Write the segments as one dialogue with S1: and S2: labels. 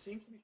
S1: simples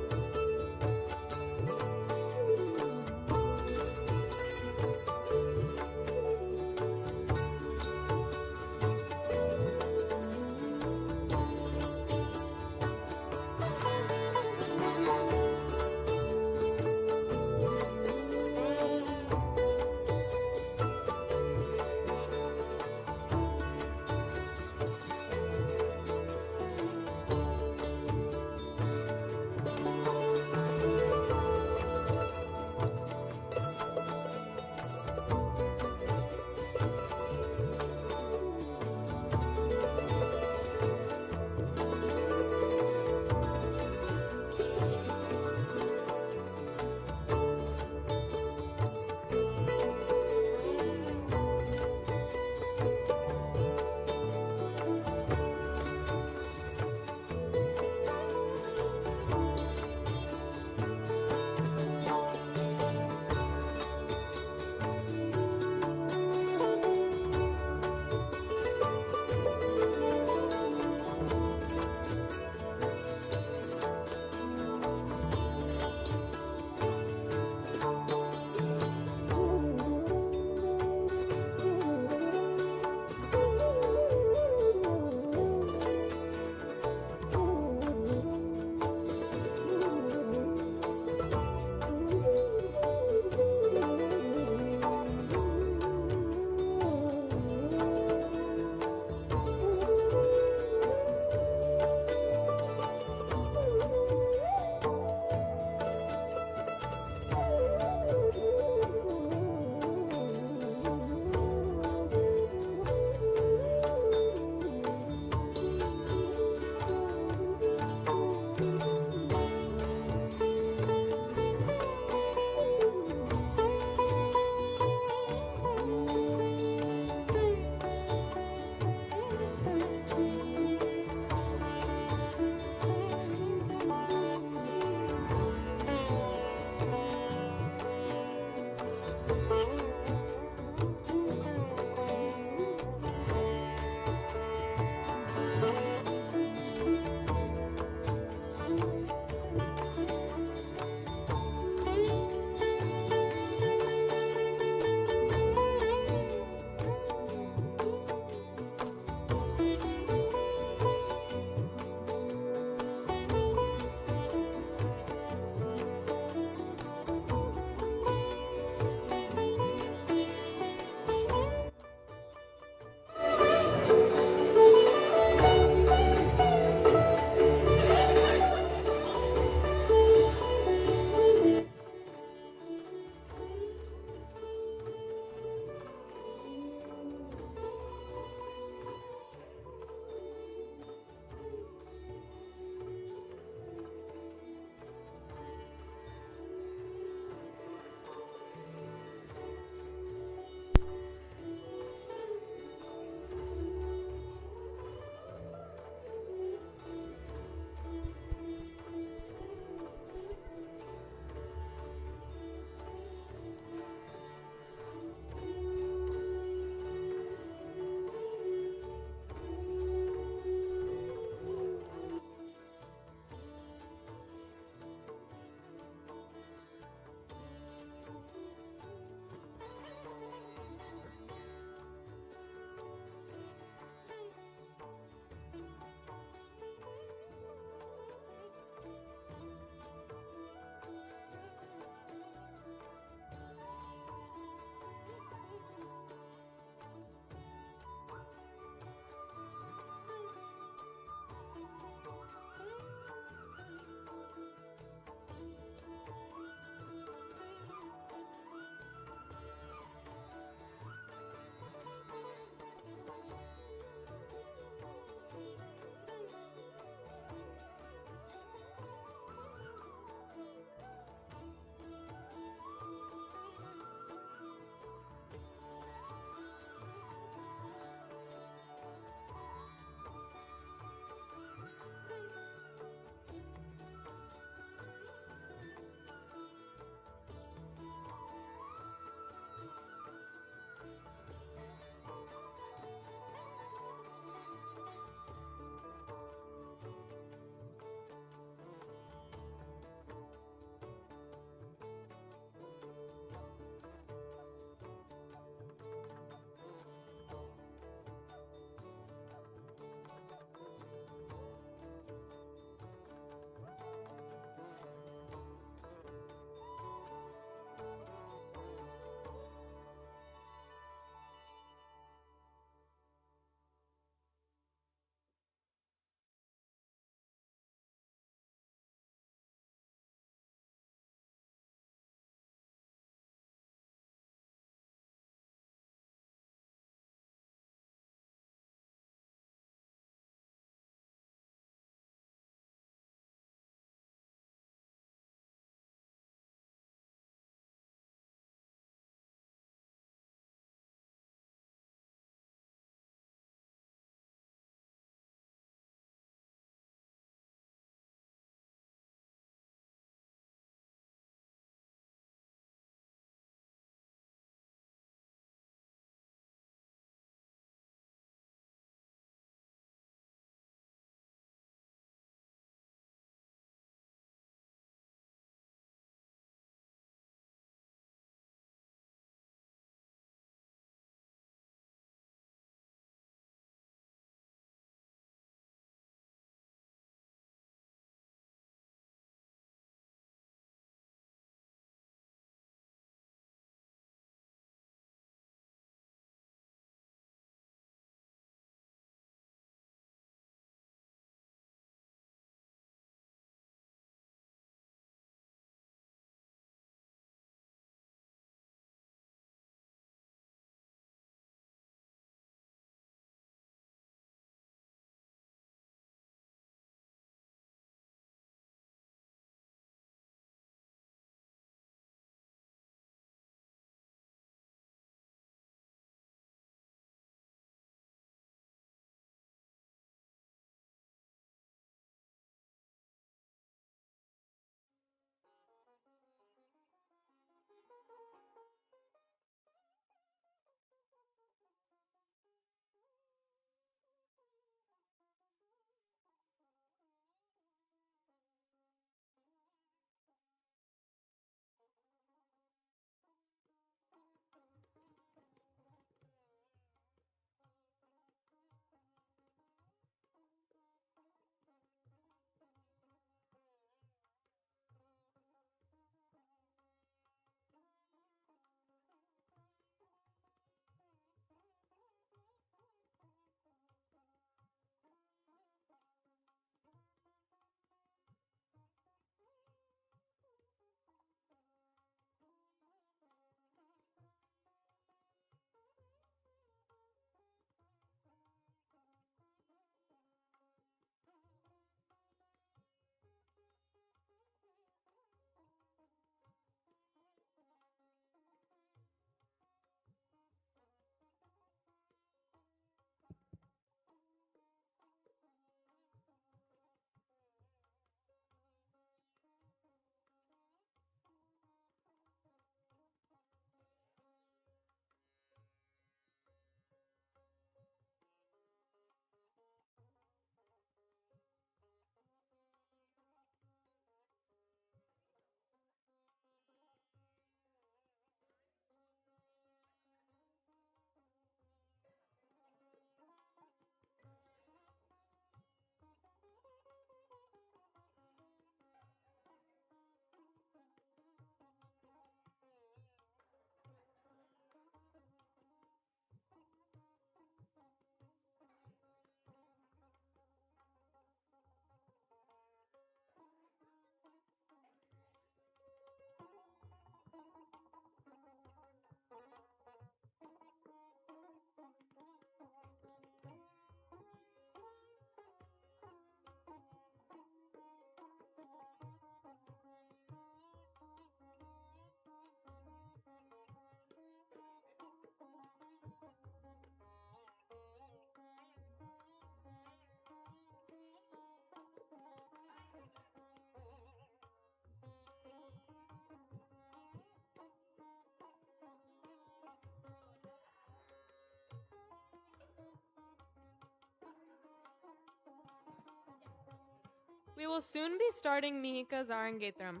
S1: We will soon be starting Mihika's Arangetram.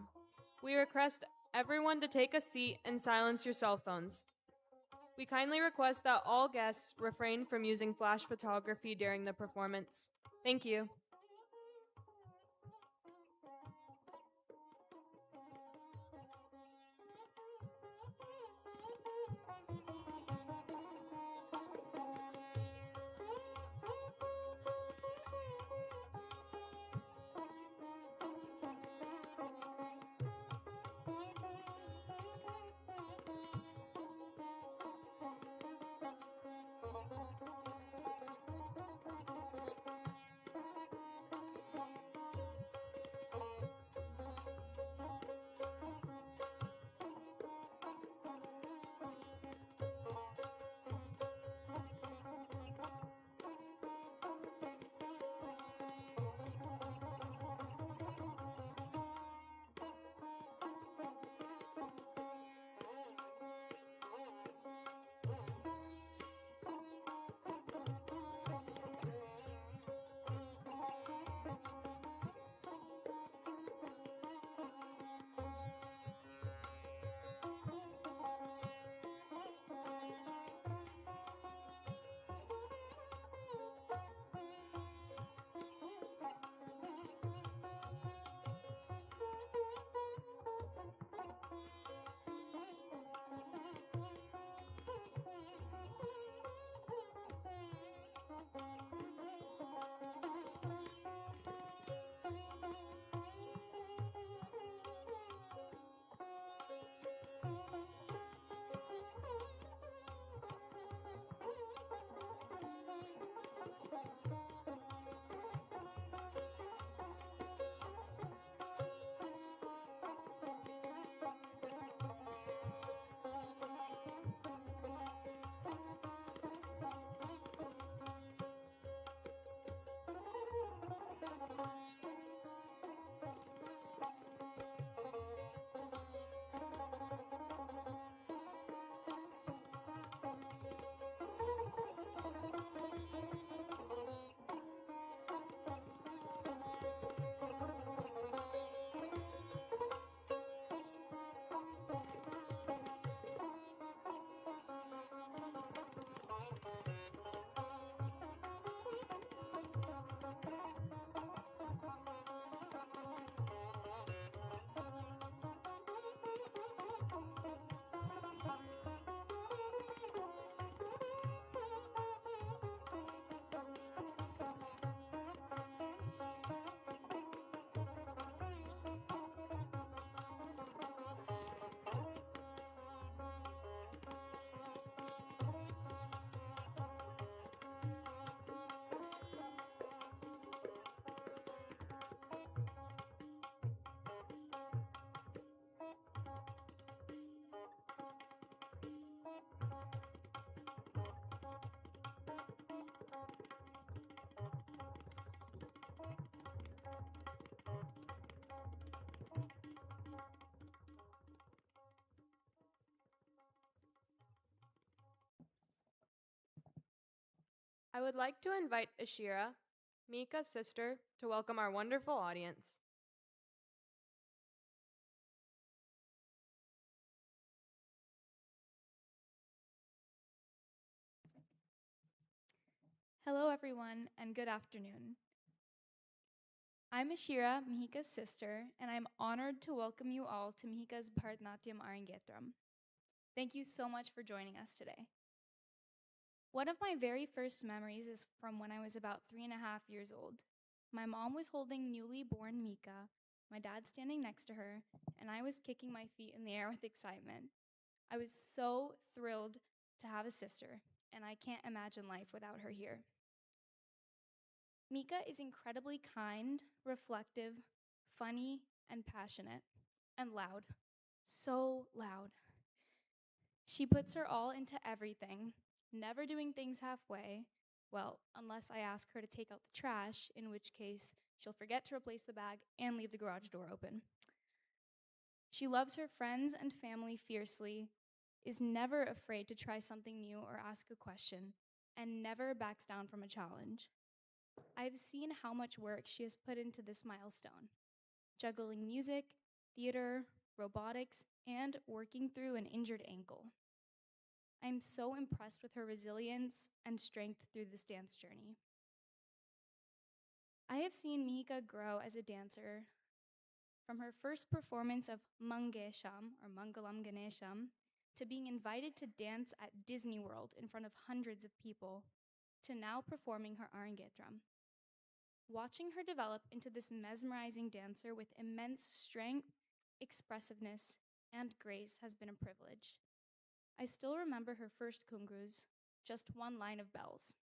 S1: We request everyone to take a seat and silence your cell phones. We kindly request that all guests refrain from using flash photography during the performance. Thank you. I would like to invite Ashira, Mika's sister, to welcome our wonderful audience.
S2: Hello, everyone, and good afternoon. I'm Ashira, Mihika's sister, and I'm honored to welcome you all to Mihika's Bharatanatyam Arangetram. Thank you so much for joining us today. One of my very first memories is from when I was about 3.5 years old. My mom was holding newly born Mika, my dad standing next to her, and I was kicking my feet in the air with excitement. I was so thrilled to have a sister, and I can't imagine life without her here. Mika is incredibly kind, reflective, funny, and passionate, and loud. So loud. She puts her all into everything, never doing things halfway. Well, unless I ask her to take out the trash, in which case she'll forget to replace the bag and leave the garage door open. She loves her friends and family fiercely, is never afraid to try something new or ask a question, and never backs down from a challenge. I've seen how much work she has put into this milestone, juggling music, theater, robotics, and working through an injured ankle. I'm so impressed with her resilience and strength through this dance journey. I have seen Mihika grow as a dancer from her first performance of Mangesham or Mangalam Ganesham to being invited to dance at Disney World in front of hundreds of people to now performing her Arangetram. Watching her develop into this mesmerizing dancer with immense strength, expressiveness, and grace has been a privilege. I still remember her first kungrus, just one line of bells.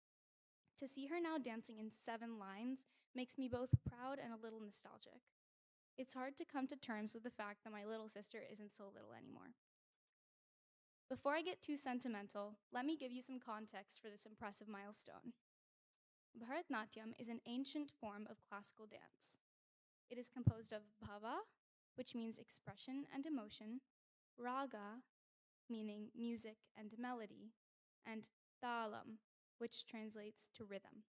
S2: To see her now dancing in 7 lines makes me both proud and a little nostalgic. It's hard to come to terms with the fact that my little sister isn't so little anymore. Before I get too sentimental, let me give you some context for this impressive milestone. Bharatanatyam is an ancient form of classical dance. It is composed of bhava, which means expression and emotion, raga, meaning music and melody, and talam, which translates to rhythm.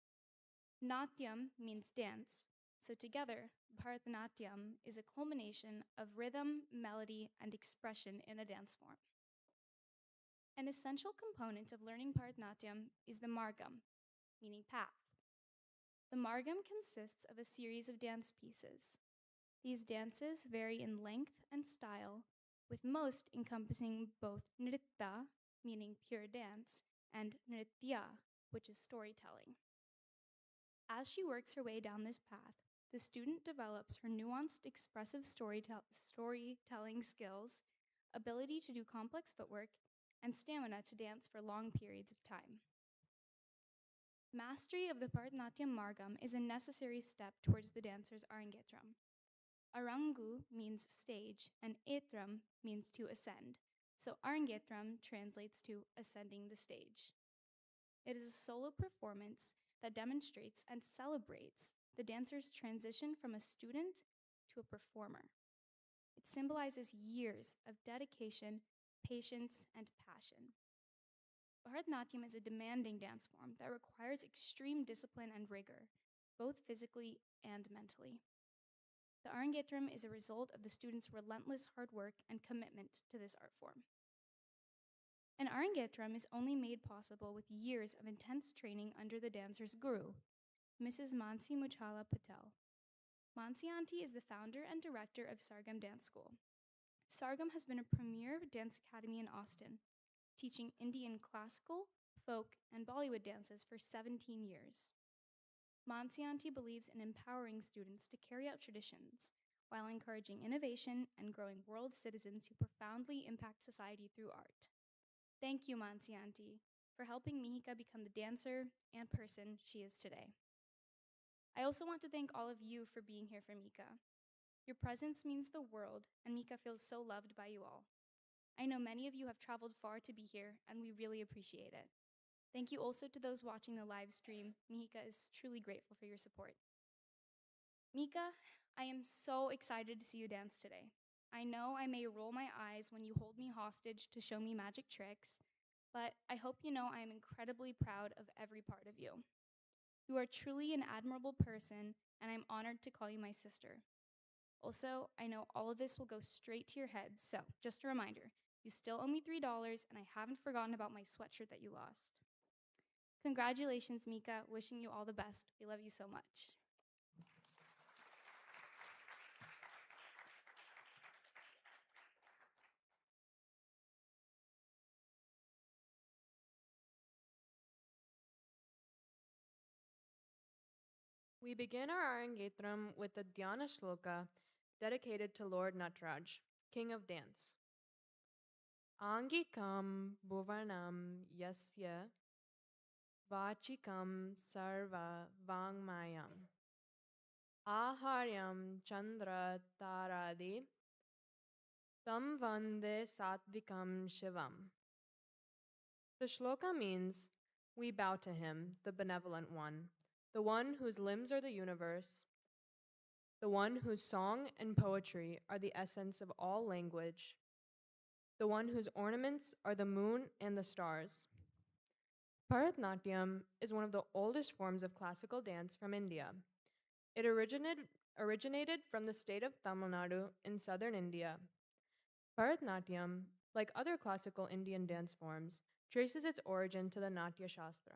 S2: Natyam means dance, so together, Bharatanatyam is a culmination of rhythm, melody, and expression in a dance form. An essential component of learning Bharatanatyam is the margam, meaning path. The margam consists of a series of dance pieces. These dances vary in length and style, with most encompassing both nritta, meaning pure dance, and nritya, which is storytelling. As she works her way down this path, the student develops her nuanced, expressive storytelling skills, ability to do complex footwork, and stamina to dance for long periods of time. Mastery of the Bharatanatyam Margam is a necessary step towards the dancer's Arangetram. Arangu means stage, and etram means to ascend, so Arangetram translates to ascending the stage. It is a solo performance that demonstrates and celebrates the dancer's transition from a student to a performer. It symbolizes years of dedication, patience, and passion. Bharatanatyam is a demanding dance form that requires extreme discipline and rigor, both physically and mentally. The Arangetram is a result of the student's relentless hard work and commitment to this art form. An Arangetram is only made possible with years of intense training under the dancer's guru, Mrs. Mansi Muchala Patel. Mansi Auntie is the founder and director of Sargam Dance School. Sargam has been a premier dance academy in Austin, teaching Indian classical, folk, and Bollywood dances for 17 years. Mansi Auntie believes in empowering students to carry out traditions while encouraging innovation and growing world citizens who profoundly impact society through art. Thank you, Mansi Auntie, for helping Mihika become the dancer and person she is today. I also want to thank all of you for being here for Mika. Your presence means the world, and Mika feels so loved by you all. I know many of you have traveled far to be here, and we really appreciate it. Thank you also to those watching the live stream. Mihika is truly grateful for your support. Mika, I am so excited to see you dance today. I know I may roll my eyes when you hold me hostage to show me magic tricks, but I hope you know I am incredibly proud of every part of you. You are truly an admirable person, and I'm honored to call you my sister. Also, I know all of this will go straight to your head, so just a reminder, you still owe me $3, and I haven't forgotten about my sweatshirt that you lost. Congratulations, Mika. Wishing you all the best. We love you so much.
S1: We begin our Arangetram with the Dhyana Shloka dedicated to Lord Nataraj, King of Dance. Angikam Bhuvanam Yasya Vachikam Sarva Vangmayam Aharyam Chandra Taradi Tam Vande Satvikam Shivam. The shloka means, we bow to him, the benevolent one, the one whose limbs are the universe, the one whose song and poetry are the essence of all language, the one whose ornaments are the moon and the stars. Bharatanatyam is one of the oldest forms of classical dance from India. It originated from the state of Tamil Nadu in southern India. Bharatanatyam, like other classical Indian dance forms, traces its origin to the Natya Shastra,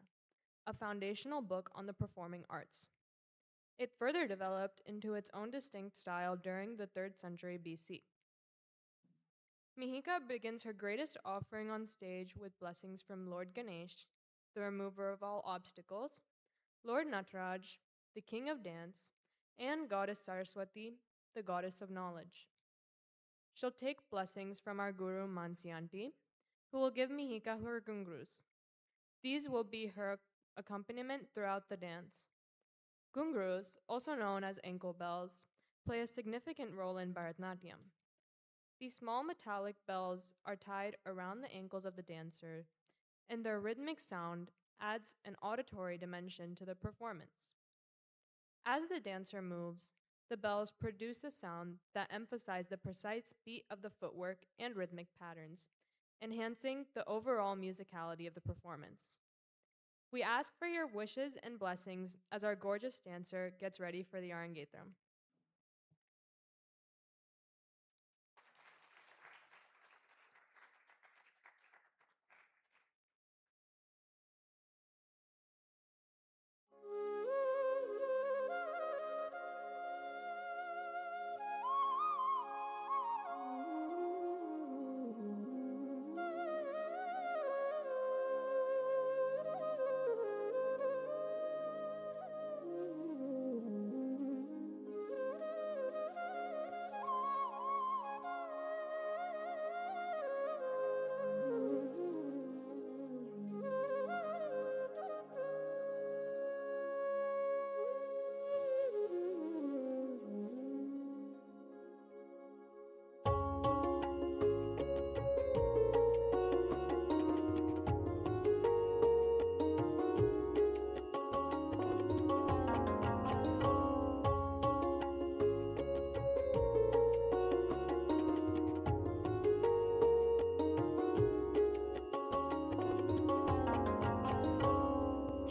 S1: a foundational book on the performing arts. It further developed into its own distinct style during the 3rd century BC. Mihika begins her greatest offering on stage with blessings from Lord Ganesh, the remover of all obstacles, Lord Nataraj, the king of dance, and Goddess Saraswati, the goddess of knowledge. She'll take blessings from our guru Mansianti, who will give Mihika her gungrus. These will be her accompaniment throughout the dance. Gungrus, also known as ankle bells, play a significant role in Bharatanatyam. These small metallic bells are tied around the ankles of the dancer, and their rhythmic sound adds an auditory dimension to the performance. As the dancer moves, the bells produce a sound that emphasize the precise beat of the footwork and rhythmic patterns, enhancing the overall musicality of the performance. We ask for your wishes and blessings as our gorgeous dancer gets ready for the Arangetram.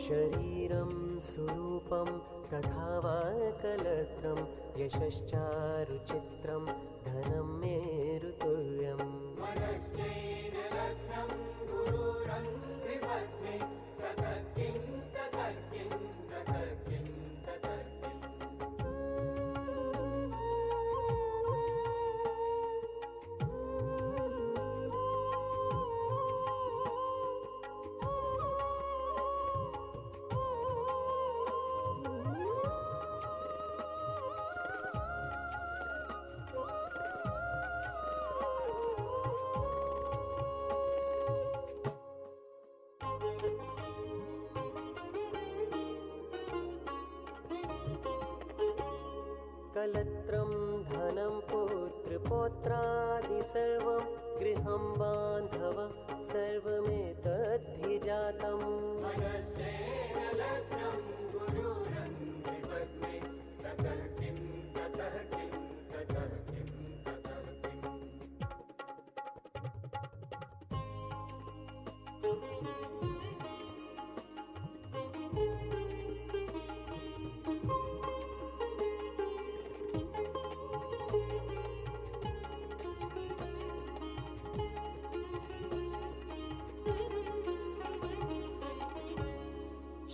S3: शरीरं सुरूपं तथा वा कलत्रं यशश्चारुचित्रं धनं मेरुतुल्यम् कलत्रं धनं पुत्रपौत्रादि सर्वं गृहं बान्धव सर्वमेतद्धि जातम्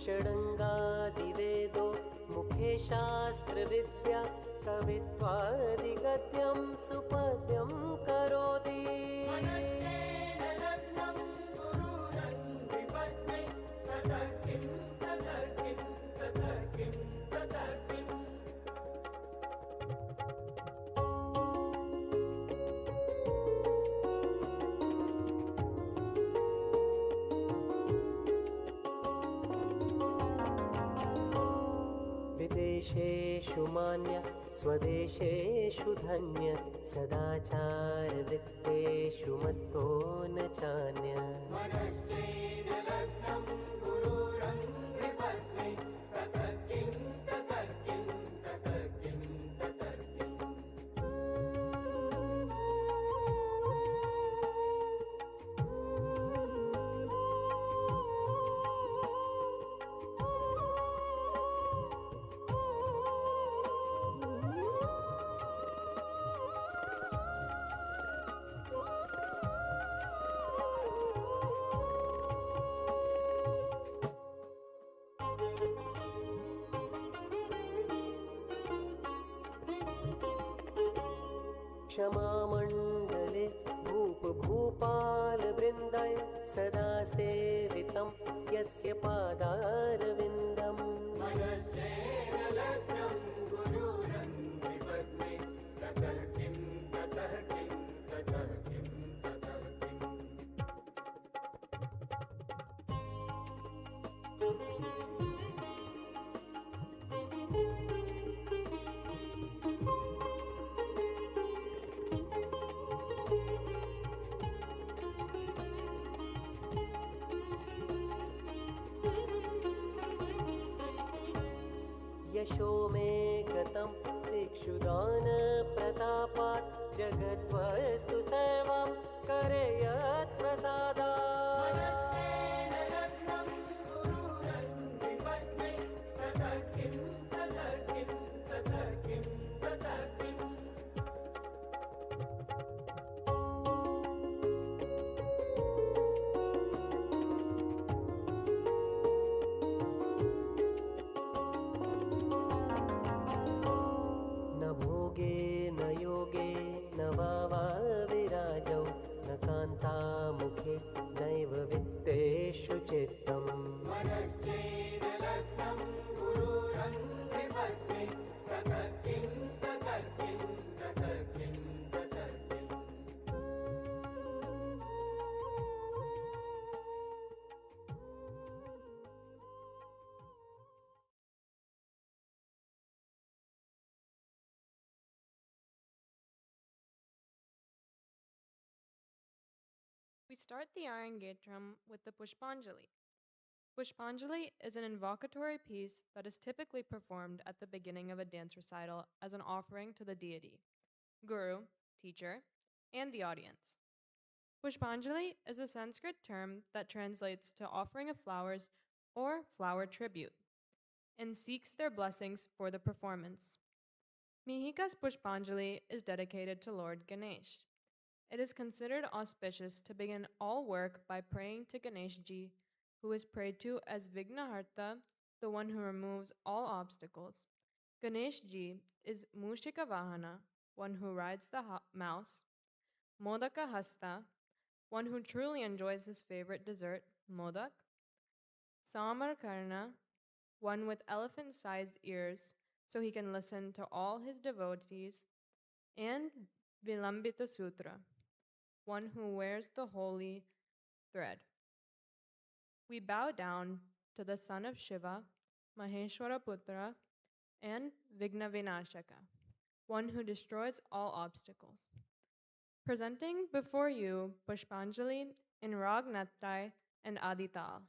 S3: षडङ्गादिवेदो मुखे शास्त्रविद्या कवित्वादिगद्यं सुपद्यं करोति विदेशेषु मान्य स्वदेशेषु धन्य सदाचारवित्तेषु मत्तो न चान्य क्षमामण्डले भूपभूपालवृन्दाय सदा सेवितं यस्य पादारविन्दम् यशो मे गतं दिक्षुदानप्रतापात् जगद्वस्तु सर्वं करयत् प्रसादात् न भोगे न योगे न वा विराजौ न कान्तामुखे नैव वित्तेषु चित्तम्
S1: We start the Arangetram with the Pushpanjali. Pushpanjali is an invocatory piece that is typically performed at the beginning of a dance recital as an offering to the deity, guru, teacher, and the audience. Pushpanjali is a Sanskrit term that translates to offering of flowers or flower tribute and seeks their blessings for the performance. Mihika's Pushpanjali is dedicated to Lord Ganesh. It is considered auspicious to begin all work by praying to Ganeshji, who is prayed to as Vignaharta, the one who removes all obstacles. Ganeshji is Mushika Vahana, one who rides the mouse, Modaka Hasta, one who truly enjoys his favorite dessert, modak, Samarkarna, one with elephant-sized ears so he can listen to all his devotees, and Vilambita Sutra, one who wears the holy thread. We bow down to the son of Shiva, Maheshwara Putra, and Vignavinashaka, one who destroys all obstacles. Presenting before you Pushpanjali in Rag Natrai and Adital.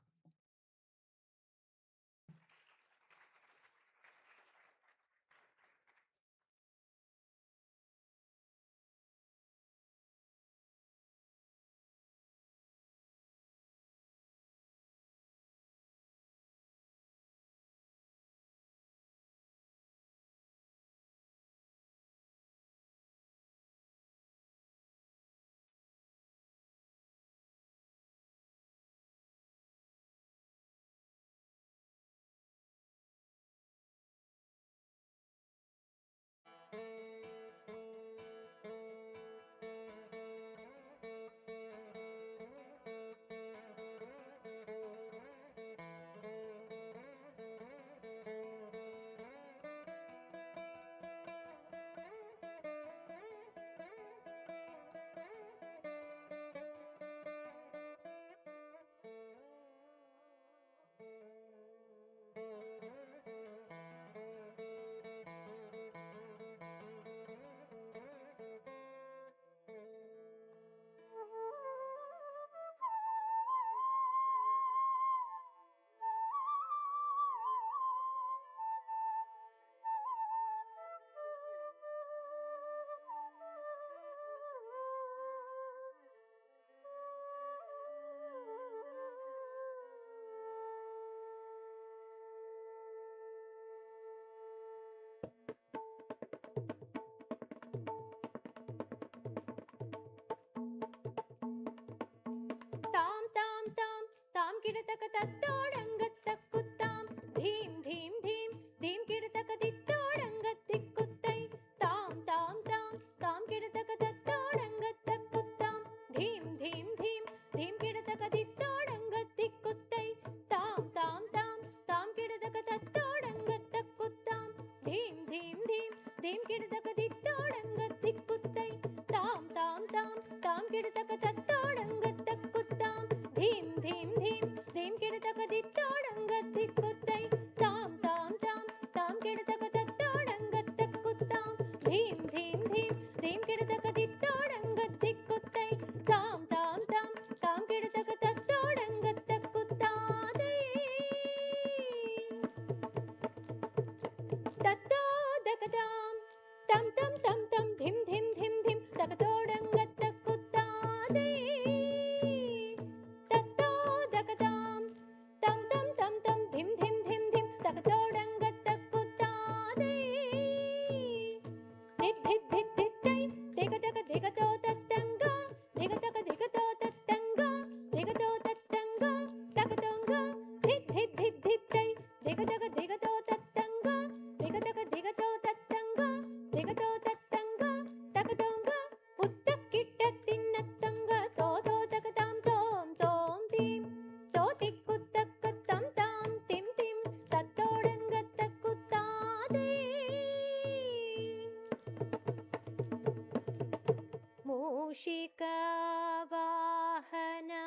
S4: tam tam tam tam dhim dhim dhim dhim takatodanga takutade tatto dakatam tam tam tam tam dhim dhim dhim dhim takatodanga takutade dhit dhit dhit dhit dai dega dega to tatanga dega to tatanga dega to tatanga takatonga dhit dhit dhit dhit dai dega to tatanga dega to tatanga dega to tatanga takatonga uttakkitta tinnatanga to takatam tom tom tim to tikkuttakkatam tam tim tim tattodanga takkutade मूषिका वाहना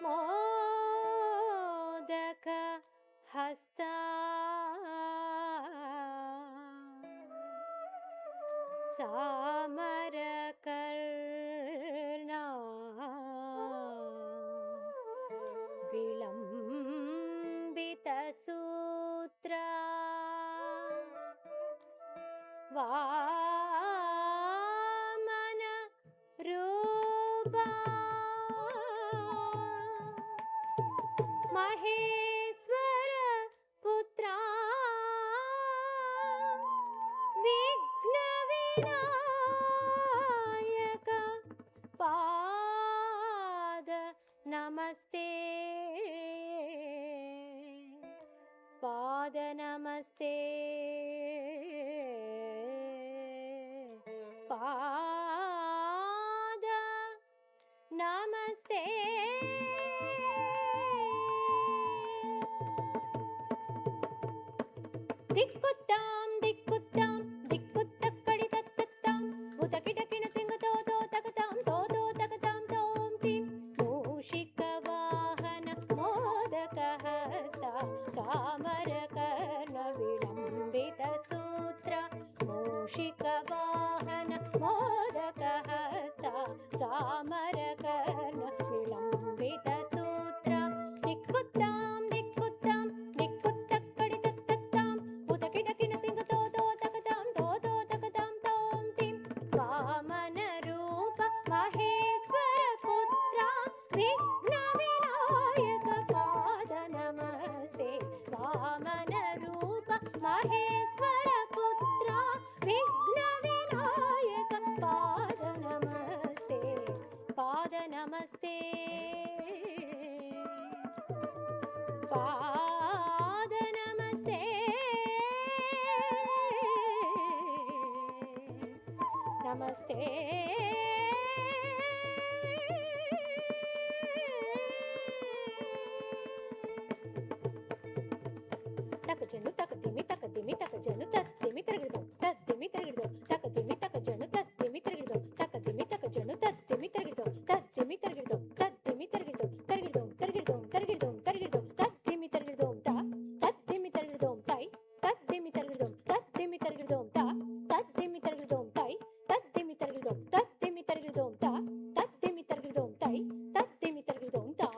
S4: modak हस्ता सामरकर्णा विलम्बितसूत्रा वामन रूपा महेश्वर पुत्रा विघ्न विनायक पाद नमस्ते पाद नमस्ते पाद नमस्ते दिक्कुत्तां दिक्कुत्तां दिक्कुत्तक्कडि तत्तत्तां उतकिटकिण तिङ्गतो तकतां तकतां तों तिं मूषिकवाहन मोदकहस्ता चामरकर्ण विलम्बितसूत्र मूषिकवाहन मोदकहस्ता चामरकर्ण विलम्बितसूत्र दिक्कुत्तां दिक्कुत्तां दिक्कुत्तक्कडि तत्तत्तां उतकिटकिण तिङ्गतो तकतां तकतां तिं वामनरूप महेश्वर पुत्रा विघ्न विनायक पाद नमस्ते वामनरूप महेश्वर पुत्रा विघ्न विनायक पाद नमस्ते पाद नमस्ते पाद नमस्ते नमस्ते तक जनु तक दिमि तक जनु तक दिमि तिरगिदो तक दिमि तिरगिदो तक दिमि तक जनु तक दिमि तिरगिदो तक दिमि तक जनु तक दिमि तिरगिदो तक दिमि तिरगिदो तक दिमि तिरगिदो तिरगिदो तिरगिदो तिरगिदो तिरगिदो तक दिमि तिरगिदो ता तक दिमि तिरगिदो ताई तक दिमि तिरगिदो तक दिमि तिरगिदो ता तक दिमि तिरगिदो ताई तक दिमि तिरगिदो तक दिमि तिरगिदो ता तक दिमि तिरगिदो ताई तक दिमि तिरगिदो ता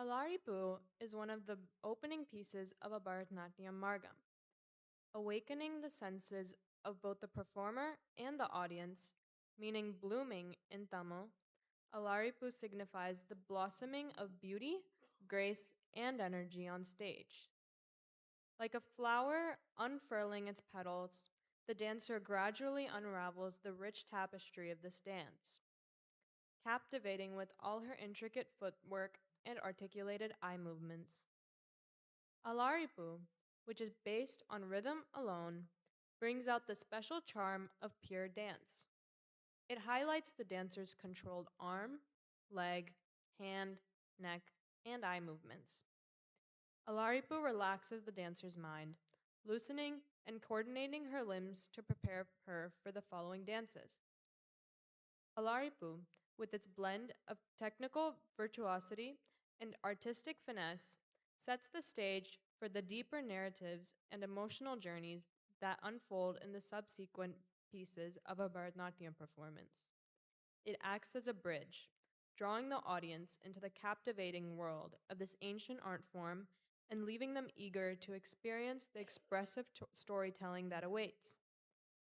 S1: Alaripu is one of the opening pieces of a Bharatanatyam margam. Awakening the senses of both the performer and the audience, meaning blooming in Tamil, Alaripu signifies the blossoming of beauty, grace, and energy on stage. Like a flower unfurling its petals, the dancer gradually unravels the rich tapestry of this dance, captivating with all her intricate footwork and articulated eye movements. Alaripu, which is based on rhythm alone, brings out the special charm of pure dance. It highlights the dancer's controlled arm, leg, hand, neck, and eye movements. Alaripu relaxes the dancer's mind, loosening and coordinating her limbs to prepare her for the following dances. Alaripu, with its blend of technical virtuosity and artistic finesse, sets the stage for the deeper narratives and emotional journeys that unfold in the subsequent pieces of a Bharatanatyam performance. It acts as a bridge, drawing the audience into the captivating world of this ancient art form and leaving them eager to experience the expressive storytelling that awaits.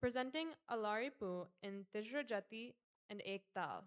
S1: Presenting Alaripu in Tijrajati and Ek Tal.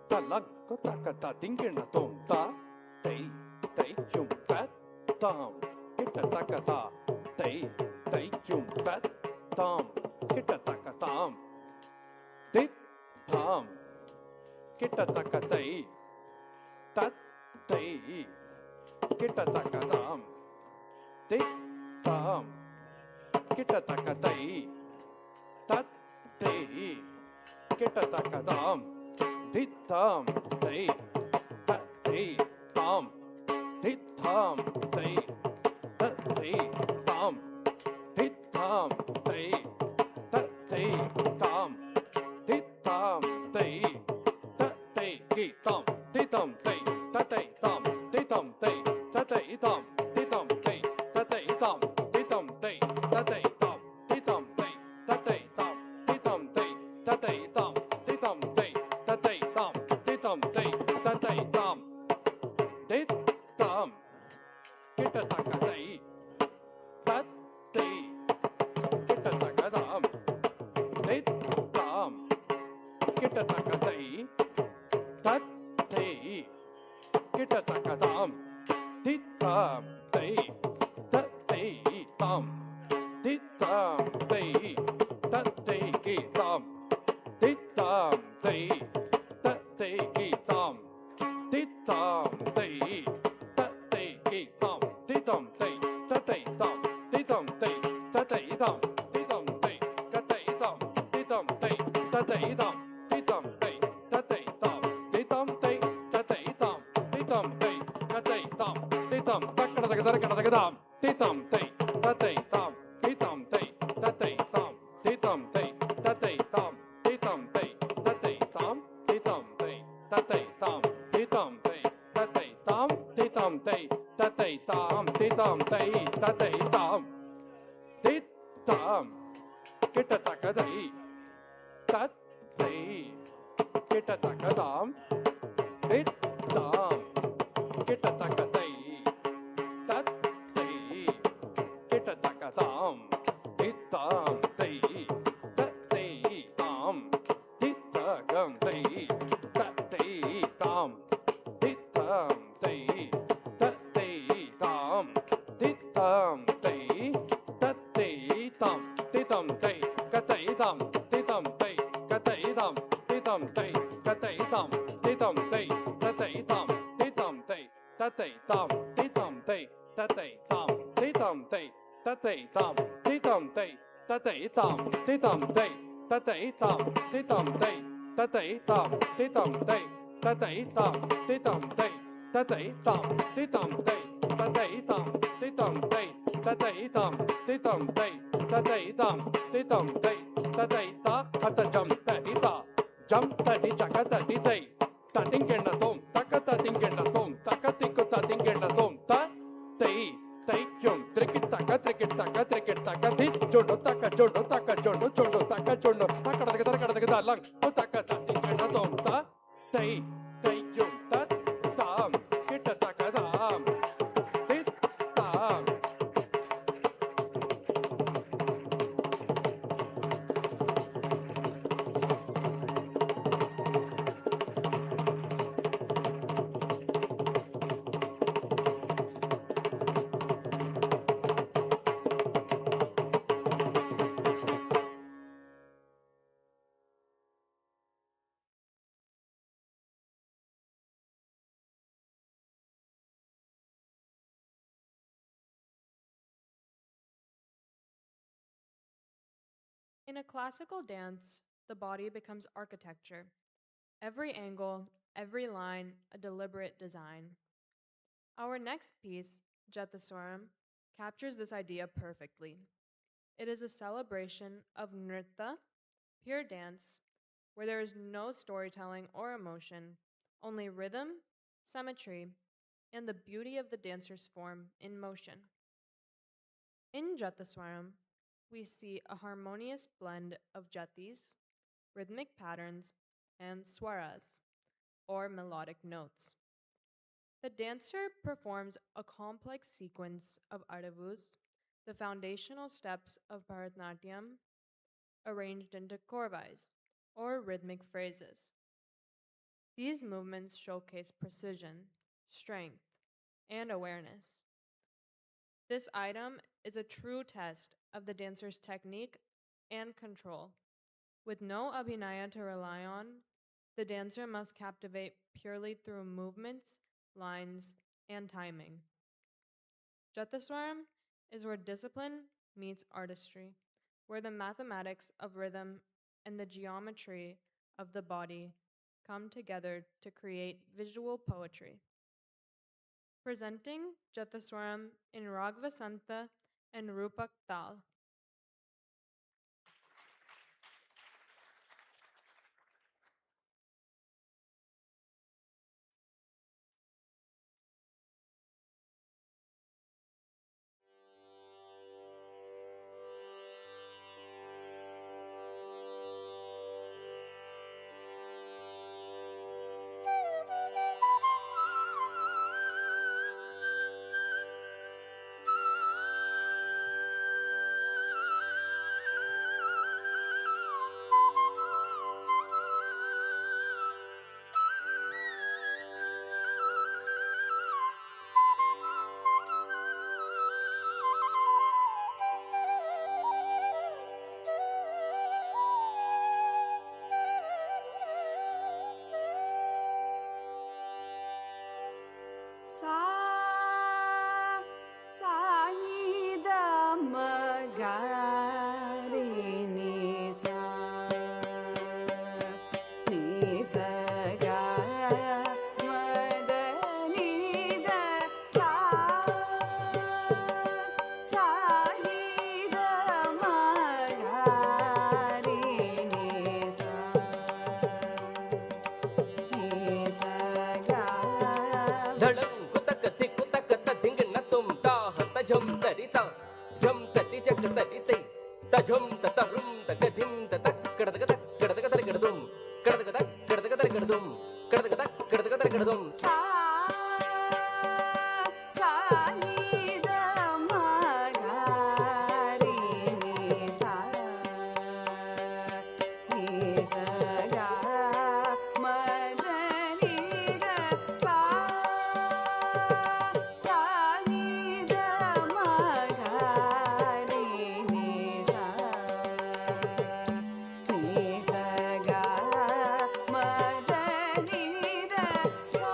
S5: Talang ko takata tingina tom ta tay tay yung pat tam kita takata tay tay yung pat tam kita takatam tit tam kita takatay tat tay kita takatam tit tam kita takatay tat tay kita takatam tit tam tay tat tay tam tit tam tay tat tay tam tit tam tay tat tay tam tit tam tay tat tay ki tam tit tam tay tat tay tam tit tam tay tat tay tam tit tam tay tat tay tam tit tam tay tat tay tam tit tam tay tat tay tam tit tam tay tat tay tam tit tam tay tat tay tam tit tam tay tat tay tam tit tam kita takatay tat tay kita takatam tit tam kita takatay tat tay kita takatam tit tam tay tat tay tam tit tam tay tat tay ki tam tit tam tay tat tay ki tam tit tam tay tat tay ki tam tit tam tay tat tay tam tit tam tay tat tay tam tit tam tay tat tay tam tit tam tay tat tay tam tit tam tay tat tay tam tit tam tay tat tay tam tit tam tay tat tay tam tit tam takkada takkada tam tit tam tay tat tay tam tit tam tay tat tay tam tit tam tay tat tay tam tit tam tay tat tay tam tit tam tay tat tay tam tit tam tay tat tay tam tit tam tay tat tay tam tit tam tay tat tay tam tit tam kita takatay tat tay kita takatam tit tam kita takatay tat tay kita takatam tit tam tay tat tay tam tit takam tay tat tay tam tit tam tay tat tay tam tit tam tay tat tay tam tit tam tay kat tay tam tit tam tay kat tay tam tit tam tay kat tay tam tit tam tay kat tay tam tit tam tay tat tay tam tit tam tay tat tay tam tit tam tay tat tay tam tit tam tay tat tay tam tit tam tay tatai tam te tam tay tatai tam te tam tay tatai tam te tam tay tatai tam te tam tay tatai tam te tam tay tatai tam te tam tay tatai tam te tam tay tatai ta hata jam tadi chaka tadi tay ta tingenna tom takata tingenna tom takatiko ta tingenna tom ta tay tay kyun trikit taka di jodo taka jodo takada lang o takata tingenna tom ta tay kyun ta tam kita takadam tit tam.
S1: In a classical dance, the body becomes architecture. Every angle, every line, a deliberate design. Our next piece, Jataswaram, captures this idea perfectly. It is a celebration of nritta, pure dance, where there is no storytelling or emotion, only rhythm, symmetry, and the beauty of the dancer's form in motion. In Jataswaram, we see a harmonious blend of jatis, rhythmic patterns, and swaras, or melodic notes. The dancer performs a complex sequence of aravus, the foundational steps of Bharatanatyam, arranged into korvais, or rhythmic phrases. These movements showcase precision, strength, and awareness. This item is a true test of the dancer's technique and control. With no abhinaya to rely on, the dancer must captivate purely through movements, lines, and timing. Jataswaram is where discipline meets artistry, where the mathematics of rhythm and the geometry of the body come together to create visual poetry. Presenting Jataswaram in Ragvasanta and Rupak Tal.
S6: Sa sa ni da ma ga re ni sa ga ma da ni da sa ni da ma ga re ni sa ga
S3: धड़म कुतक Dhing न तुम ता हत झम तरिता झम तति जग तरि ते तझम ततरुम तगधिम ततक कड़दक तक कड़दक तर कड़दुम कड़दक तक कड़दक तर कड़दुम कड़दक तक कड़दक तर कड़दुम
S6: sa ni da ma ga re ni sa ga ma da ni da sa ni da ma ga re ni sa ga ma da ni da sa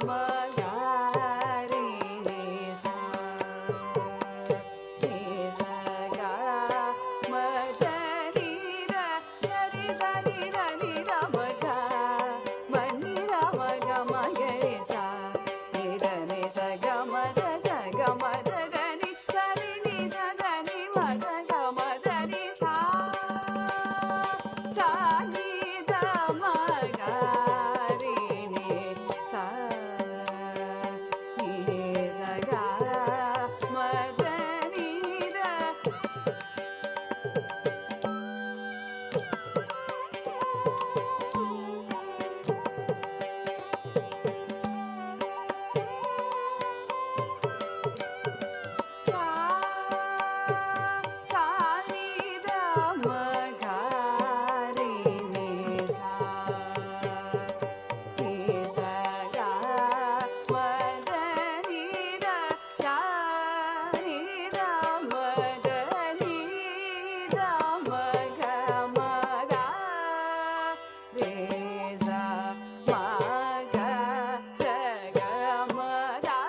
S6: ma ga re ni sa ni sa ga ma da ni ra sa ri ra ni ra ma ga ma ni ra ma ga ma ga re sa ni da ni sa ga ma da da ni sa ri ni sa da ni ma da ga ma da ni sa ni da ma ga re ni sa ni sa ga ma da ni da sa ni da ma ga re ni sa ni sa ga ma da ni da ga ni da ma da ni da ma ga ma da re sa ma ga sa ga ma da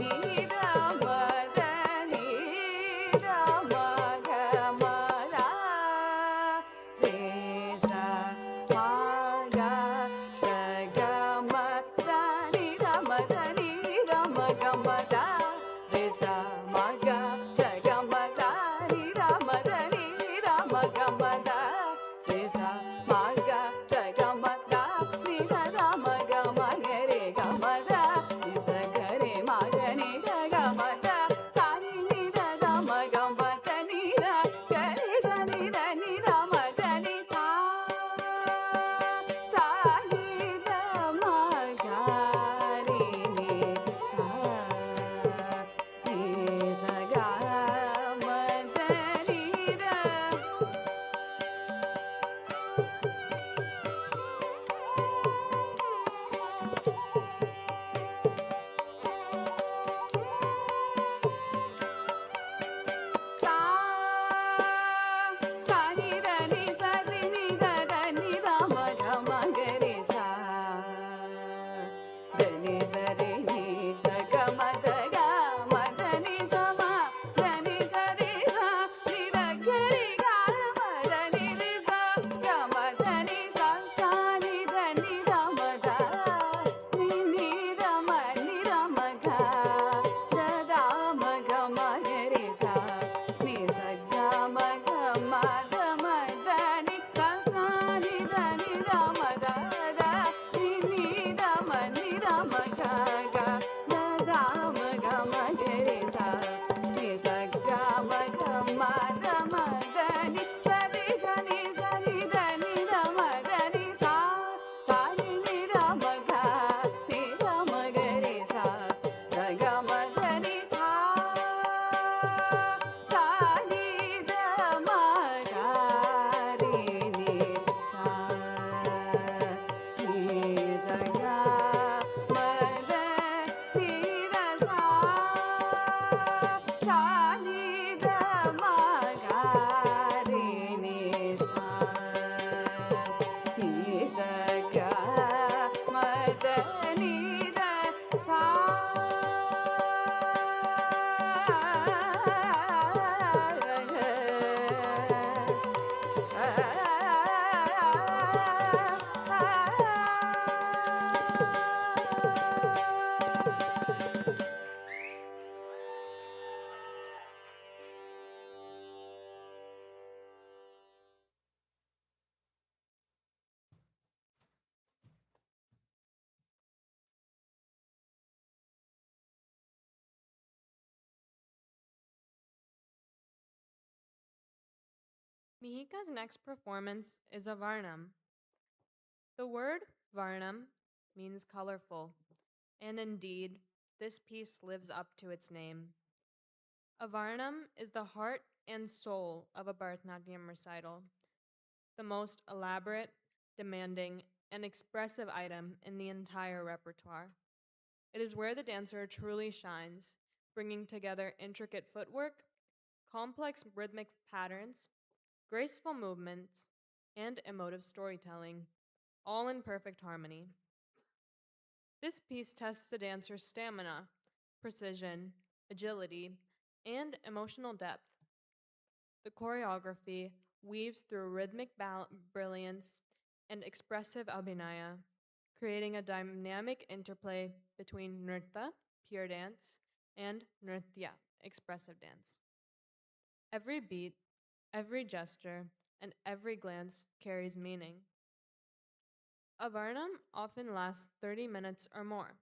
S6: ni da ma da ni da ma ga ma da re sa ma ga sa ga ma da ni da ma da ni da ma ga ma da re sa ma ga sa ga ma da ni da ma da ni da ma ga ma da re sa ma ga sa ga ma da ni da da ma ga ma ga re ga ma da ni sa ga re ma ga ni da ga ma da sa ni da da ma ga ma da ni da ga re sa ni da ma da ni sa ni da ma ga re ni sa ni sa ga ma da ni da sa ni da ni sa ri ni da ni da ma ga ma ga re sa da ni sa ri ni sa ga ma da ni sa ma da ni sa ri sa ni da ga ri ga ma da ni ri sa ga ma da ni sa ni da ma da ni da ma ga da ma ga ma ga re sa ni sa ga ma da ma da ni sa ni da ma da ni da ma ga ga da ma ga ma ga re sa ni sa ga ma da ma da ni sa ri da ni da ma da ni sa ni da ma ga ni da ma ga re sa ga ma da ni sa ni da ma ga re ni sa ni sa ga ma da ni da sa ni da ma ga re ni sa ni sa ga ma da ni da sa
S1: Mihika's next performance is a Varnam. The word Varnam means colorful, and indeed, this piece lives up to its name. A Varnam is the heart and soul of a Bharatanatyam recital, the most elaborate, demanding, and expressive item in the entire repertoire. It is where the dancer truly shines, bringing together intricate footwork, complex rhythmic patterns, graceful movements, and emotive storytelling, all in perfect harmony. This piece tests the dancer's stamina, precision, agility, and emotional depth. The choreography weaves through rhythmic brilliance and expressive abhinaya, creating a dynamic interplay between nritta, pure dance, and nritya, expressive dance. Every beat, every gesture, and every glance carries meaning. A varnam often lasts 30 minutes or more,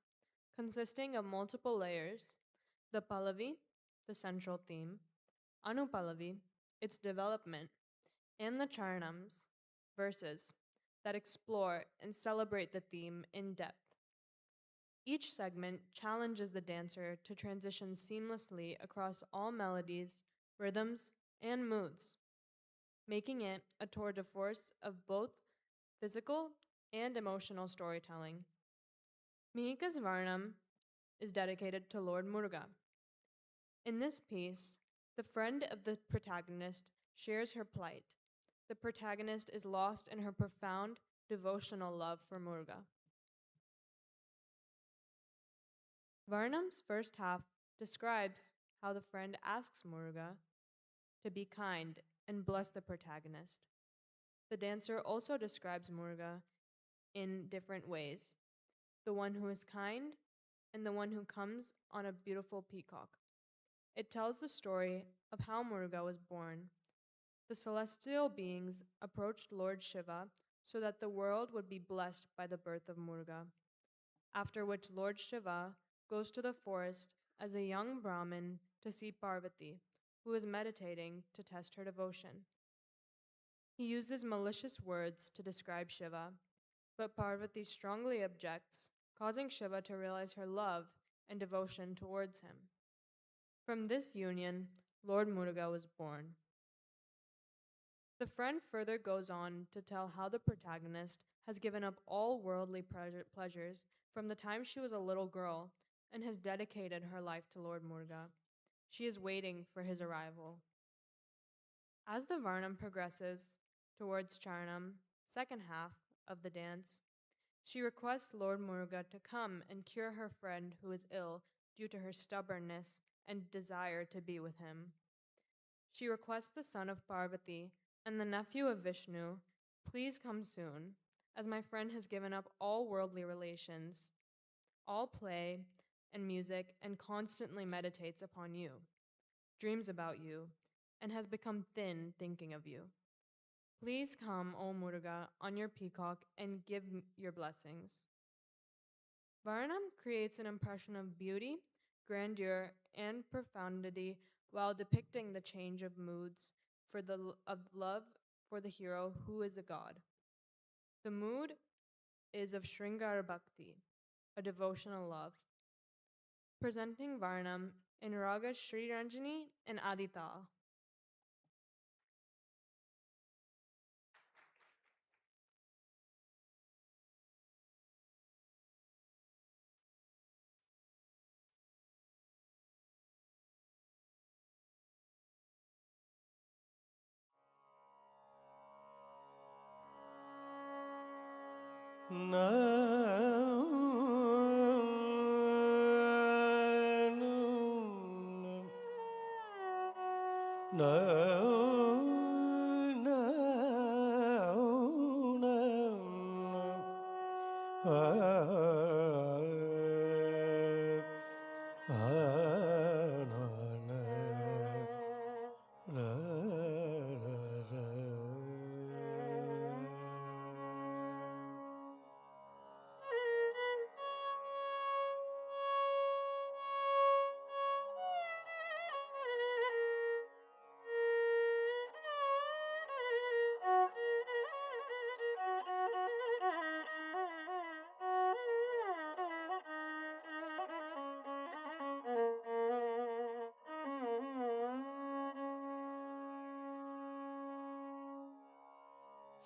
S1: consisting of multiple layers: the pallavi, the central theme, anupallavi, its development, and the charanams, verses, that explore and celebrate the theme in depth. Each segment challenges the dancer to transition seamlessly across all melodies, rhythms, and moods, making it a tour de force of both physical and emotional storytelling. Mihika's Varnam is dedicated to Lord Muruga. In this piece, the friend of the protagonist shares her plight. The protagonist is lost in her profound devotional love for Muruga. Varnam's first half describes how the friend asks Muruga to be kind and bless the protagonist. The dancer also describes Muruga in different ways: the one who is kind and the one who comes on a beautiful peacock. It tells the story of how Muruga was born. The celestial beings approached Lord Shiva so that the world would be blessed by the birth of Muruga, after which Lord Shiva goes to the forest as a young Brahmin to see Parvati, who is meditating to test her devotion. He uses malicious words to describe Shiva, but Parvati strongly objects, causing Shiva to realize her love and devotion towards him. From this union, Lord Muruga was born. The friend further goes on to tell how the protagonist has given up all worldly pleasures from the time she was a little girl and has dedicated her life to Lord Muruga. She is waiting for his arrival. As the Varnam progresses towards Charanam, second half of the dance, she requests Lord Muruga to come and cure her friend who is ill due to her stubbornness and desire to be with him. She requests the son of Parvati and the nephew of Vishnu, please come soon, as my friend has given up all worldly relations, all play and music, and constantly meditates upon you, dreams about you, and has become thin thinking of you. Please come, O Muruga, on your peacock and give your blessings. Varnam creates an impression of beauty, grandeur, and profundity while depicting the change of moods of love for the hero who is a god. The mood is of Shringara Bhakti, a devotional love, presenting Varnam in Raga Sri Ranjani and Adital.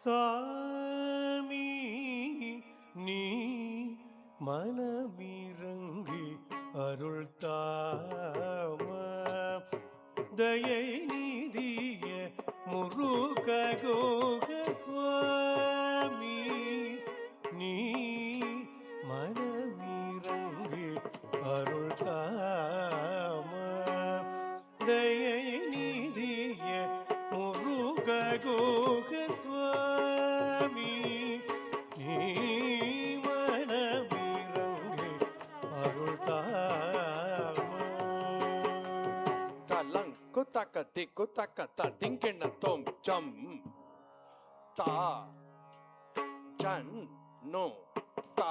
S7: சாமி நீ மனமிரங்கி அருள் தாம தயை நிதிய முருகோக சுவாமி நீ மனமி தாம தயை நிதிய Muruga Coca சுவாமி நீ மனமிரங்கு அருள் தாம
S5: Talanku taka tiku taka ta tinkina tom jam ta jan no ta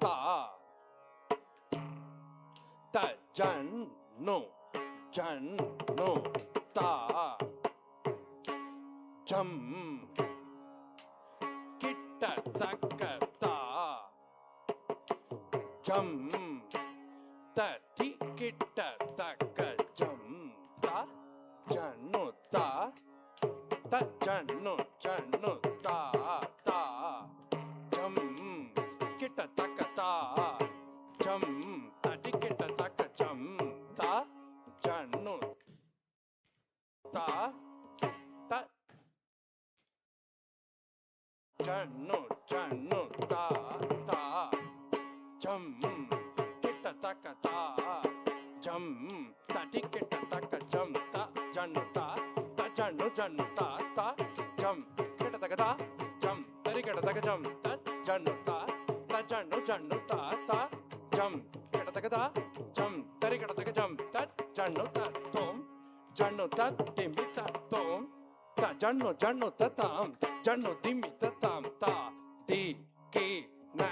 S5: ta ta jan no ta jam kitta taka ta jam ta tikitta taka jam ta janu ta janu ta jam kitta taka ta jam ta tikitta taka jam ta janu ta janu ta jam kitta taka ta jam ta tikitta taka jam ta janu ta janu ta jam kitta taka ta jam tarikita taka jam ta janu ta janu ta jam kitta taka ta jam tarikita taka jam ta janu ta tom janu ta timmi ta tom ta janu ta tam janu dimmi ta tam ta ti ki na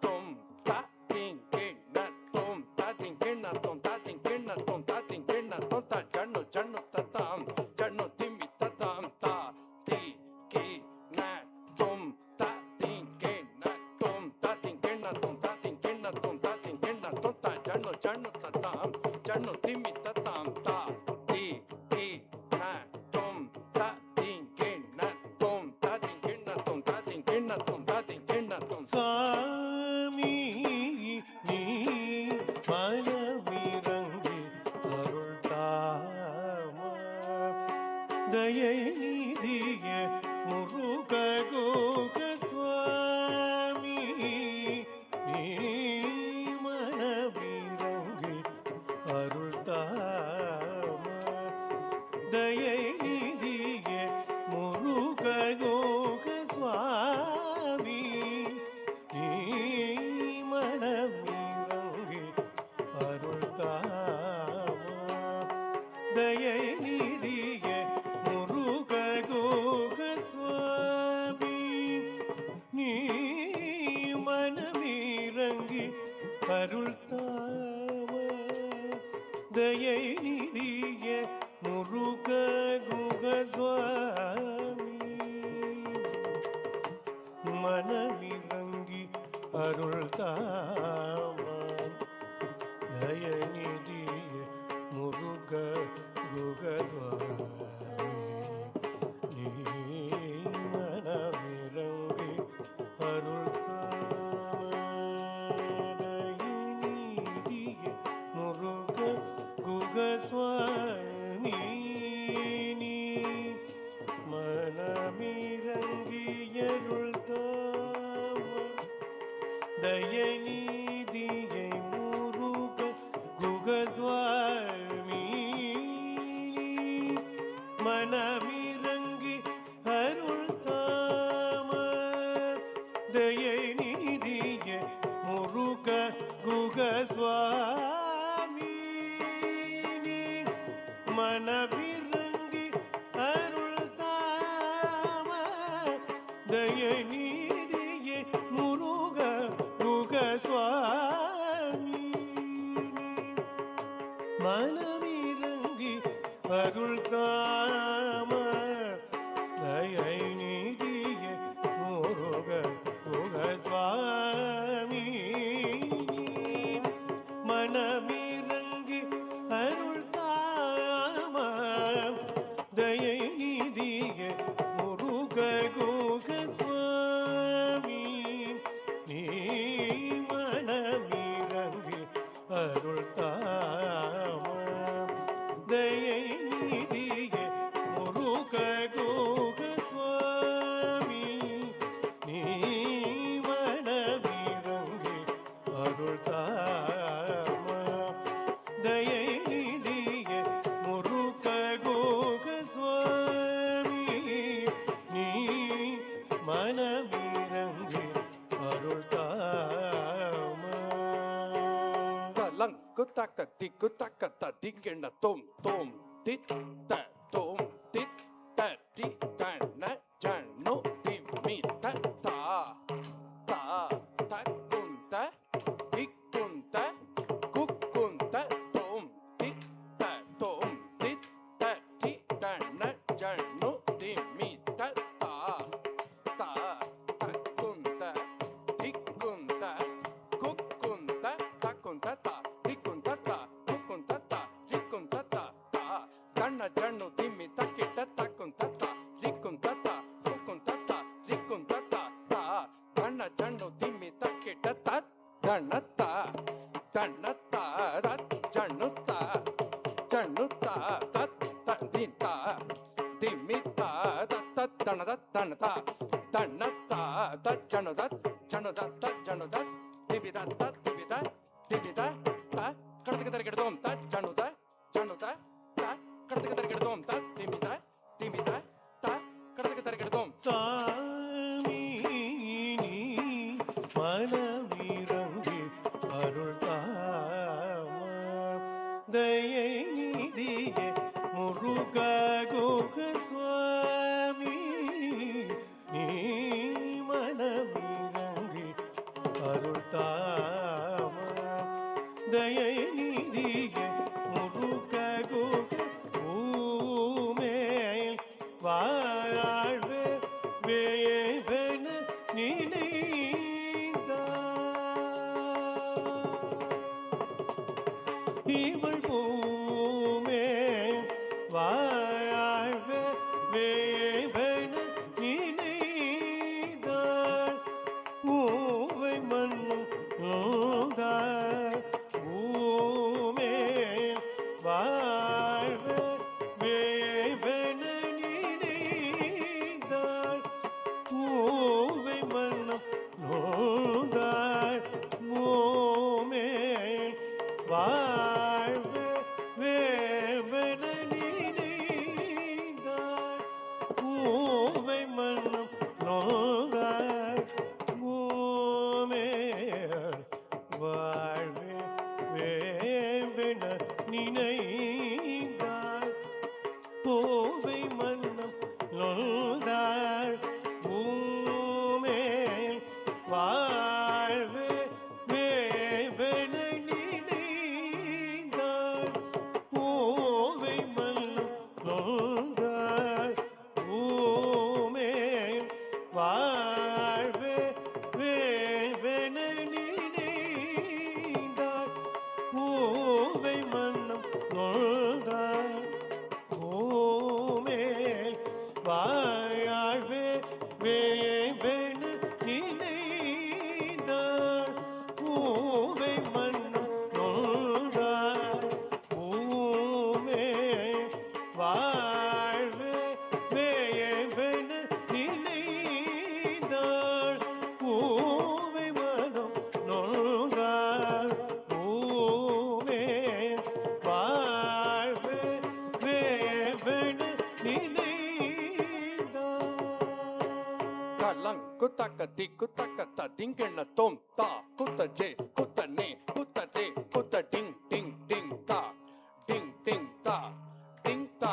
S5: tom ta tin ki na tom ta tin ki na tom ta tin ki na tom ta tin ki na tom ta janu ta tam janu dimmi ta tam ta ti ki na tom ta tin ki na tom ta tin ki na tom ta tin ki na tom ta tin ki na tom ta janu ta tam janu dimmi ta tam ta ti ki na tom ta tin ki na tom ta tin ki na tom ta tin ki na tom ta tin ki na tom
S7: சாமி நீ மனமிரங்கி அருள் தாம தயை நிதிய Muruga Coca சுவாமி நீ மனமிரங்கி அருள் தாம தயை நிதிய Muruga Coca சுவாமி நீ மனமிரங்கி அருள் தாம தயை நிதிய முருக கோக சுவாமி நீ மனமிரங்கி அருள் தாம தயை நிதிய முருக கோக சுவாமி மனமிரங்கி அருள் தாம தயநிதிய முருக குக சுவாமி நீ மனமிரங்கி அருள் தாம தயநிதிய முருக குக சுவாமி நீ மனமிரங்கி அருள் தாம தயநிதியை முருக குக சுவாமி மனமிரங்கி அருள் தாம தயநிதிய முருக குக சுவாமி மனமிரங்கி அருள் தாம தயநிதிய முருக குக சுவாமி மனமிரங்கி அருள் தாம தயநிதிய முருக குக சுவாமி மனமிரங்கி அருள் தாம தயநிதிய முருக குக சுவாமி நீ மனமிரங்கி அருள் தாம தயநிதிய முருக குக சுவாமி நீ மனமிரங்கி அருள் தாம ದಯೆ ನಿಧಿಯೇ ಮುರುಕ ಗೋಗ ಸ್ವಾಮಿ ನೀ மனமிரங்கி அருள்தாமா
S5: Talanku taka tiku taka ta dingena tom tom tit ta tom tit ta ti ta na jano ti mi ta ta ta ta kunta ikunta kukunta tom tit ta ti ta na jano ti mi ta ta ta ta kunta ikunta kukunta ta kunta ta ikunta ta kukunta ta rikunta ta ta dana jano ti mi ta kita ta kunta ta rikunta ta kukunta ta rikunta ta ta dana jano ti mi ta kita ta dana ta rat jano ta ta ta di ta di mi ta ta dana ta jano ta jano ta divi ta ta kadaka tarigedom ta jano ta ta kadaka tarigedom ta divi ta kadaka tarigedom
S7: சாமி நீ மனமிரங்கி அருள்தாமா தயை நிதியே Muruga Coca சுவாமி நீ மனமிரங்கி அருள்தாமா தயை நிதியே Muruga Coca ஊமேல் வாழ்வே வேவன நினைத்தார் இவள் பூமே வாழ்வே வேவன நினைத்தாள் பூவை மண்ணும் நோதாள் பூமே வாழ்வே வேவன நினைத்தாள் பூவை மன்னம் நோந்தாள் பூமே வாழ்வே வேவன நினைத்தாள் பூவை மன்னம் நோந்தாள் பூமே வாழ்வே வேவன நினைத்தாள் பூவை மன்னம் நோந்தாள் பூமேல் வாழ்வே வேவன நினைந்தாள் பூவை மன்னம் நோந்தாள் பூமேல் வாழ்வே வேவன நினைந்தாள் பூவை மன்னம் நோந்தாள் பூமேல் வாழ்வே வேவன நினைந்தாள் பூவை மன்னம் நோந்தாள் பூமேல் வாழ்வே வேவன நினைந்தாள் பூவை மன்னம் நோந்தாள் பூமேல் வாழ்வே வேவன
S5: Talanku taka tiku taka ta dingena tom ta kuta je kuta ne kuta de kuta ding ding ding ta ding ding ta ding ta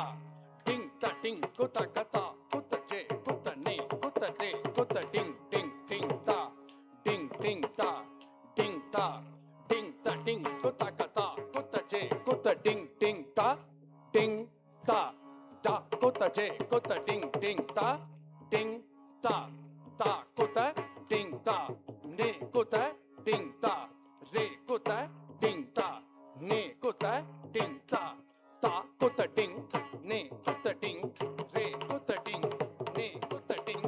S5: ding ta ding kuta kata kuta je kuta ne kuta de kuta ding ding ding ta ding ding ta ding ta ding ta ding kuta kata kuta je kuta ding ding ta ding ta da kuta je kuta ding ding ta ding ta ta kuta ding ta ne kuta ding ta re kuta ding ta ne kuta ding ta ta kuta ding ne kuta ding re kuta ding ne kuta ding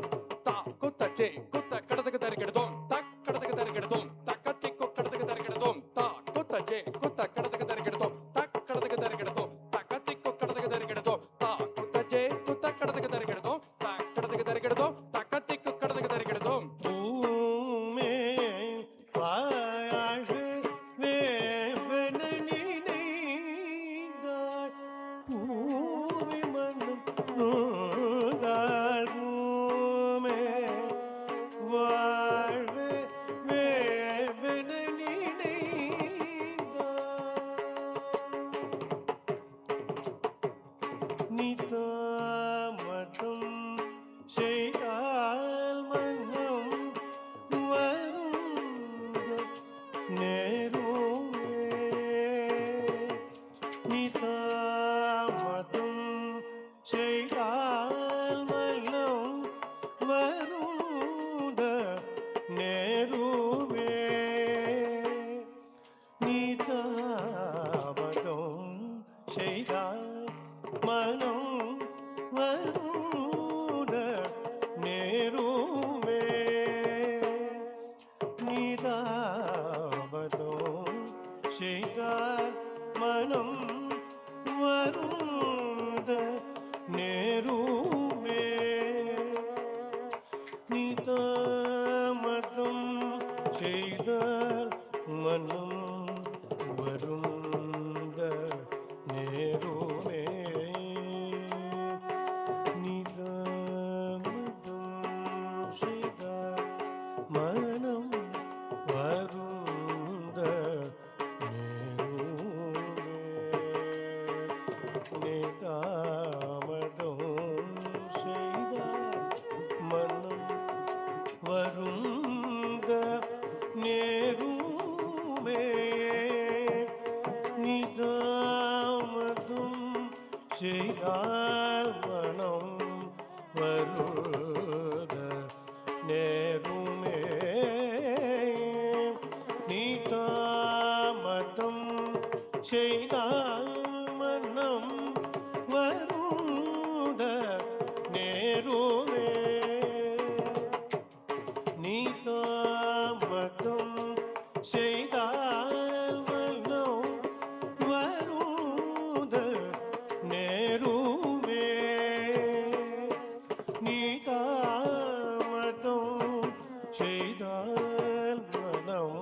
S5: ta kuta je kuta kadaka tarigedom tak kadaka tarigedom takatiko kadaka tarigedom ta kuta je kuta kadaka tarigedom tak kadaka tarigedom takatiko kadaka tarigedom ta kuta je kuta kadaka tarigedom
S7: தாமதம் செய்தால் மன்னம் வருந்த நேருமே நீ தாமதம் செய்தால் மன்னம் வருந்த நேருமே நீ தாமதம் செய்தால் மனம் வருட நேருமே நீதாவதம் செய்தால் மனம் வருட நேருமே நீதாமதம் செய்தால் மனம் வருந்த நேருமே நிதாமதம் செய்தால் மனம் வருந்த நேருமே நிதாமதம் செய்தால் மனம் வருந்த நேருமே நிதாமதம் செய்தால் மனம் வருத நேருமே நிதாமதம் செய்தால் மனம் வருத நேருமே நீதாமதம் செய்தால் மனம் வருத நேருமே நீதாமதம் செய்தால் மனம்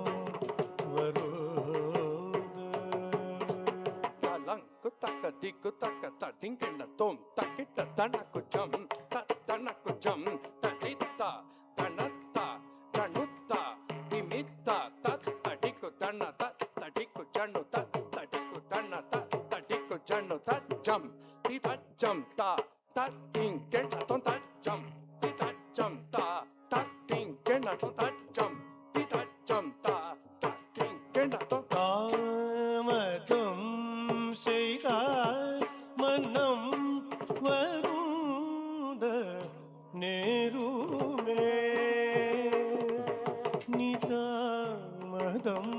S7: வருத
S5: Talang kutaka tikutaka ta tingkena tom takita tanakucham tanakucham tatita tanata tanutta imitta tatadiku tanata tadiku chanu tatadiku tanata tadiku chanu tajam titajam ta tatingkena tom tajam titajam ta tatingkena tom tajam titajam ta tatingkena tom
S7: தாமதம் செய்தால் மனம் வருந்த நேருமே நிதாமதம்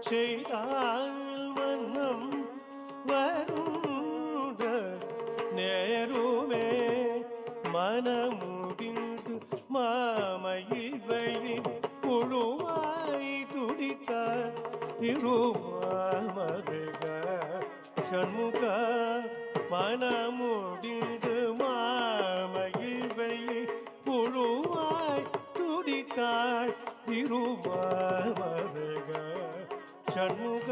S7: செய்தால் மனம் வருந்த நேருமே மனமுடிந்து மாமையில் வயலில் புழுவாய் துடித்தார் திருமாமருக சண்முக மனமுடிந்து மாமையில் வயலில் புழுவாய் துடித்தார் திருமாமருக சண்முக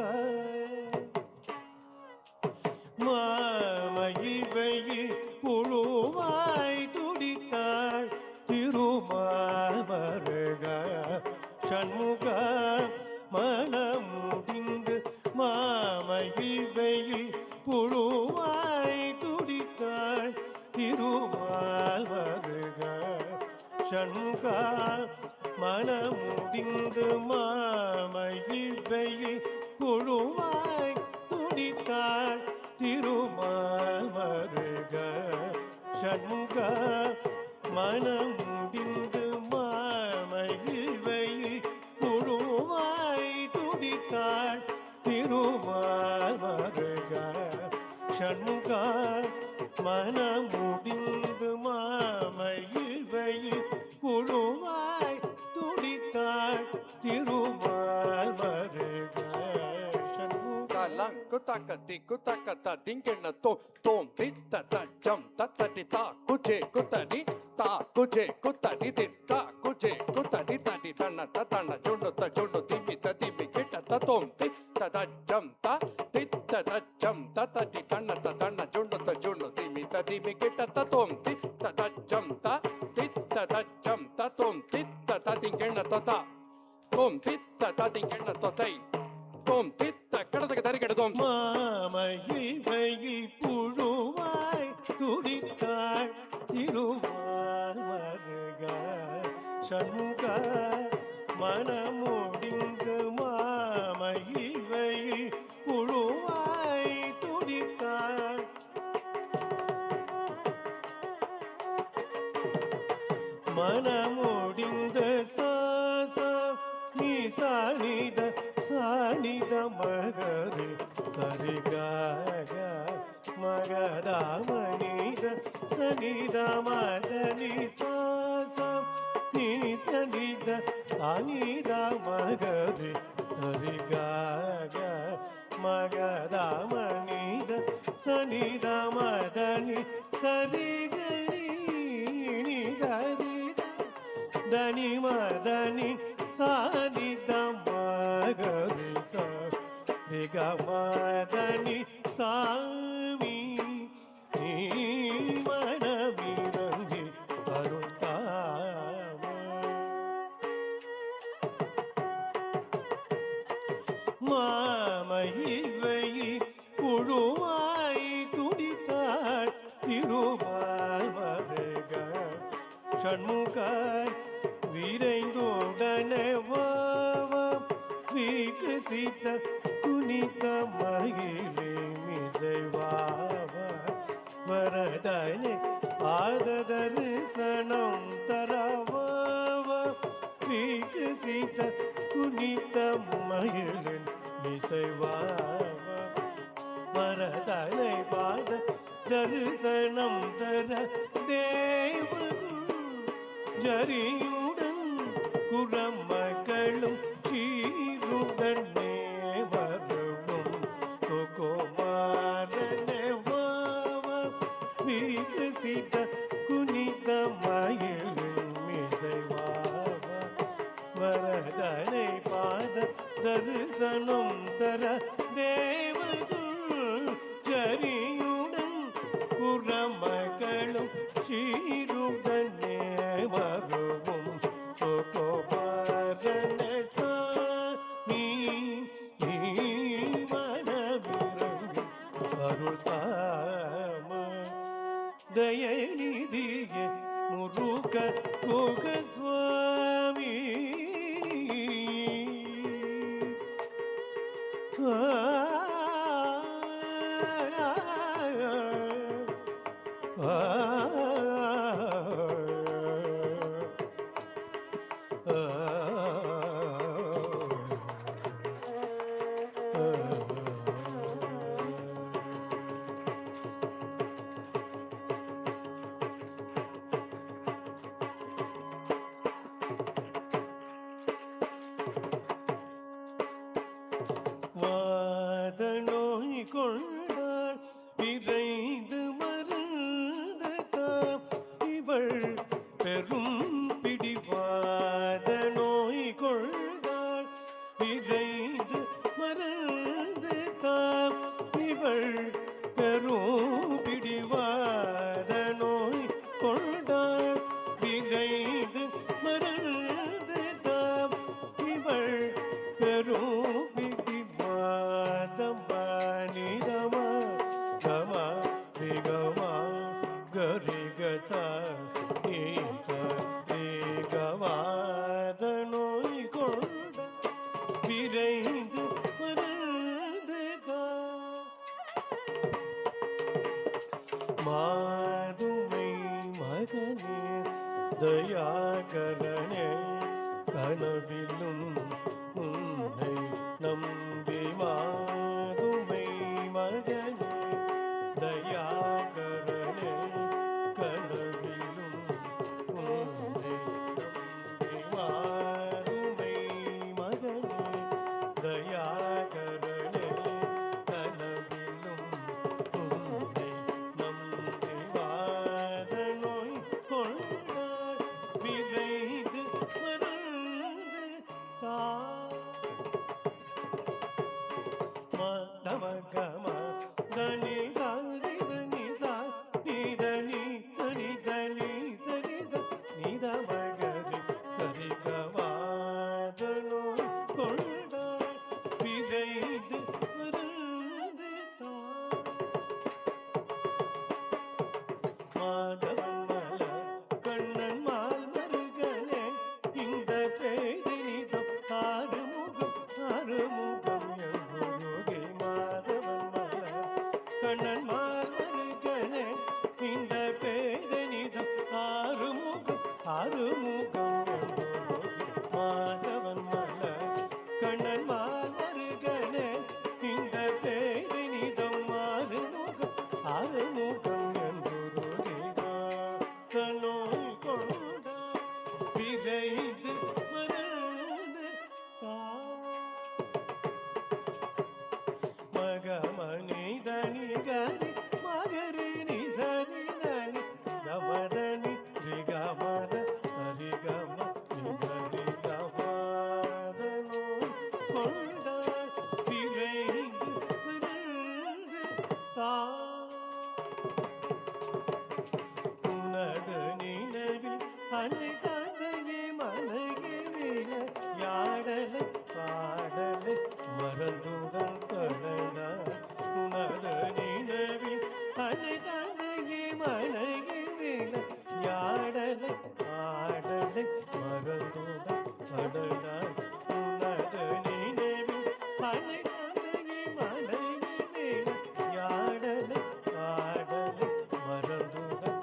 S7: மாமையில் வெயில் புழுவாய் துடித்தாள் திருமாமருக சண்முக மனமுடிந்து மாமையில் வெயில் புழுவாய் துடித்தாள் திருமாமருக சண்முக மனமுடிந்து மாமையில் வெயில் புழுவாய் துடித்தாள் திருமாமருக சண்முக மனமுடிந்து மாமையில் வெயில் புழுவாய் துடித்தாள் திருமாமருக சண்முக மனமுடிந்து மாமையில் வெயில் புழுவாய் துடித்தாள் திருமாமருக Shanmuga
S5: Talang kutaka tikutaka ta tingkena tom titta ta jam tatati ta kuje kutari titta kuje kutari tadi tana jono timi kita ta tom titta ta jam ta tadi tana jono timi kita ta tom titta ta jam ta tom titta ta tingkena ta tom titta ta tingkena ta tai tom titta கடதுக்கு தரி கெடுதோம்
S7: மாமையில் வெயில் புழுவாய் மயில்வையில் புழுவாய் துடித்தாள் மனமுடிந்த சாசம் நீ சாணித சாணித மகரி சரிகாக மகதாமணித சனித மதனி சாசம் நீ சனித சாணித மகரி சரிகாக மகதாமணித சனித மதனி சரிகணி దని మదని సాని దమగరి సరి గమదని సామి మనమిరంగి అరుతామ மாமயில்வை புழுவாய் துடித்தாள் திருமால் வருக ஷண்முகாய் விரைந்துடனே வாவம் விகசித்த குனித மகிழே மிசைவாவ வரதனே ஆத தரிசனம் தரவாவ விகசித்த குனித மகிழின் மிசைவாவ வரதனை பாத தரிசனம் தர தேவகு ஜரியுடன் குரமகளும் சீருடனே வருவும் சுகுமாரனே வாவ விகசித குனித மயிலின் மிசைவாவ வரதனை பாத தரிசனம் தர தேவகுள் ஜரியுடன் குரமகளும் சீருடனே வருவும் சுகுமாரன சாமி மனமிரங்கி அருள் தாம தயநிதிய முருக குக சுவாமி வாதநோய் கொண்டாள் விரைந்து மருந்து தாம் இவள் பெரும் பிடிவாத நோய் கொண்டாள் விரைந்து மருந்து தாம் இவள் பெரும் பிடிவாத நோய் கொண்டாள் விரைந்து மருந்து தாம் இவள் பெரும் மாதுமை மகனே தயாகரனே கனவிலும் உன்னை நம்பி மாதுமை மகனே தயாகரனே கனவிலும் உன்னை நம்பி மாதுமை மகனே தயாகரனே கனவிலும் உன்னை நம்பி வாத நோய் கொண்டாள் விரைந்து மறந்து கண்ணன் மார்கனே இந்த பேதனிதம் ஆறுமுகம் ஆறுமுகம் மாதவன் மலர் கண்ணன் மார்கனே இந்த பேதனிதம் ஆறுமுகம் ஆறுமுகம் நோய் கொண்ட விரைந்து மலர்ந்து மகமணி தனி கரி மகரி நிசரி தனி கமதனி ரிகமத சரிகம நிசரி கமத நோய் கொண்ட விரைந்து மலர்ந்து உனது நினைவில் அனை தந்தையே மனகில யாடலை பாடலை மறந்துடன் கலடா உனது நினைவில் அனை தந்தையே மனகில யாடலை பாடலை மறந்துடன் கலடா உனது நினைவில் அனை தந்தையே மனகில யாடலை பாடலை மறந்துடன்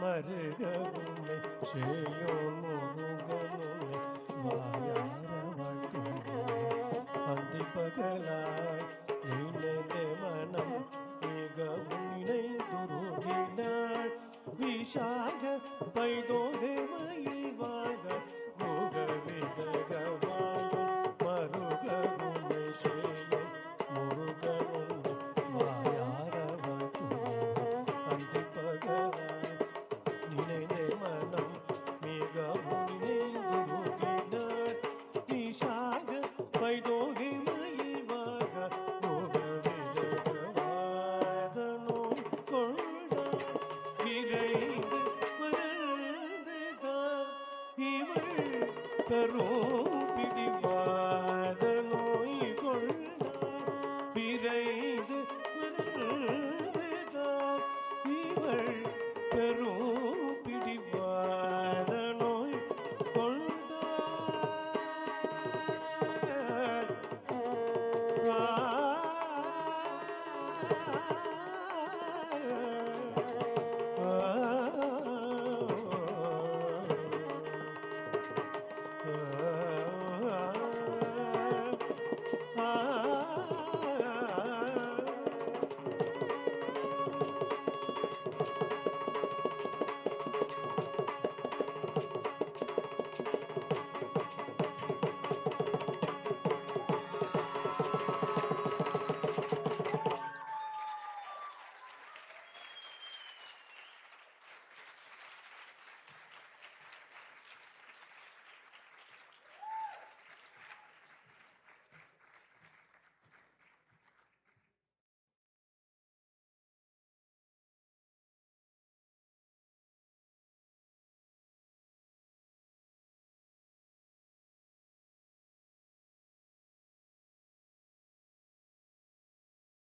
S7: மருகவுமை செய்யோன் முருகனுமை மாயாரவட்டும் அந்திப்பகலாய் நினைந்த மனம் மிகவும் நினைந்துருகினாள் விஷாக பைதோகை மயில்வாக முகவிதகவாயும் மருகவுமை செய்யோன் முருகனுமை மாயாரவட்டும் அந்திப்பகலாய் நினைந்த மனம் மிகவும் நினைந்துருகினாள் விஷாக பைதோகை மயில்வாக முகவிதகவாத நோய் கொண்டாள் விரைந்து மலர்ந்துதான் இவள் கரோபிடிவாத நோய் கொண்டாள் விரைந்து மலர்ந்துதான் இவள் கரோபிடிவாத நோய் கொண்டாள்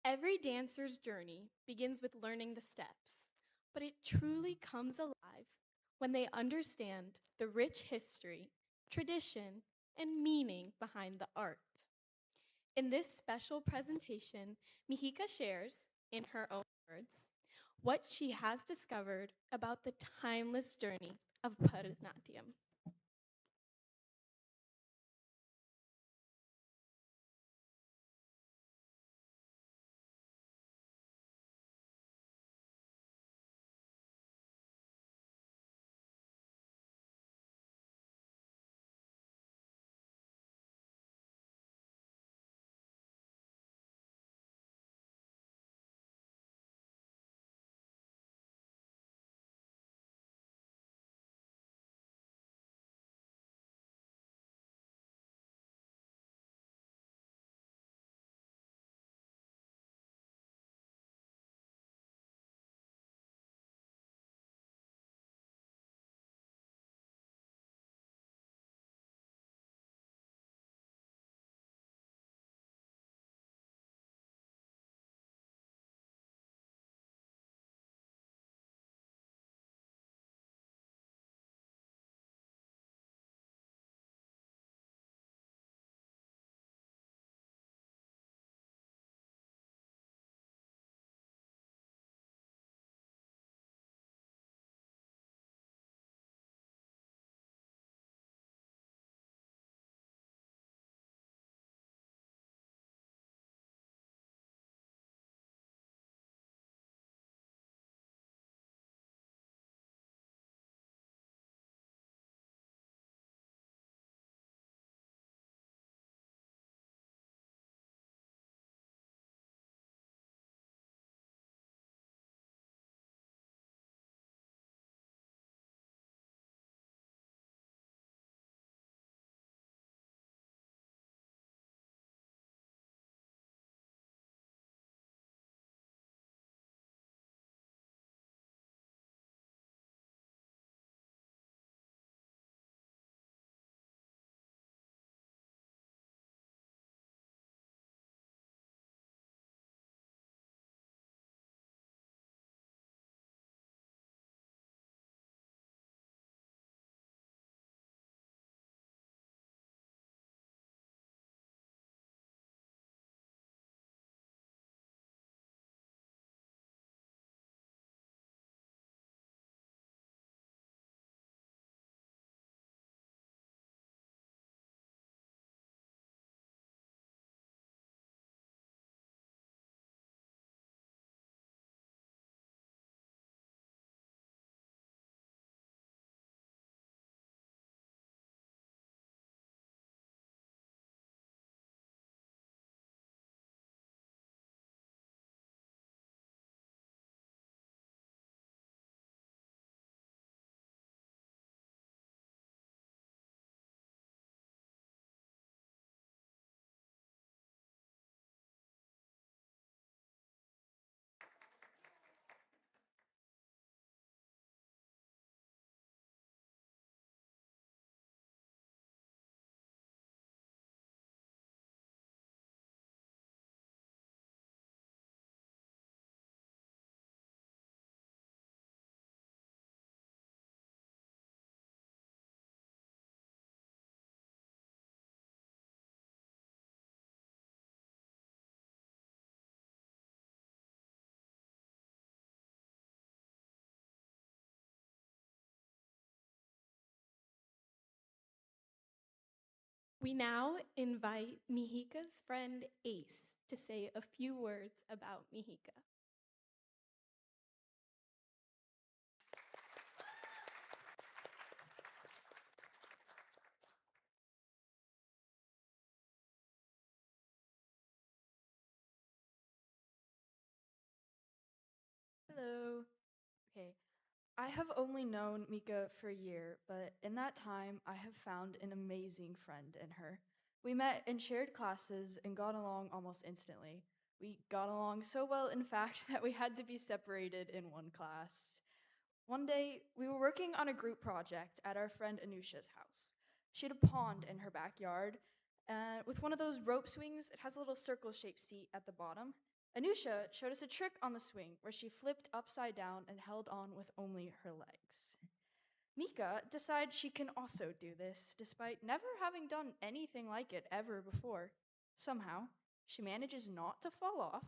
S8: Every dancer's journey begins with learning the steps, but it truly comes alive when they understand the rich history, tradition, and meaning behind the art. In this special presentation, Mihika shares, in her own words, what she has discovered about the timeless journey of Bharatanatyam. We now invite Mihika's friend Ace to say a few words about Mihika.
S9: Hello. Okay. I have only known Mika for a year, but in that time, I have found an amazing friend in her. We met in shared classes and got along almost instantly. We got along so well, in fact, that we had to be separated in one class. One day, we were working on a group project at our friend Anusha's house. She had a pond in her backyard, with one of those rope swings. It has a little circle shaped seat at the bottom. Anusha showed us a trick on the swing where she flipped upside down and held on with only her legs. Mika decides she can also do this, despite never having done anything like it ever before. Somehow, she manages not to fall off.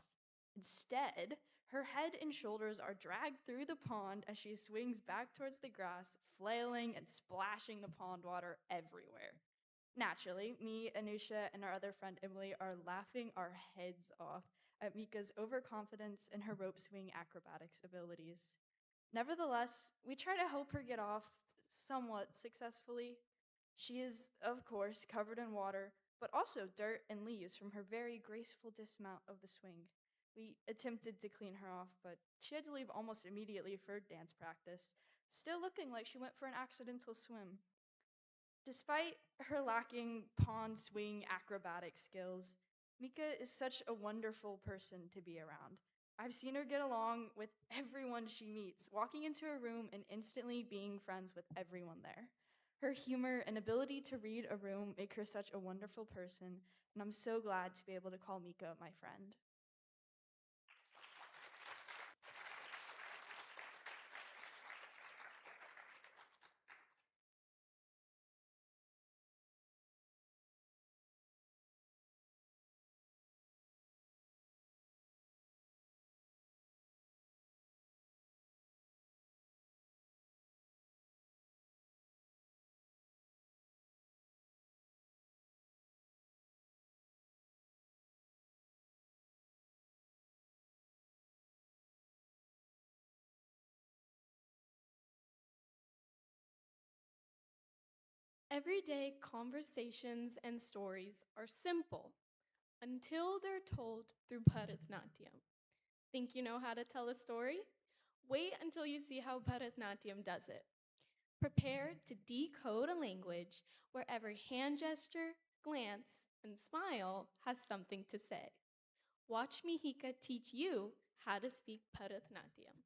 S9: Instead, her head and shoulders are dragged through the pond as she swings back towards the grass, flailing and splashing the pond water everywhere. Naturally, me, Anusha, and our other friend Emily are laughing our heads off at Mika's overconfidence and her rope swing acrobatics abilities. Nevertheless, we try to help her get off somewhat successfully. She is, of course, covered in water, but also dirt and leaves from her very graceful dismount of the swing. We attempted to clean her off, but she had to leave almost immediately for dance practice, still looking like she went for an accidental swim. Despite her lacking pond swing acrobatic skills, Mika is such a wonderful person to be around. I've seen her get along with everyone she meets, walking into a room and instantly being friends with everyone there. Her humor and ability to read a room make her such a wonderful person, and I'm so glad to be able to call Mika my friend.
S8: Everyday conversations and stories are simple until they're told through Bharatanatyam. Think you know how to tell a story? Wait until you see how Bharatanatyam does it. Prepare to decode a language where every hand gesture, glance, and smile has something to say. Watch Mihika teach you how to speak Bharatanatyam.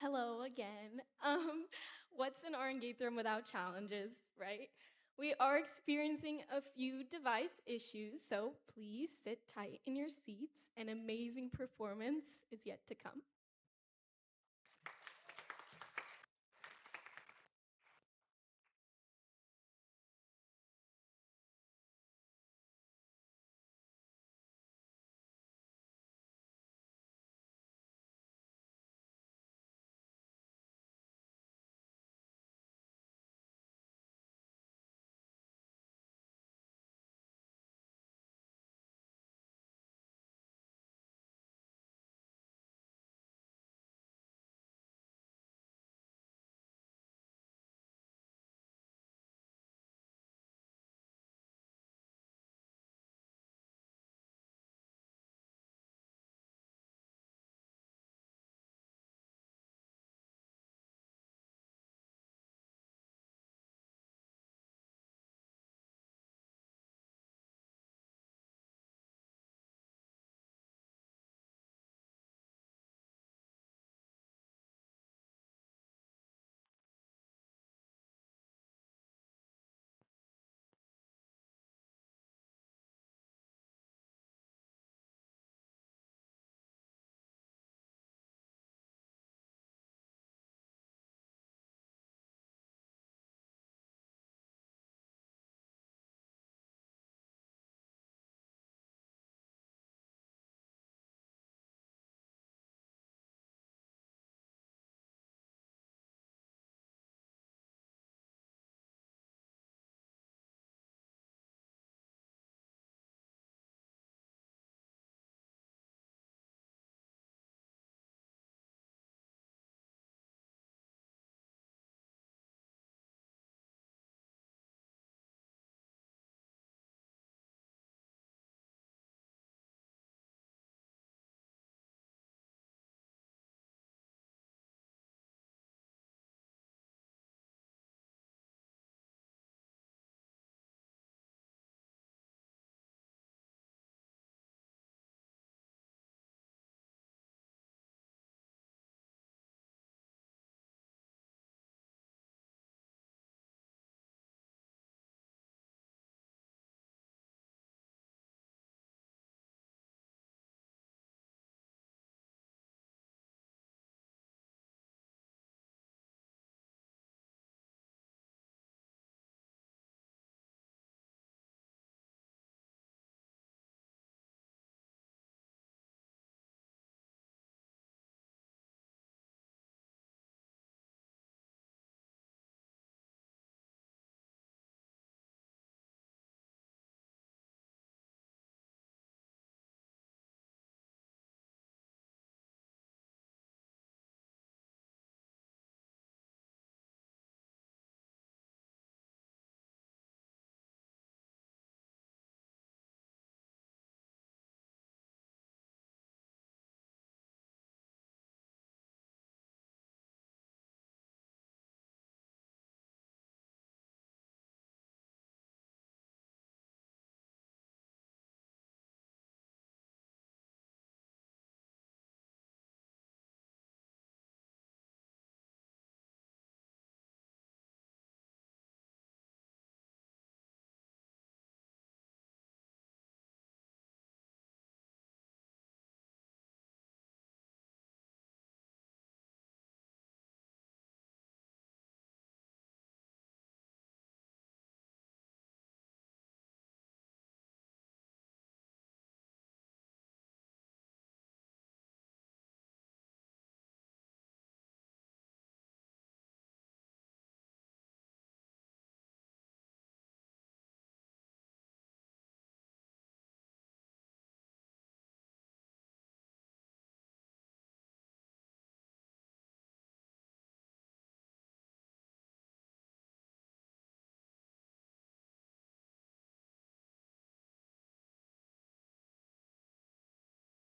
S8: Hello again. What's an Arangetram without challenges, right? We are experiencing a few device issues, so please sit tight in your seats. An amazing performance is yet to come.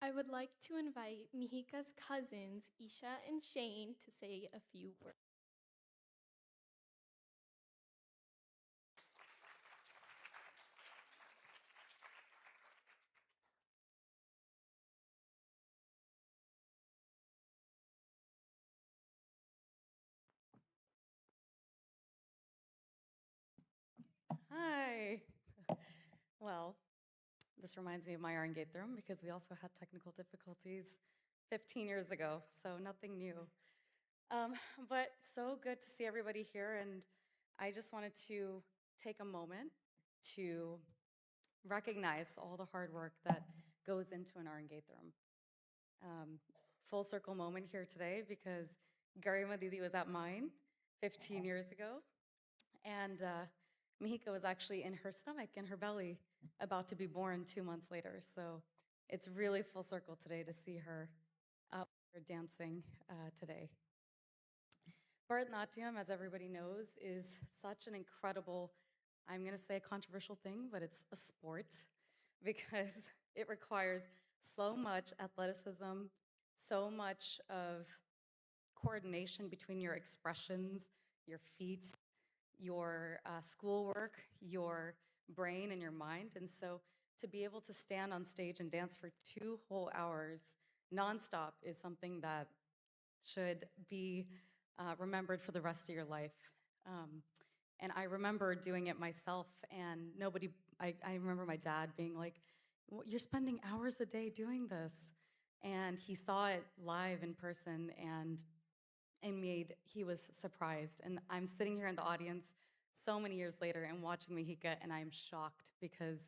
S8: I would like to invite Mihika's cousins, Isha and Shane, to say a few words.
S10: Hi. Well, this reminds me of my Arangetram because we also had technical difficulties 15 years ago, so nothing new. Um, but so good to see everybody here, and I just wanted to take a moment to recognize all the hard work that goes into an Arangetram. Full circle moment here today because Garima Didi was at mine 15 years ago, and Mihika was actually in her stomach, in her belly, about to be born 2 months later. So it's really full circle today to see her out there dancing today. Bharatanatyam, as everybody knows, is such an incredible, I'm going to say a controversial thing, but it's a sport because it requires so much athleticism, so much of coordination between your expressions, your feet, your schoolwork, your brain, and your mind. And so to be able to stand on stage and dance for 2 whole hours nonstop is something that should be remembered for the rest of your life. And I remember doing it myself, and I remember my dad being like, You're spending hours a day doing this." And he saw it live in person, and he was surprised. And I'm sitting here in the audience so many years later and watching Mihika, and I'm shocked because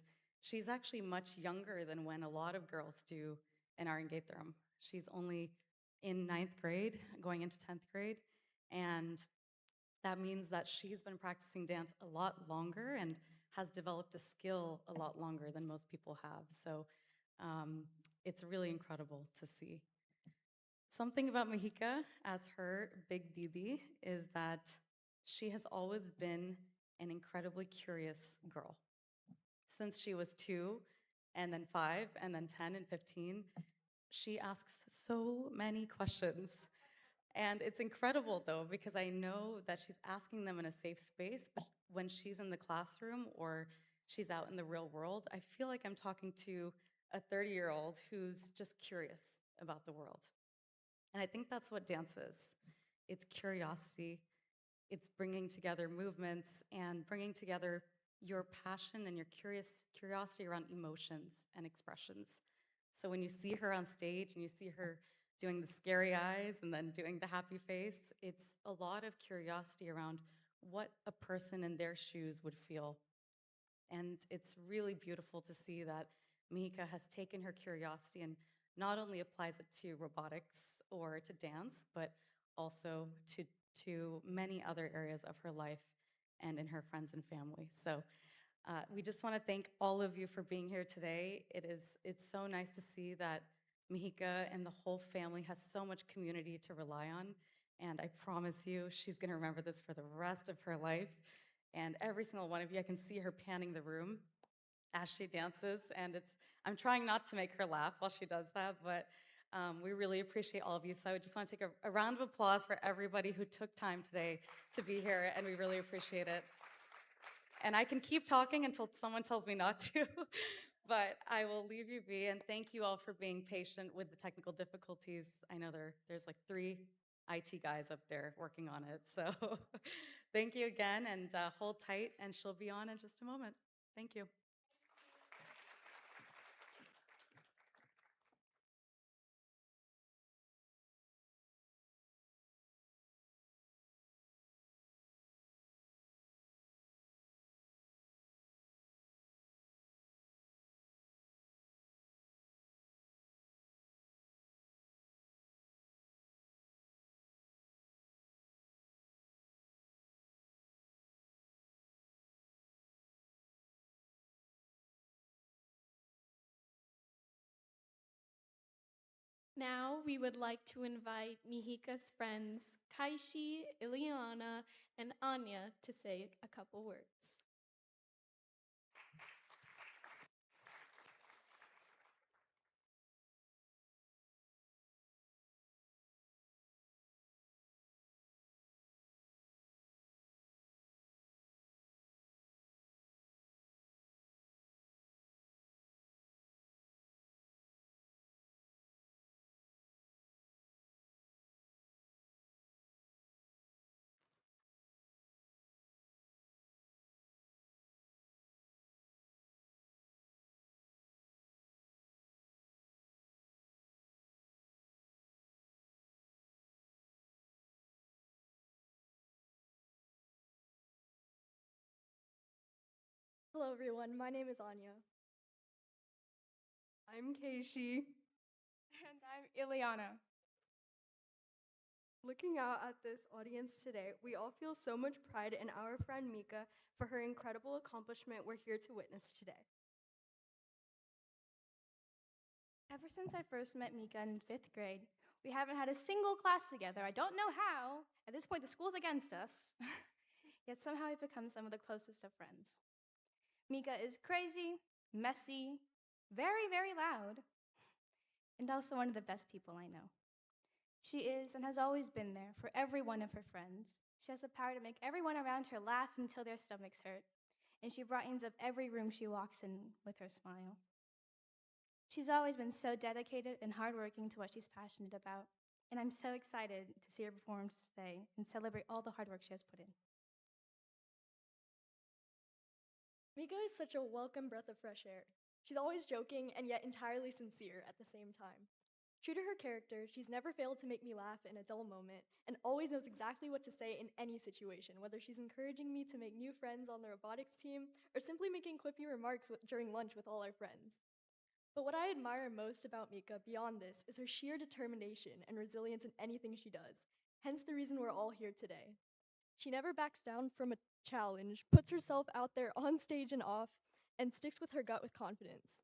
S10: she's actually much younger than when a lot of girls do in Arangetram. She's only in 9th grade, going into 10th grade, and that means that she's been practicing dance a lot longer and has developed a skill a lot longer than most people have. So it's really incredible to see. Something about Mihika as her big Didi is that she has always been an incredibly curious girl. Since she was 2, and then 5, and then 10 and 15, she asks so many questions. And it's incredible though, because I know that she's asking them in a safe space, but when she's in the classroom or she's out in the real world, I feel like I'm talking to a 30-year-old who's just curious about the world. And I think that's what dance is. It's curiosity. It's bringing together movements and bringing together your passion and your curiosity around emotions and expressions. So when you see her on stage and you see her doing the scary eyes and then doing the happy face, it's a lot of curiosity around what a person in their shoes would feel. And it's really beautiful to see that Mihika has taken her curiosity and not only applies it to robotics or to dance, but also to many other areas of her life and in her friends and family. So we just want to thank all of you for being here today. It's so nice to see that Mihika and the whole family has so much community to rely on. And I promise you, she's going to remember this for the rest of her life. And every single one of you, I can see her panning the room as she dances. And I'm trying not to make her laugh while she does that, but we really appreciate all of you. So I just want to take a round of applause for everybody who took time today to be here, and we really appreciate it. And I can keep talking until someone tells me not to, but I will leave you be. And thank you all for being patient with the technical difficulties. I know there's like 3 IT guys up there working on it. So thank you again, and hold tight, and she'll be on in just a moment. Thank you.
S8: Now we would like to invite Mihika's friends, Kaishi, Ileana, and Anya, to say a couple words.
S11: Hello, everyone. My name is Anya. I'm Keishi.
S2: And I'm Ileana.
S11: Looking out at this audience today, we all feel so much pride in our friend Mika for her incredible accomplishment we're here to witness today.
S12: Ever since I first met Mika in 5th grade, we haven't had a single class together. I don't know how. At this point, the school's against us. Yet somehow we've become some of the closest of friends. Mika is crazy, messy, very, very loud, and also one of the best people I know. She is and has always been there for every one of her friends. She has the power to make everyone around her laugh until their stomachs hurt, and she brightens up every room she walks in with her smile. She's always been so dedicated and hardworking to what she's passionate about, and I'm so excited to see her perform today and celebrate all the hard work she has put in.
S11: Mika is such a welcome breath of fresh air. She's always joking and yet entirely sincere at the same time. True to her character, she's never failed to make me laugh in a dull moment and always knows exactly what to say in any situation, whether she's encouraging me to make new friends on the robotics team or simply making quippy remarks during lunch with all our friends. But what I admire most about Mika beyond this is her sheer determination and resilience in anything she does, hence the reason we're all here today. She never backs down from a challenge, puts herself out there on stage and off, and sticks with her gut with confidence.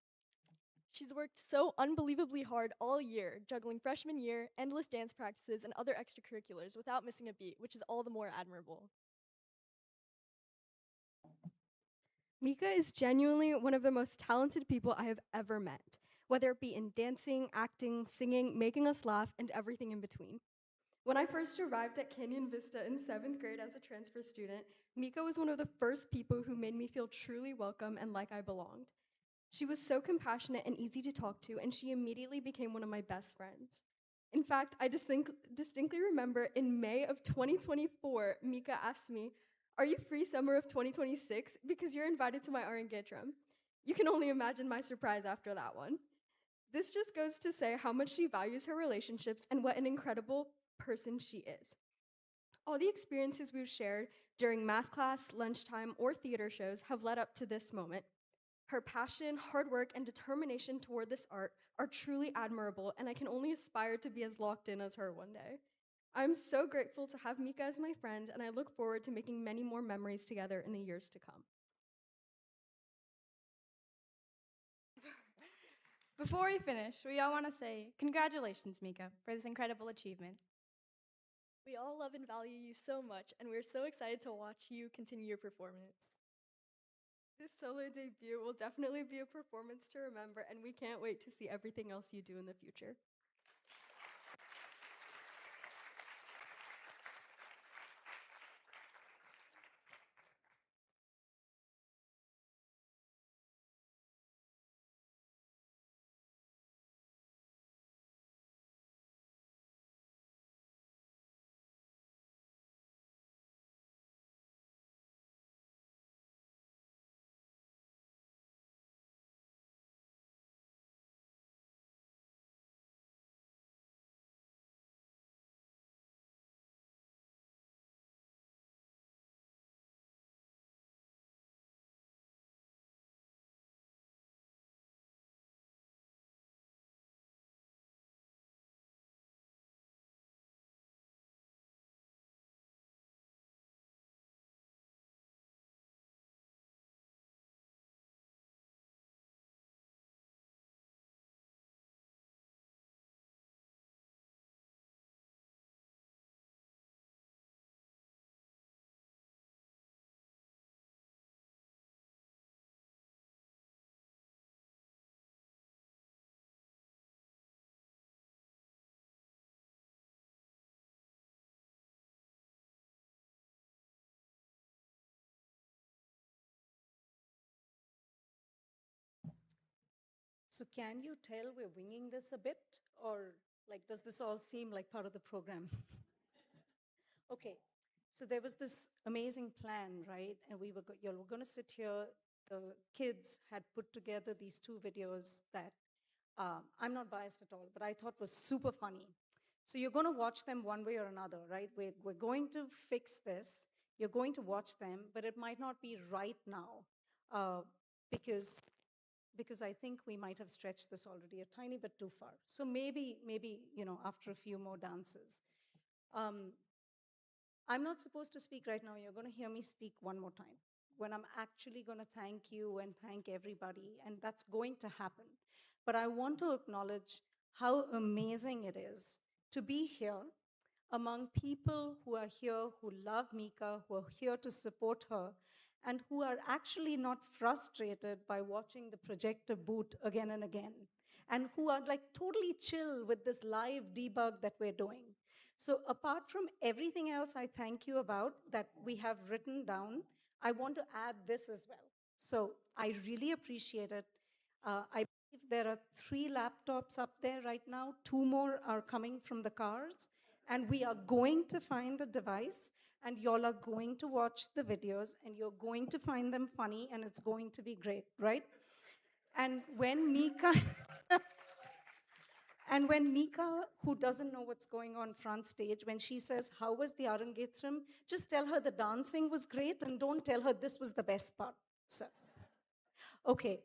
S11: She's worked so unbelievably hard all year, juggling freshman year, endless dance practices, and other extracurriculars without missing a beat, which is all the more admirable. Mika is genuinely one of the most talented people I have ever met, whether it be in dancing, acting, singing, making us laugh, and everything in between. When I first arrived at Canyon Vista in 7th grade as a transfer student, Mika was one of the first people who made me feel truly welcome and like I belonged. She was so compassionate and easy to talk to, and she immediately became one of my best friends. In fact, I distinctly remember in May of 2024, Mika asked me, "Are you free summer of 2026? Because you're invited to my Arangetram." You can only imagine my surprise after that one. This just goes to say how much she values her relationships and what an incredible person she is. All the experiences we've shared during math class, lunchtime, or theater shows have led up to this moment. Her passion, hard work, and determination toward this art are truly admirable, and I can only aspire to be as locked in as her one day. I'm so grateful to have Mika as my friend, and I look forward to making many more memories together in the years to come.
S12: Before we finish, we all want to say congratulations, Mika, for this incredible achievement.
S11: We all love and value you so much, and we're so excited to watch you continue your performance. This solo debut will definitely be a performance to remember, and we can't wait to see everything else you do in the future.
S13: So can you tell we're winging this a bit, or like does this all seem like part of the program? Okay, so there was this amazing plan, right? And you were going to sit here. The kids had put together these two videos that I'm not biased at all, but I thought was super funny. So you're going to watch them one way or another, right? We're going to fix this. You're going to watch them, but it might not be right now. uh, because because I think we might have stretched this already a tiny bit too far. So maybe after a few more dances. Um, I'm not supposed to speak right now. You're going to hear me speak one more time when I'm actually going to thank you and thank everybody, and that's going to happen. But I want to acknowledge how amazing it is to be here among people who are here, who love Mika, who are here to support her, and who are actually not frustrated by watching the projector boot again and again, and who are like totally chill with this live debug that we're doing. So apart from everything else I thank you about that we have written down, I want to add this as well. So I really appreciate it. I believe there are 3 laptops up there right now. 2 more are coming from the cars. And we are going to find a device, and y'all are going to watch the videos, and you're going to find them funny, and it's going to be great, right? And when Mika... And when Mika, who doesn't know what's going on front stage, when she says, how was the Arangetram, just tell her the dancing was great and don't tell her this was the best part. So, okay,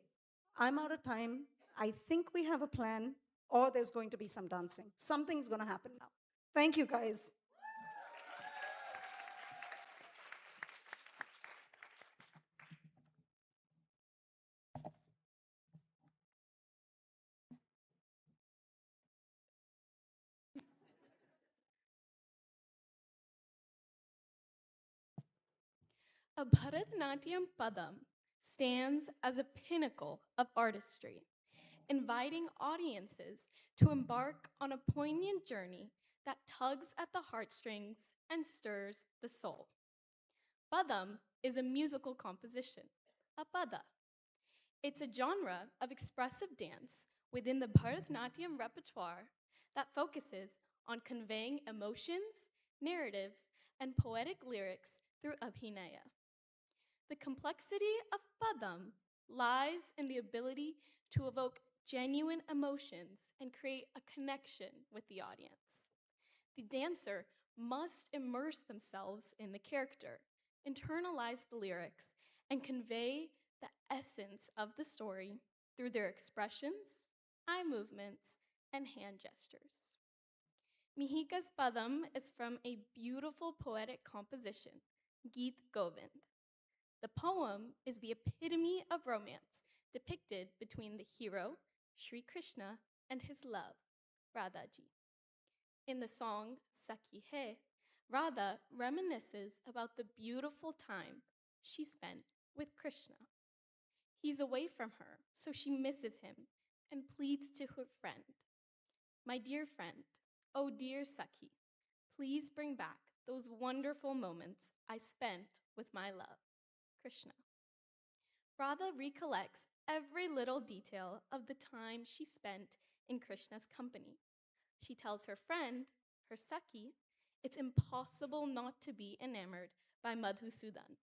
S13: I'm out of time. I think we have a plan, or there's going to be some dancing. Something's going to happen now. Thank you, guys.
S8: A Bharatanatyam Padam stands as a pinnacle of artistry, inviting audiences to embark on a poignant journey that tugs at the heartstrings and stirs the soul. Padam is a musical composition, a pada. It's a genre of expressive dance within the Bharatanatyam repertoire that focuses on conveying emotions, narratives, and poetic lyrics through abhinaya. The complexity of padam lies in the ability to evoke genuine emotions and create a connection with the audience. The dancer must immerse themselves in the character, internalize the lyrics, and convey the essence of the story through their expressions, eye movements, and hand gestures. Mihika's Padam is from a beautiful poetic composition, Geet Govind. The poem is the epitome of romance depicted between the hero, Sri Krishna, and his love, Radhaji. In the song Sakhi Hai, Radha reminisces about the beautiful time she spent with Krishna. He's away from her, so she misses him and pleads to her friend. My dear friend, oh dear Sakhi, please bring back those wonderful moments I spent with my love, Krishna. Radha recollects every little detail of the time she spent in Krishna's company. She tells her friend, her Sakhi, it's impossible not to be enamored by Madhusudan,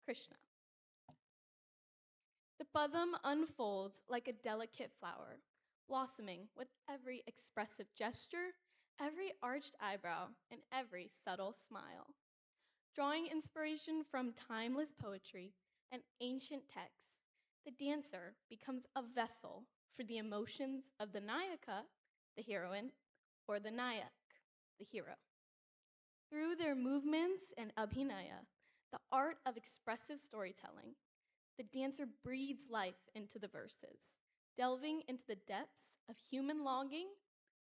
S8: Krishna. The Padam unfolds like a delicate flower, blossoming with every expressive gesture, every arched eyebrow, and every subtle smile. Drawing inspiration from timeless poetry and ancient texts, the dancer becomes a vessel for the emotions of the Nayaka, the heroine, or the Nayak, the hero. Through their movements and abhinaya, the art of expressive storytelling, the dancer breathes life into the verses, delving into the depths of human longing,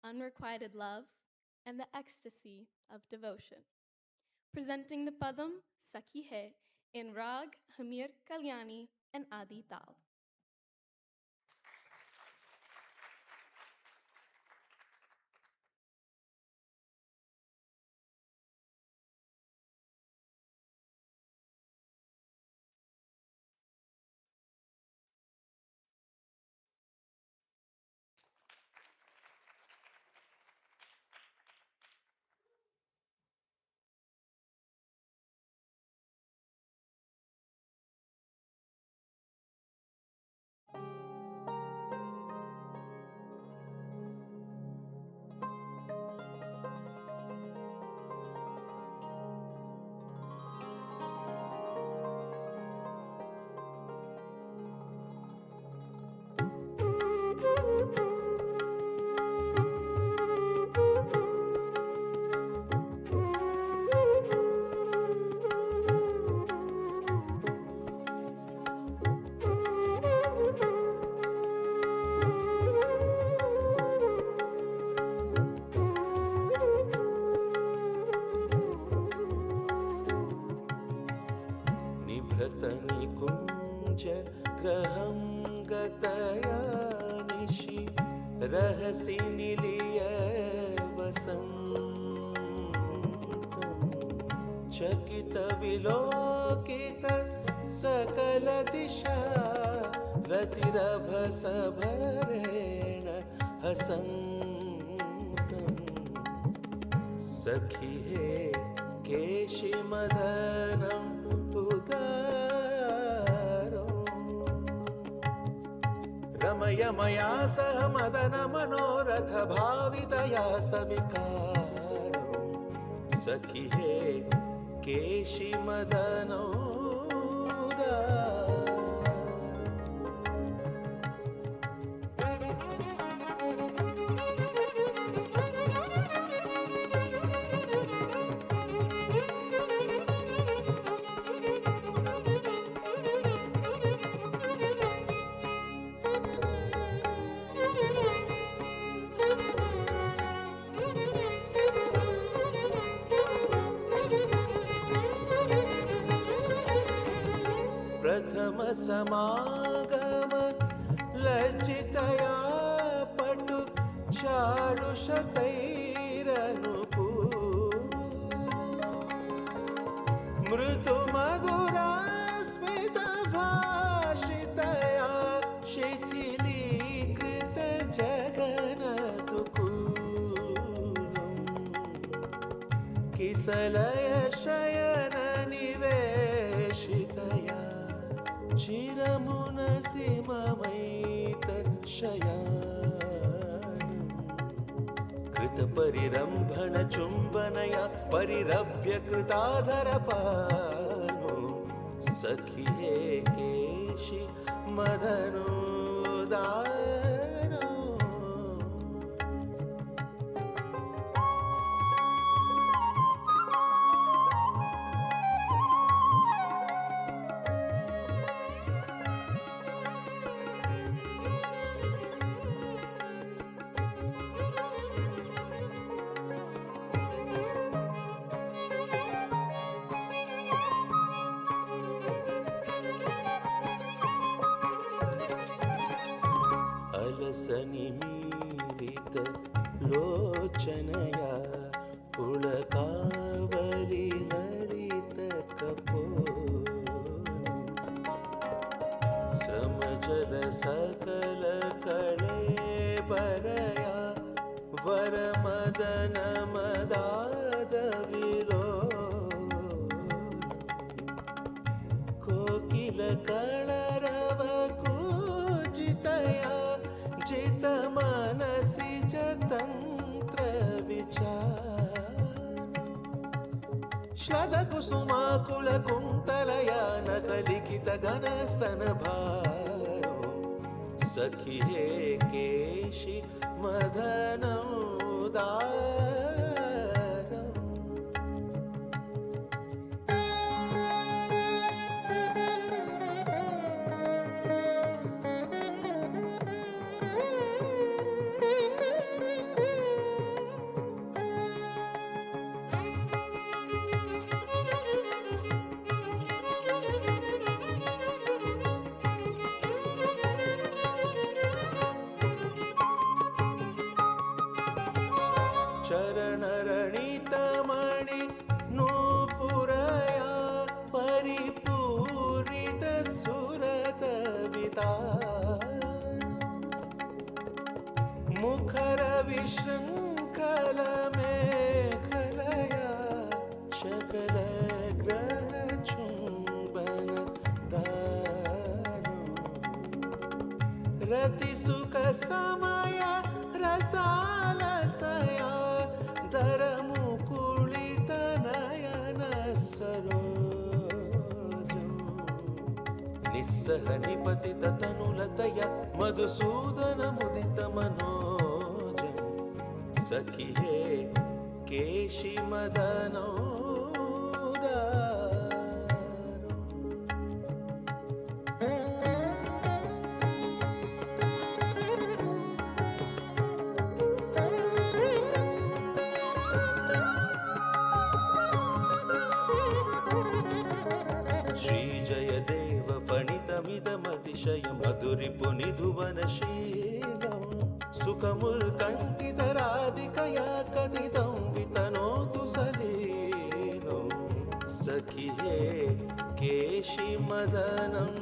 S8: unrequited love, and the ecstasy of devotion. Presenting the Padam Sakhi Hai in Rag, Hamir Kalyani, and Adi Tal.
S14: निकुञ्ज ग्रहं गतया निशि रहसि निलिय वसन्तम् चकितविलोकित सकल दिशा रतिरभसभरेण हसन्तम् सखि हे केशिमदनम् उदारो रमय मया सह मदन मनोरथ भावितया सविकारो सखि हे केशिमदनो प्रथम समागम लज्जितया पटु चारुशतैरनुकूल मृदु मधुरा स्मित भाषितया शिथिलीकृत जगनदुकूलम् किसलय शयन निवेशितया चिरमुनसि ममैत शयानम् कृतपरिरम्भण चुम्बनया परिरभ्य कृताधरपानो सखि हे केशि मदनोदारो अलसनिमीलित लोचनया पुलकावलि ललित कपोल श्रमजल सकल कळेबरया वरमदन मदाद विलोल कोकिल कळरव कूजितया जित मनसि जतन्त्र विचार श्रद कुसुमाकुल कुन्तलया नखलिखित घनस्तन भारो सखि हे केशि मदनोदारो चरणरणितमणि नूपुरया परिपूरित सुरत वितान मुखर विशृङ्खल मेखलया शकल ग्रह चुम्बन दानो रति सुख समय रसालसया दर मुकुलित नयन सरोजं निस्सह निपतित तनुलतया मधुसूदन मुदित मनोजं सखि हे केशि मदनोदारो श्री जय देव अतिशयमधुरिपुनिधुवनशीलं सुखमुत्कण्ठितराधिकया कथितं वितनोतु सलीलं सखि हे केशिमदनं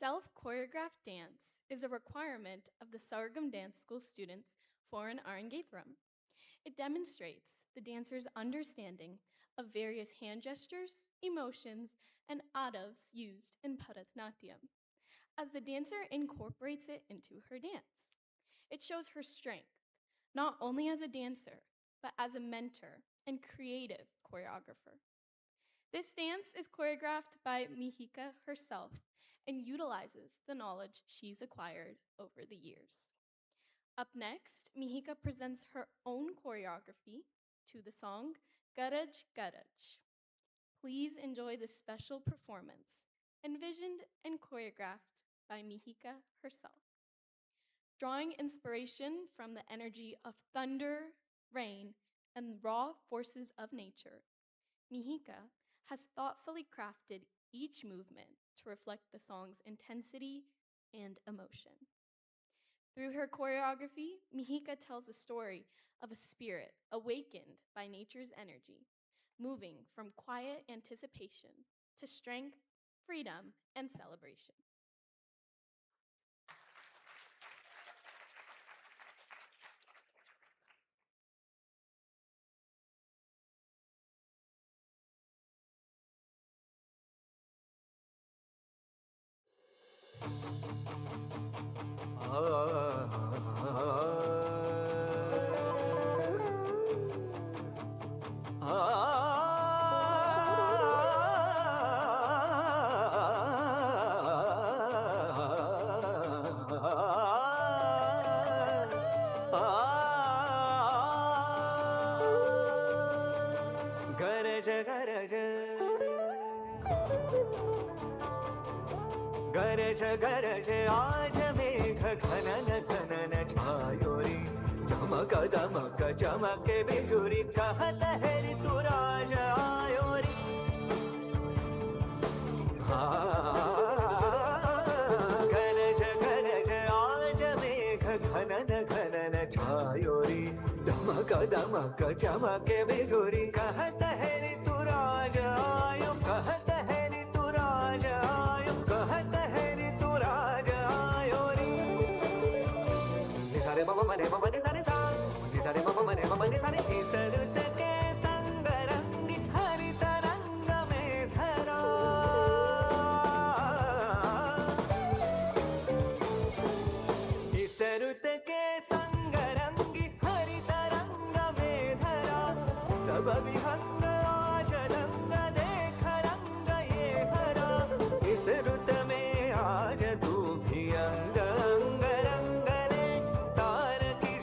S8: Self-choreographed dance is a requirement of the Sargam Dance School students for an Arangetram. It demonstrates the dancer's understanding of various hand gestures, emotions, and adavs used in Bharatanatyam, as the dancer incorporates it into her dance. It shows her strength, not only as a dancer, but as a mentor and creative choreographer. This dance is choreographed by Mihika herself and utilizes the knowledge she's acquired over the years. Up next, Mihika presents her own choreography to the song Garaj Garaj. Please enjoy this special performance, envisioned and choreographed by Mihika herself. Drawing inspiration from the energy of thunder, rain, and raw forces of nature, Mihika has thoughtfully crafted each movement to reflect the song's intensity and emotion. Through her choreography, Mihika tells a story of a spirit awakened by nature's energy, moving from quiet anticipation to strength, freedom, and celebration.
S3: गरज गरज गरज गरज आज मेघ घनन घनन छायोरी धमक धमक चमके बिजुरी कहत है ऋतुराज आयोरी गरज गरज आज मेघ घनन घनन छायोरी धमक धमक चमके बिजुरी कहत है ऋतुराज आयो कहत है ऋतुराज आयो कहत है ऋतुराज आयो री निसारे मम मने मम निसारे सा निसारे मम मने मम निसारे इस रुत के संग रंगी हरित रंग में धरा इस रुत के संग रंगी हरित रंग में धरा सब विहंग आज रंग देख रंग ये हरा इस रुत में आज तू भी अंग अंग रंग ले तार की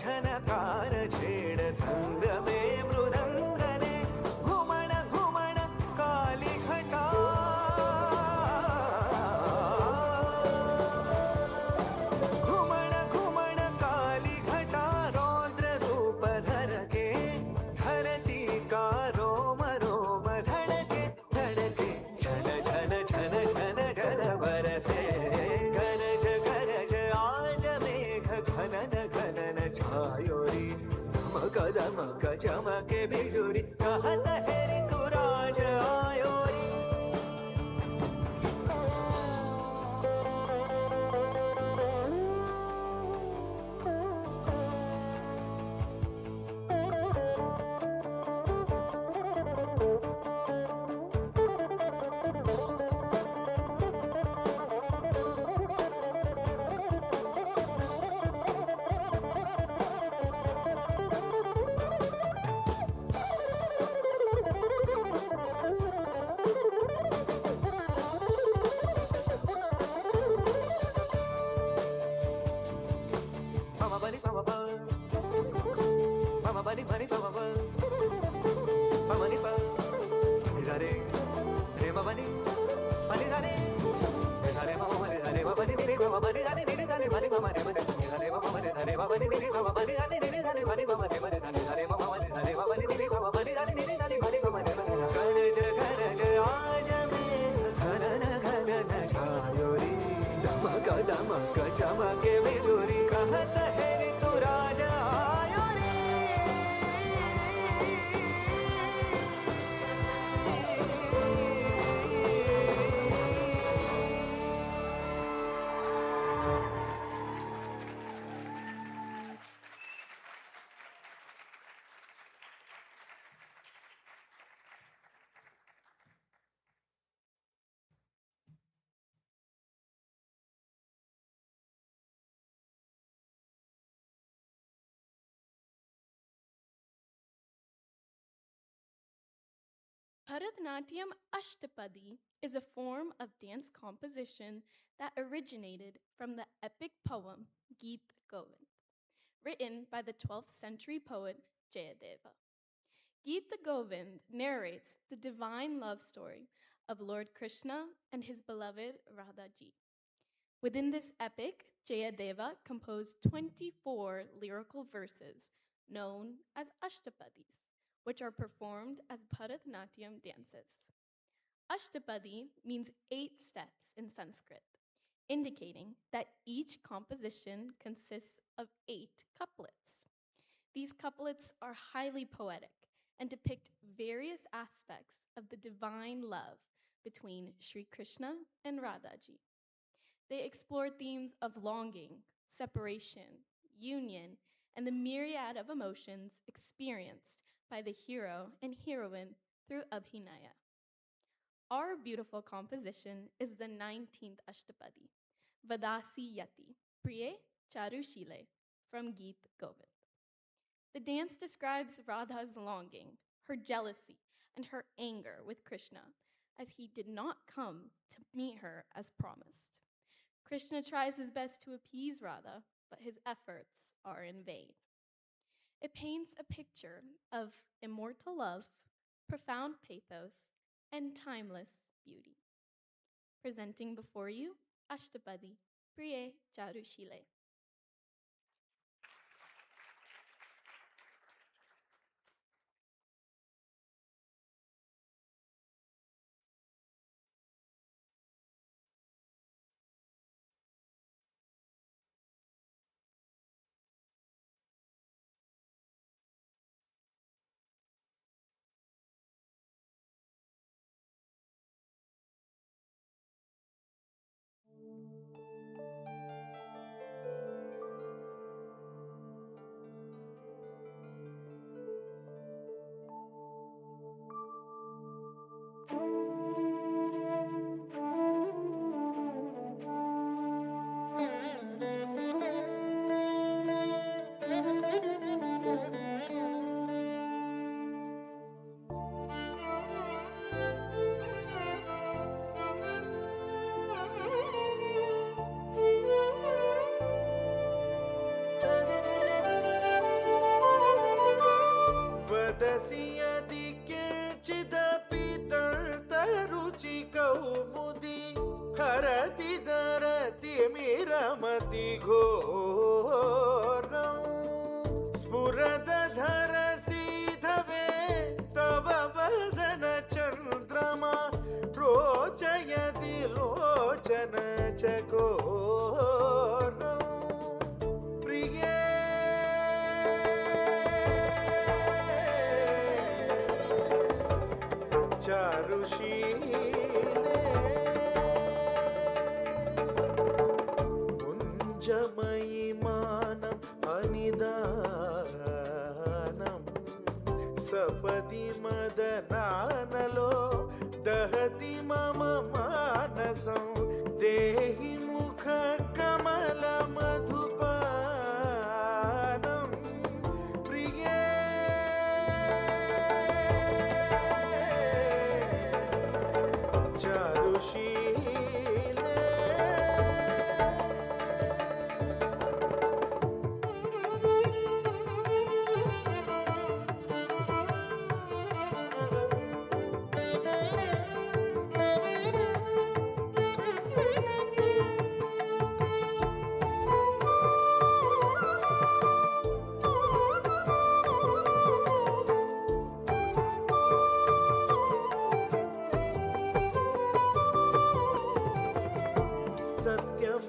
S8: Bharatanatyam Ashtapadi is a form of dance composition that originated from the epic poem Geet Govind, written by the 12th century poet Jayadeva. Geet Govind narrates the divine love story of Lord Krishna and his beloved Radhaji. Within this epic, Jayadeva composed 24 lyrical verses known as Ashtapadis, which are performed as Bharatanatyam dances. Ashtapadi means 8 steps in Sanskrit, indicating that each composition consists of 8 couplets. These couplets are highly poetic and depict various aspects of the divine love between Sri Krishna and Radhaji. They explore themes of longing, separation, union, and the myriad of emotions experienced by the hero and heroine through Abhinaya. Our beautiful composition is the 19th Ashtapadi, Vadasi Yati, Priye Charushile, from Geet Govind. The dance describes Radha's longing, her jealousy, and her anger with Krishna, as he did not come to meet her as promised. Krishna tries his best to appease Radha, but his efforts are in vain. It paints a picture of immortal love, profound pathos, and timeless beauty. Presenting before you, Ashtapadi, Priye Charushile.
S14: वदसि यदि केचिदपि तर्तरुचि कौमुदी हरति दरति मिरमति घोरं स्फुरदधरसीधवे तव वदन चन्द्रमा रोचयति लोचन चकोरं प्रिये चारुशीले मुञ्जमयि मानम् अनिदानं सपदि मदनानलो दहति मम मानसं देहि मुखकमलमधुपानं प्रिये चारुशीले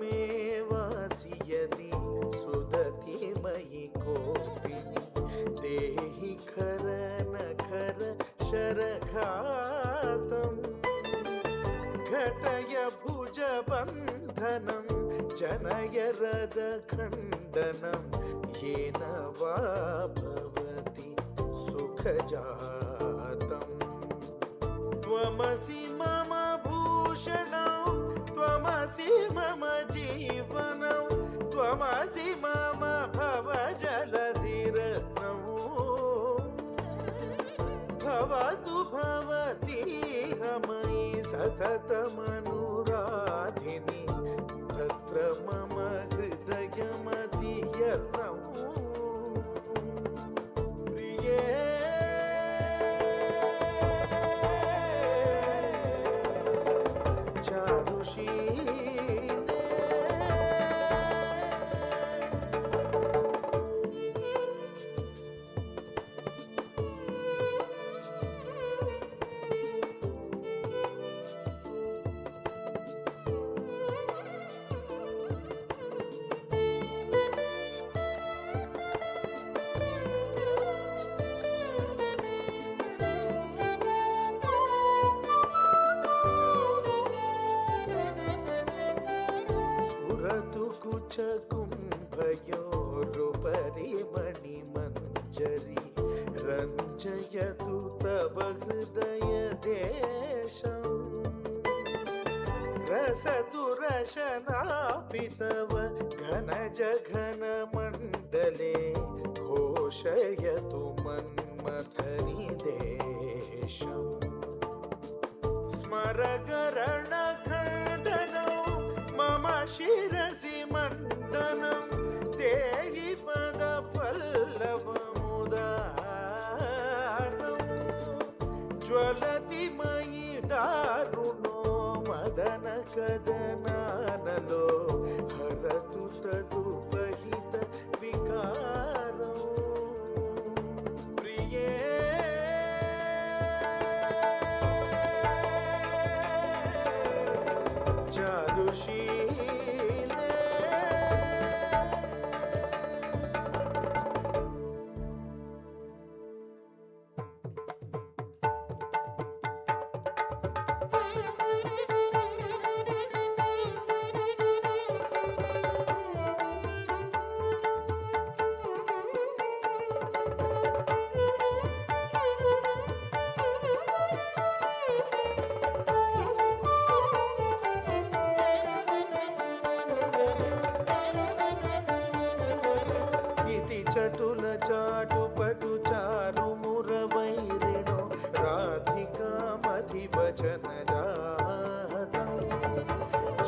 S14: मे वासि यदि सुदति मयि कोपिनि देहि खरन खर शरघातम् घटय भुजबन्धनं जनय रदखण्डनं येन वा भवति सुखजातम् त्वमसि मम भूषणं त्वमसि मम जीवनं त्वमसि मम भवजलधिरत्नौ भवतु भवतीह मयि सततमनुराधिनी तत्र मम हृदयमधियत्नौ प्रिये कुचकुम्भयोरुपरि मणिमञ्जरी रञ्जयतु तव हृदयदेशम् रसतु रशनापि तव घनजघनमण्डले घोषयतु मन्मथनिदेशम् स्मरकरणखण्डनौ मम शिरसि मण्डनं देहि पदपल्लवमुदारं ज्वलति मयि दारुणो मदनकदनानलो हरतु तदुपहित विकारौ प्रिये चारुशीले चटुल चाटुपटु चारु मुरवैरिणो राधिका मधिवचन जातं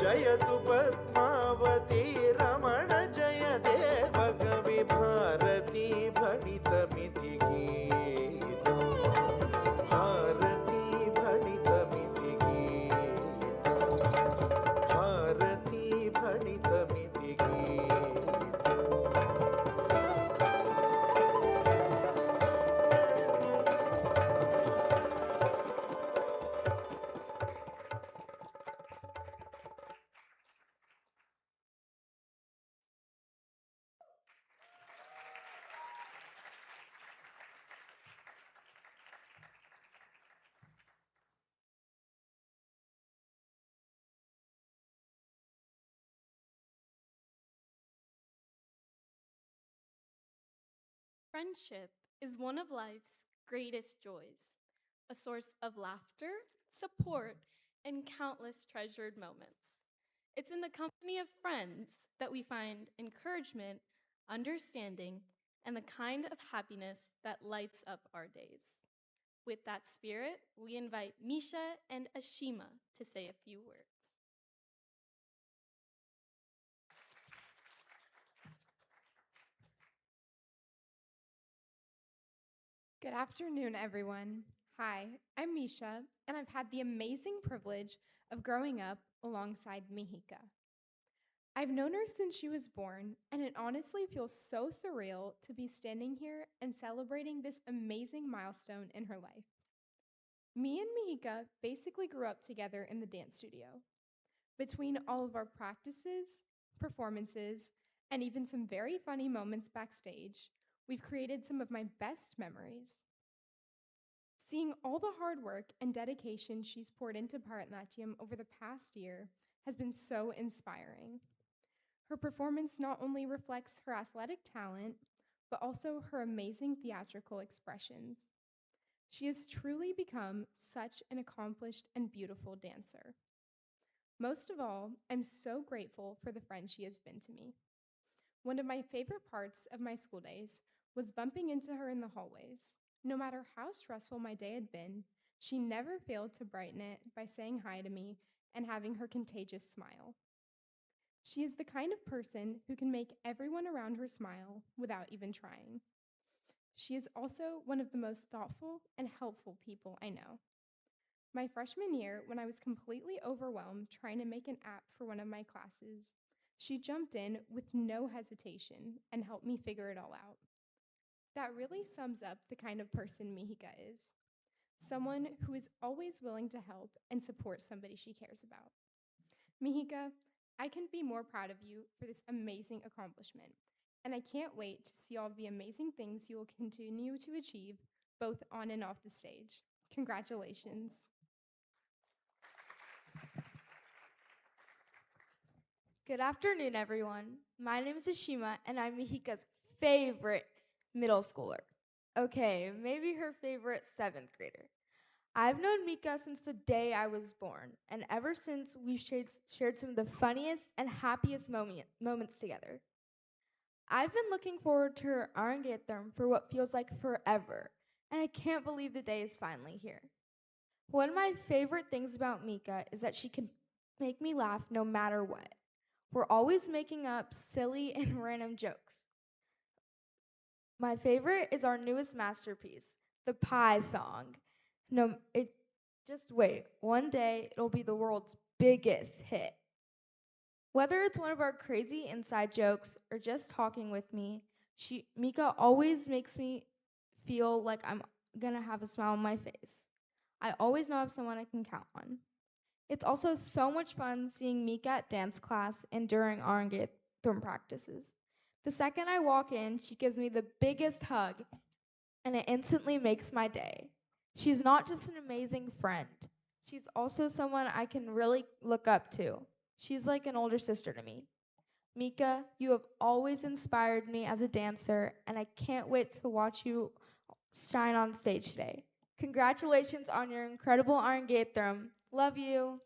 S14: जयतु पद्मावती रमण जय देव कवि भारती भणितमिति गीतं भारती भणितमिति गीतं भारती भणितमिति गीतम्
S8: Friendship is one of life's greatest joys, a source of laughter, support, and countless treasured moments. It's in the company of friends that we find encouragement, understanding, and the kind of happiness that lights up our days. With that spirit, we invite Misha and Ashima to say a few words.
S15: Good afternoon, everyone. Hi, I'm Misha, and I've had the amazing privilege of growing up alongside Mihika. I've known her since she was born, and it honestly feels so surreal to be standing here and celebrating this amazing milestone in her life. Me and Mihika basically grew up together in the dance studio. Between all of our practices, performances, and even some very funny moments backstage, we've created some of my best memories. Seeing all the hard work and dedication she's poured into Bharatanatyam over the past year has been so inspiring. Her performance not only reflects her athletic talent, but also her amazing theatrical expressions. She has truly become such an accomplished and beautiful dancer. Most of all, I'm so grateful for the friend she has been to me. One of my favorite parts of my school days was bumping into her in the hallways. No matter how stressful my day had been, she never failed to brighten it by saying hi to me and having her contagious smile. She is the kind of person who can make everyone around her smile without even trying. She is also one of the most thoughtful and helpful people I know. My freshman year, when I was completely overwhelmed trying to make an app for one of my classes, she jumped in with no hesitation and helped me figure it all out. That really sums up the kind of person Mihika is. Someone who is always willing to help and support somebody she cares about. Mihika, I couldn't be more proud of you for this amazing accomplishment, and I can't wait to see all the amazing things you will continue to achieve, both on and off the stage. Congratulations.
S16: Good afternoon, everyone. My name is Ashima, and I'm Mihika's favorite middle schooler. Okay, maybe her favorite 7th grader. I've known Mika since the day I was born, and ever since we've shared some of the funniest and happiest moments together. I've been looking forward to her Arangetram for what feels like forever, and I can't believe the day is finally here. One of my favorite things about Mika is that she can make me laugh no matter what. We're always making up silly and random jokes. My favorite is our newest masterpiece, the Pie song. Just wait, one day it'll be the world's biggest hit. Whether it's one of our crazy inside jokes or just talking with me, Mika always makes me feel like I'm gonna have a smile on my face. I always know I have someone I can count on. It's also so much fun seeing Mika at dance class and during Arangetram practices. The second I walk in, she gives me the biggest hug, and it instantly makes my day. She's not just an amazing friend. She's also someone I can really look up to. She's like an older sister to me. Mika, you have always inspired me as a dancer, and I can't wait to watch you shine on stage today. Congratulations on your incredible Arangetram. Love you.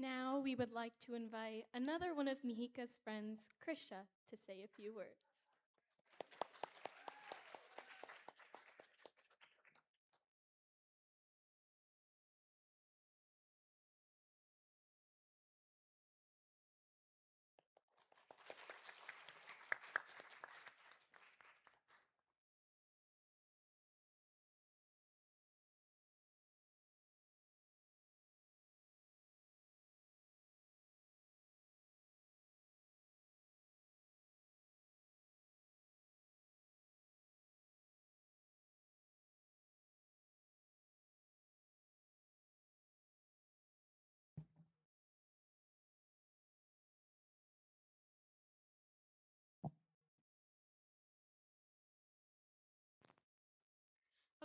S8: Now we would like to invite another one of Mihika's friends, Krisha, to say a few words.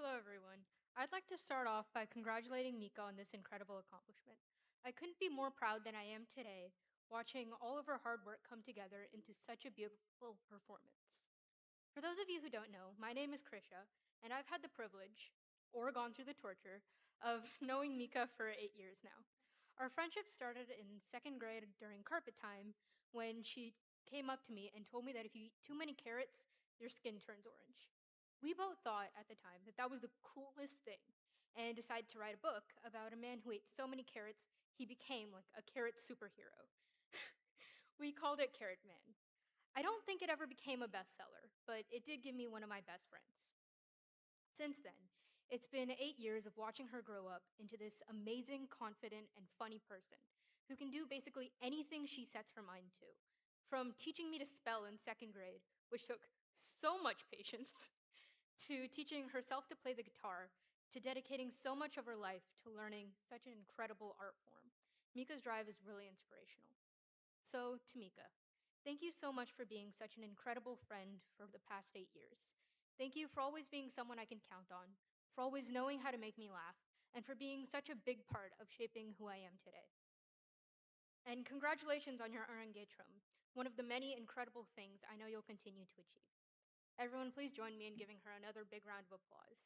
S17: Hello, everyone. I'd like to start off by congratulating Mika on this incredible accomplishment. I couldn't be more proud than I am today, watching all of her hard work come together into such a beautiful performance. For those of you who don't know, my name is Krisha, and I've had the privilege, or gone through the torture, of knowing Mika for 8 years now. Our friendship started in second grade during carpet time when she came up to me and told me that if you eat too many carrots, your skin turns orange. We both thought at the time that that was the coolest thing and decided to write a book about a man who ate so many carrots he became like a carrot superhero. We called it Carrot Man. I don't think it ever became a bestseller, but it did give me one of my best friends. Since then, it's been 8 years of watching her grow up into this amazing, confident, and funny person who can do basically anything she sets her mind to. From teaching me to spell in second grade, which took so much patience, to teaching herself to play the guitar, to dedicating so much of her life to learning such an incredible art form. Mika's drive is really inspirational. So, to Mika, thank you so much for being such an incredible friend for the past 8 years. Thank you for always being someone I can count on, for always knowing how to make me laugh, and for being such a big part of shaping who I am today. And congratulations on your Arangetram, one of the many incredible things I know you'll continue to achieve. Everyone, please join me in giving her another big round of applause.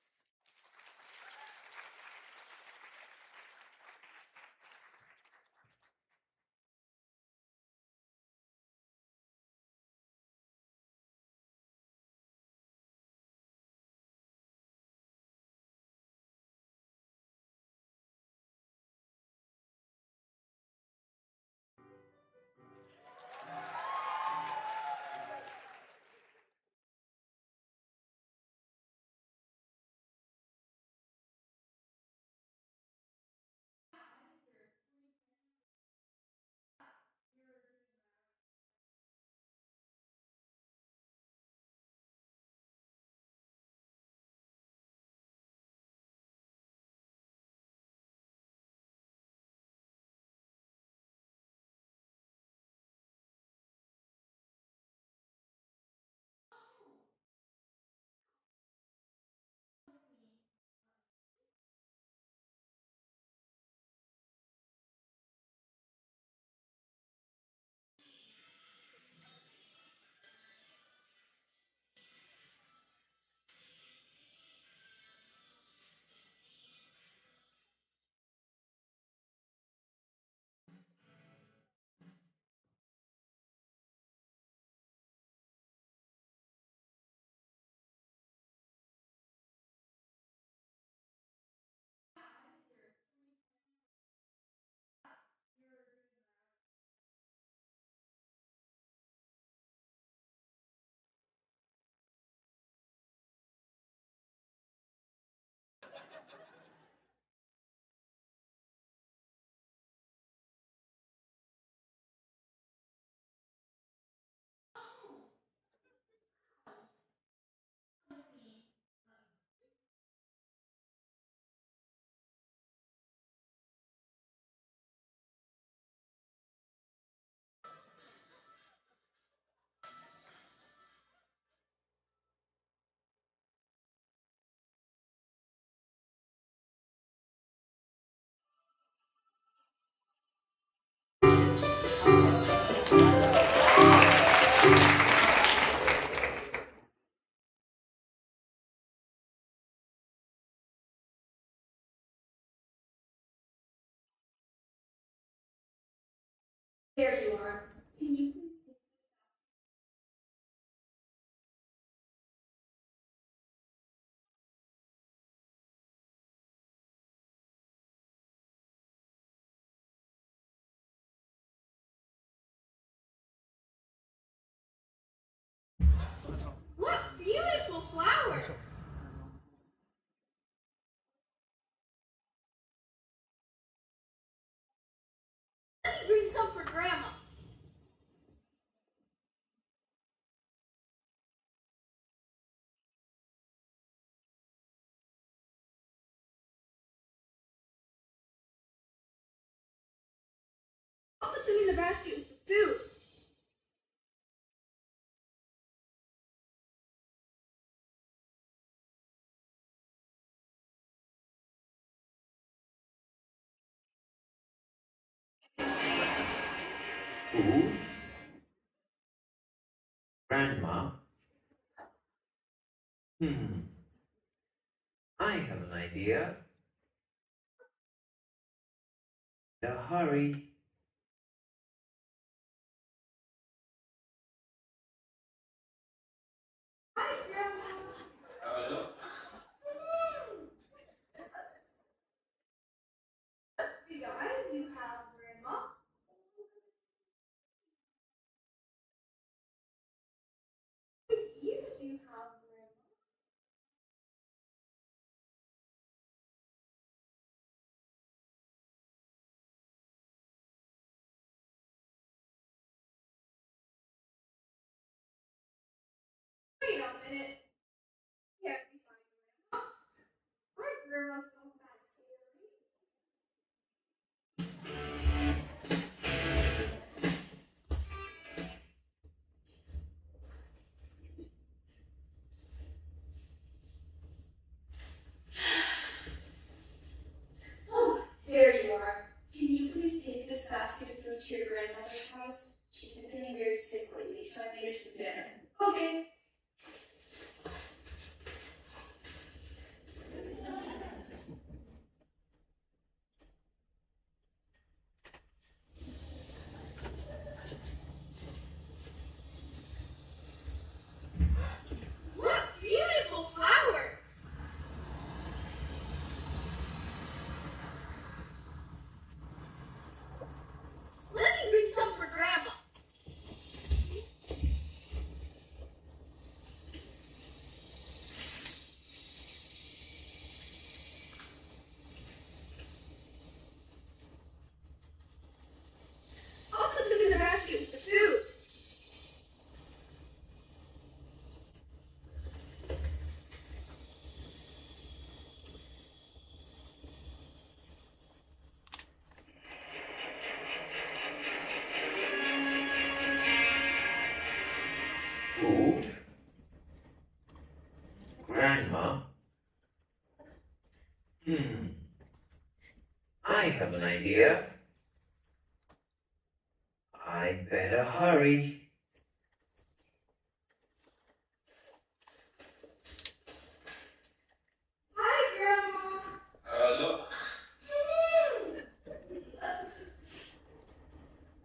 S18: There you are. Can you please What beautiful flowers! Let me bring some for Grandma. I'll put them in the basket with the food.
S19: Food? Grandma? I have an idea. In a hurry.
S18: Big eyes you have, Grandma. Big ears you have, Grandma. Wait a minute. Can't be my grandma. My grandma's so bad, Harry.
S12: Oh, there you are. Can you please take this basket of food to your grandmother's house? She's been feeling very sick lately, so I made her some dinner. Okay.
S18: What beautiful flowers! Let me bring some for Grandma. I'll put them in the basket with the food.
S19: Food? Grandma? I have an idea. I better hurry.
S18: Hi, Grandma.
S19: Hello.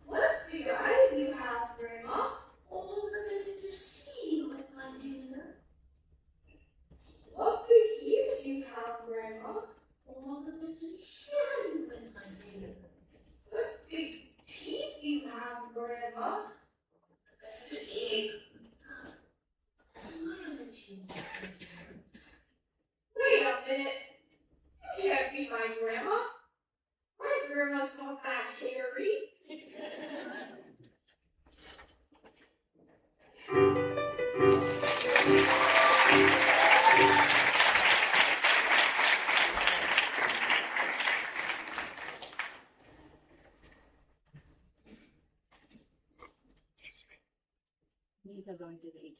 S18: What big eyes you have, Grandma. Oh, let me see with my dinner. What big ears you have, Grandma. Oh, let me hear you with my dinner. What big teeth you have, Grandma. Smile at you. Wait a minute. You can't be my grandma. My grandma's not that hairy.
S6: Mihika going to the beaches.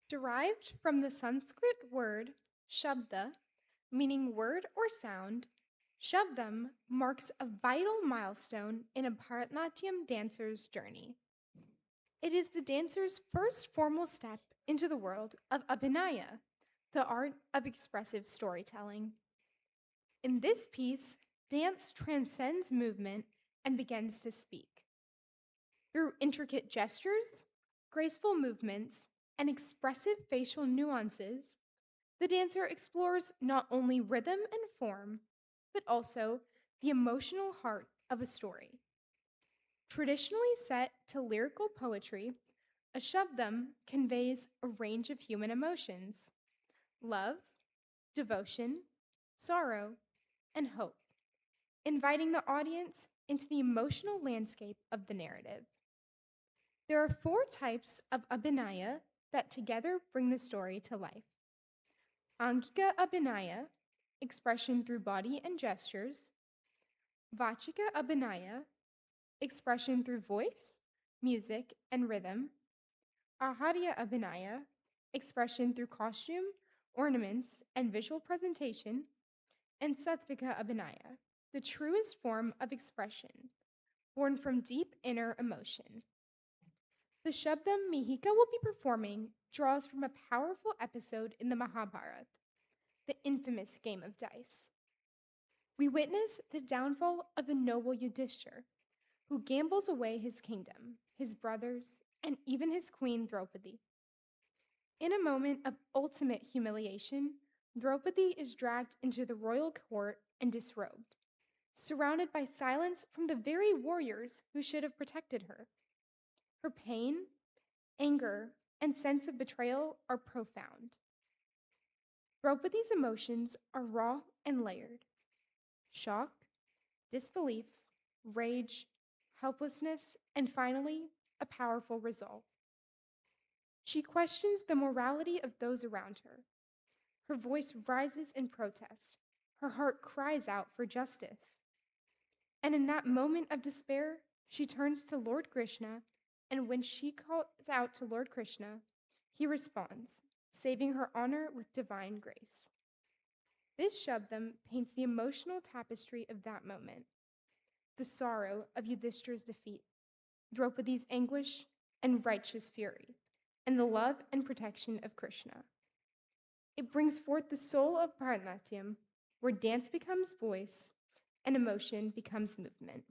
S15: Derived from the Sanskrit word shabda, meaning word or sound, Shabdam marks a vital milestone in a Bharatanatyam dancer's journey. It is the dancer's first formal step into the world of Abhinaya, the art of expressive storytelling. In this piece, dance transcends movement and begins to speak. Through intricate gestures, graceful movements, and expressive facial nuances, the dancer explores not only rhythm and form, but also the emotional heart of a story. Traditionally set to lyrical poetry, a shabdam conveys a range of human emotions: love, devotion, sorrow, and hope, inviting the audience into the emotional landscape of the narrative. There are 4 types of abhinaya that together bring the story to life. Angika abhinaya, expression through body and gestures. Vachika abhinaya, expression through voice, music, and rhythm. Aharya abhinaya, expression through costume, ornaments, and visual presentation. And Sattvika abhinaya, the truest form of expression, born from deep inner emotion. The Shabdam Mihika will be performing draws from a powerful episode in the Mahabharata, the infamous game of dice. We witness the downfall of the noble Yudhishthir, who gambles away his kingdom, his brothers, and even his queen Draupadi. In a moment of ultimate humiliation, Draupadi is dragged into the royal court and disrobed, surrounded by silence from the very warriors who should have protected her. Her pain, anger, and sense of betrayal are profound. Draupadi's emotions are raw and layered: shock, disbelief, rage, helplessness, and finally, a powerful resolve. She questions the morality of those around her. Her voice rises in protest. Her heart cries out for justice. And in that moment of despair, She turns to Lord Krishna, and when she calls out to Lord Krishna, he responds, saving her honor with divine grace. This Shabdam paints the emotional tapestry of that moment, the sorrow of Yudhishthira's defeat, Draupadi's anguish and righteous fury, and the love and protection of Krishna. It brings forth the soul of Bharatanatyam, where dance becomes voice and emotion becomes movement.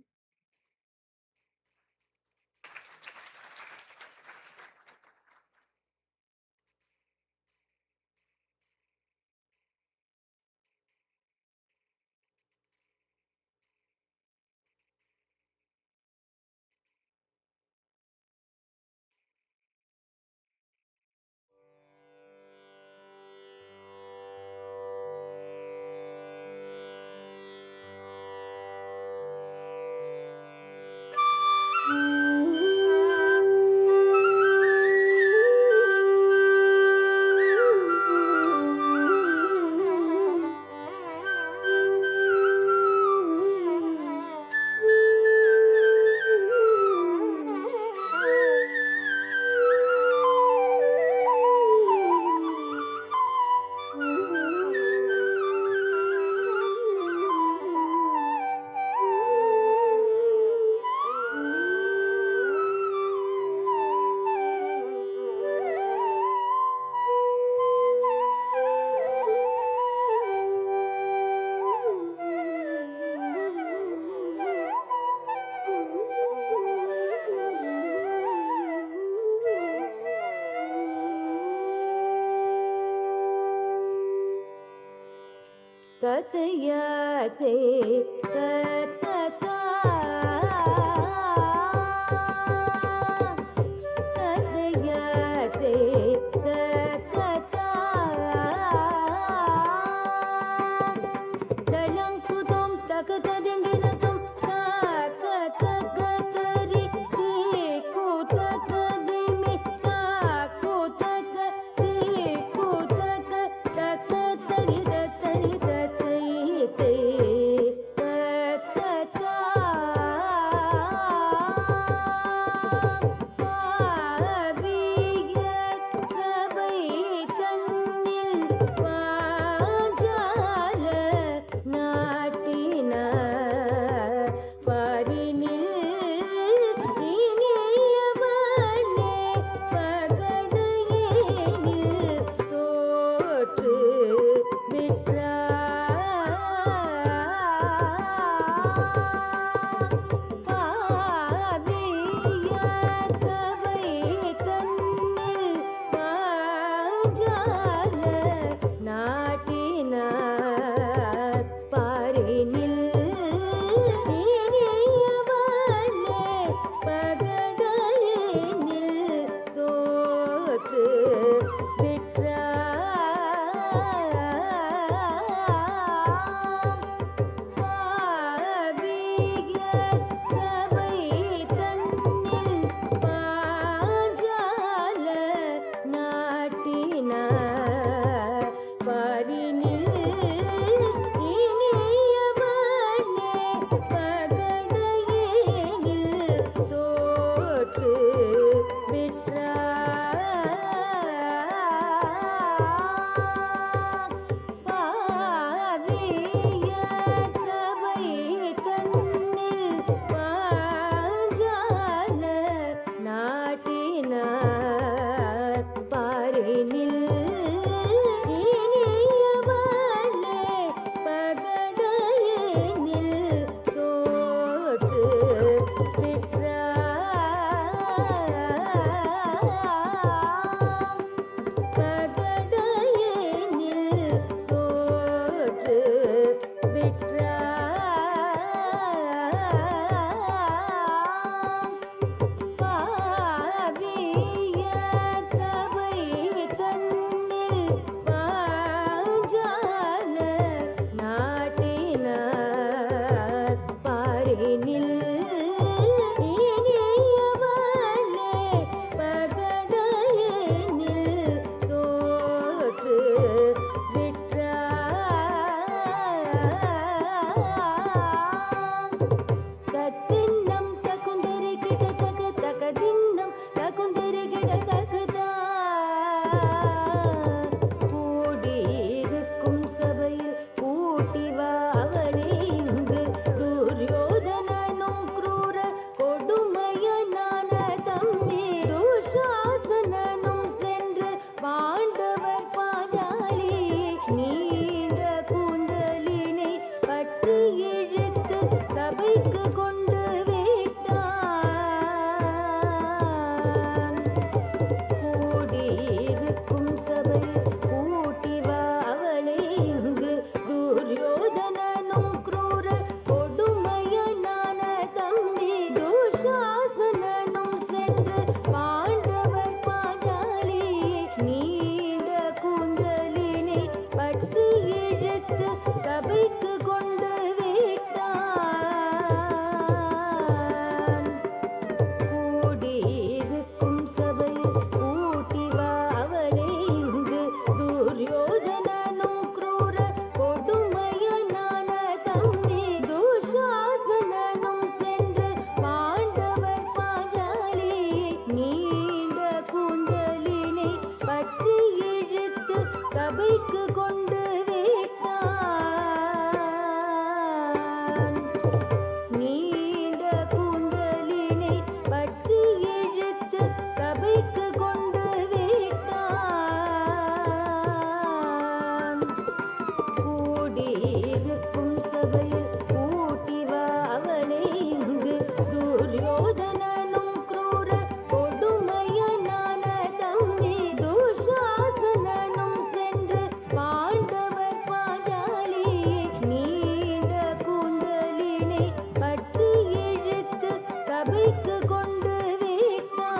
S4: Tatayate tatata Tatayate tatata Dalang kudum takata dinginatum Takatakatari Kutakadimi Takutakati சபைக்கு கொண்டு விட்டான்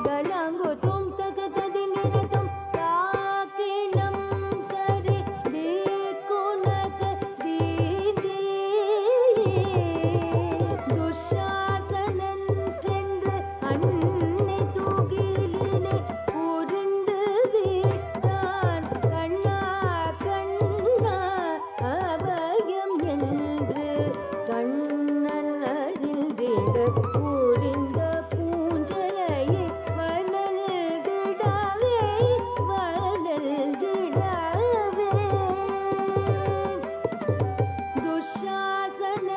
S4: கணங்குதும் தகததிங்கினதும் தாக்கினம் தரி தீக்குணக தீதி துஷாசனன் சென்று அன்னை தூகிலினை புரிந்து விட்டான் கண்ணா கண்ணா அபயம் என்று கண்ணன் அறிந்திட புரிந்த பூஞ்சலையை வளர்ந்திடவே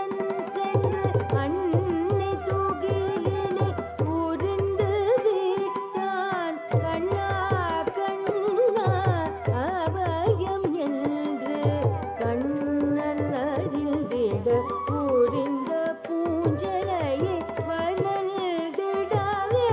S4: துஷாசனன் சென்று அன்னை தூகிலினை புரிந்து விட்டான் கண்ணா கண்ணா அபயம் என்று கண்ணன் அறிந்திட புரிந்த பூஞ்சலையை வளர்ந்திடவே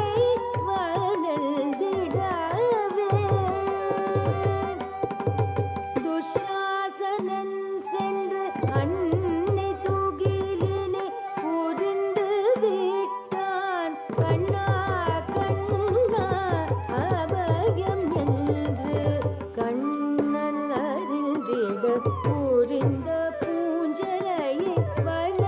S4: துஷாசனன் சென்று அன்னை தூகிலினை புரிந்து விட்டான் கண்ணா கண்ணா அபயம் என்று கண்ணன் அறிந்திட புரிந்த பூஞ்சலையை வளர்ந்திடவே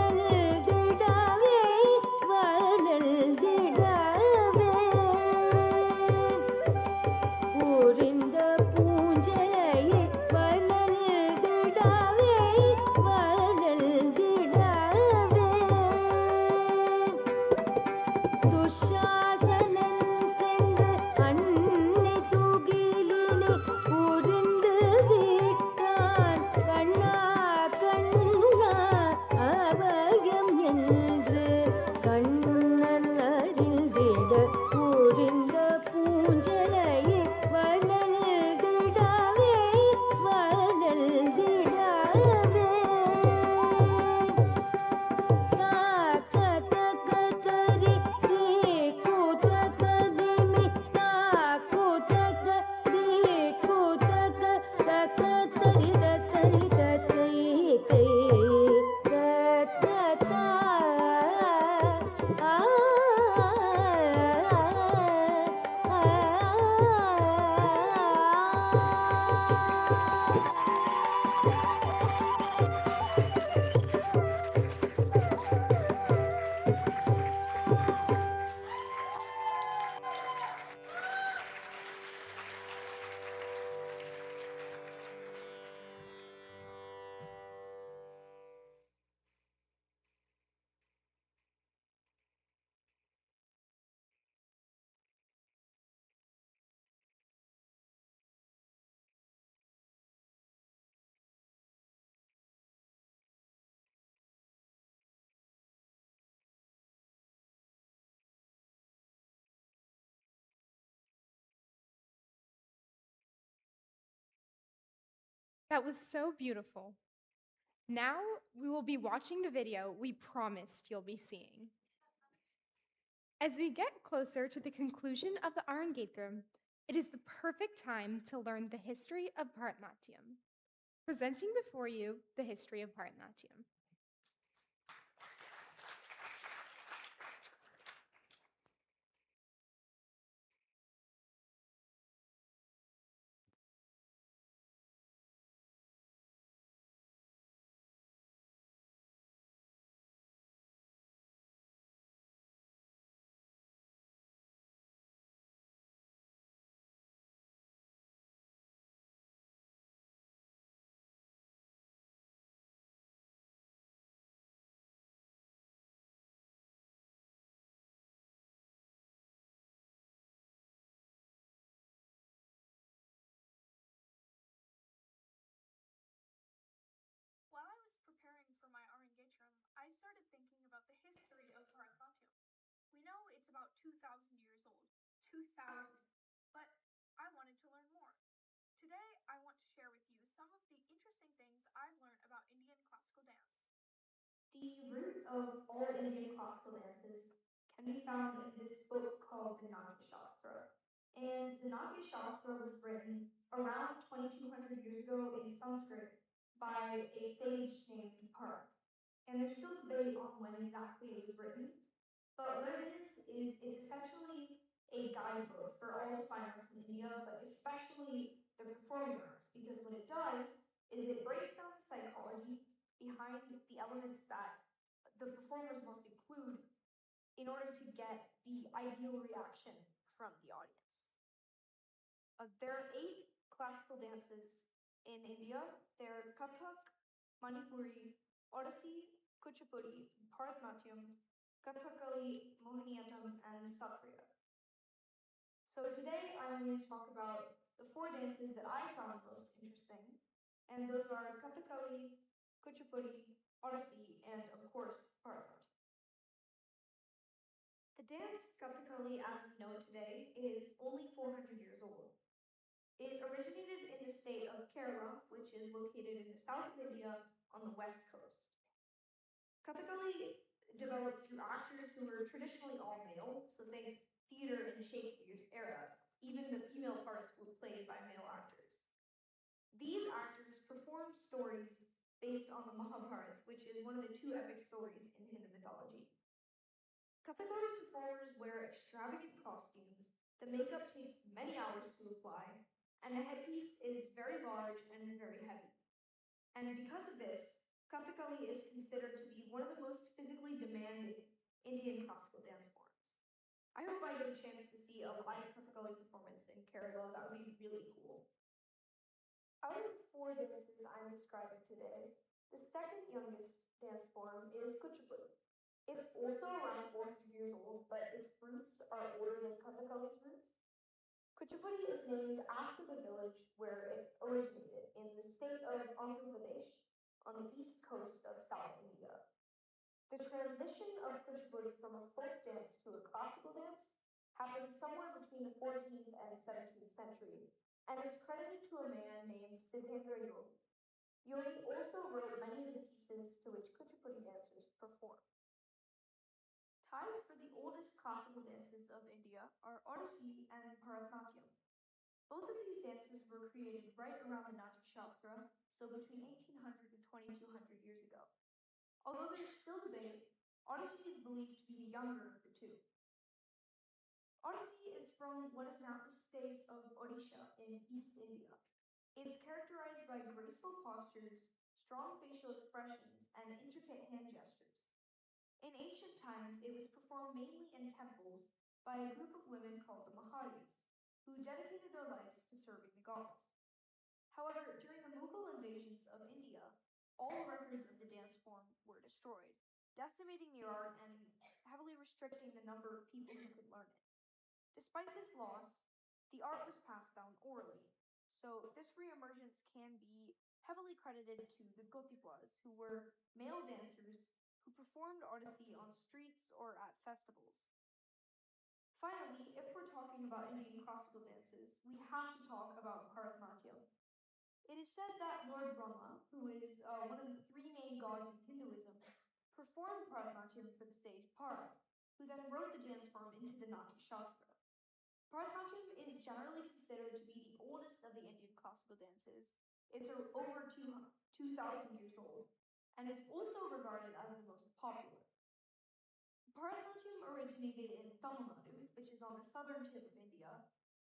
S4: புரிந்த பூஞ்சலையை வளர்ந்திடவே துஷாசனன் சென்று அன்னை தூகிலினை புரிந்து விட்டான் கண்ணா கண்ணா அபயம் என்று கண்ணன் அறிந்திட புரிந்த பூஞ்சலையை வளர்ந்திடவே தாக்க தக்க கரி தீக்கு தக்க திமி தாக்கு தக்க தீக்கு தக்க தக்க தரி தரி தத்தை தை தத்த தா
S15: That was so beautiful. Now we will be watching the video we promised you'll be seeing. As we get closer to the conclusion of the Arangetram, it is the perfect time to learn the history of Bharatanatyam. Presenting before you the history of Bharatanatyam.
S12: While I was preparing for my Arangetram, I started thinking about the history of Bharatanatyam. We know it's about 2,000 years old. 2,000. But I wanted to learn more. Today, I want to share with you some of the interesting things I've learned about Indian classical dance.
S20: The root of all Indian classical dances can be found in this book called the Natya Shastra. And the Natya Shastra was written around 2200 years ago in Sanskrit by a sage named Bharat. and there's still debate on when exactly it was written. But what it is it's essentially a guidebook for all the fine arts in India, but especially the performing arts, because what it does is it breaks down the psychology behind the elements that the performers must include in order to get the ideal reaction from the audience. There are 8 classical dances in India. They're Kathak, Manipuri, Odissi, Kuchipudi, Bharatanatyam, Kathakali, Mohiniyattam, and Satriya. So today I'm going to talk about the 4 dances that I found most interesting, and those are Kathakali, Kuchipudi, Odissi, and of course, Bharatanatyam. The dance Kathakali as we know it today is only 400 years old. It originated in the state of Kerala, which is located in the south of India on the west coast. Kathakali developed through actors who were traditionally all male, so think theater in Shakespeare's era. Even the female parts were played by male actors. These actors performed stories based on the Mahabharata, which is one of the 2 epic stories in Hindu mythology. Kathakali performers wear extravagant costumes, the makeup takes many hours to apply, and the headpiece is very large and very heavy. And because of this, Kathakali is considered to be one of the most physically demanding Indian classical dance forms. I hope I get a chance to see a live Kathakali performance in Kerala. That would be really cool. Out of the 4 dances I'm describing today, the second youngest dance form is Kuchipudi. It's also around 400 years old, but its roots are older than Kathakali's roots. Kuchipudi is named after the village where it originated in the state of Andhra Pradesh on the east coast of South India. The transition of Kuchipudi from a folk dance to a classical dance happened somewhere between the 14th and 17th century, and is credited to a man named Siddhendra Yogi. Yogi also wrote many of the pieces to which Kuchipudi dancers perform. Tied for the oldest classical dances of India are Odissi and Bharatanatyam. Both of these dances were created right around the Natya Shastra, so between 1800 and 2200 years ago. Although there's still debate, Odissi is believed to be the younger of the 2. Odissi is from what is now the state of Odisha in East India. It's characterized by graceful postures, strong facial expressions, and intricate hand gestures. In ancient times, it was performed mainly in temples by a group of women called the Maharis, who dedicated their lives to serving the gods. However, during the Mughal invasions of India, all records of the dance form were destroyed, decimating the art and heavily restricting the number of people who could learn it. Despite this loss, the art was passed down orally, so this reemergence can be heavily credited to the Gotipuas, who were male dancers who performed Odissi on streets or at festivals. Finally, if we're talking about Indian classical dances, we have to talk about Bharatanatyam. It is said that Lord Brahma, who is one of the 3 main gods in Hinduism, performed Bharatanatyam for the sage Bharat, who then wrote the dance form into the Natya Shastra. Bharatanatyam is generally considered to be the oldest of the Indian classical dances. It's over 2,000 years old, and it's also regarded as the most popular. Bharatanatyam originated in Tamil Nadu, which is on the southern tip of India,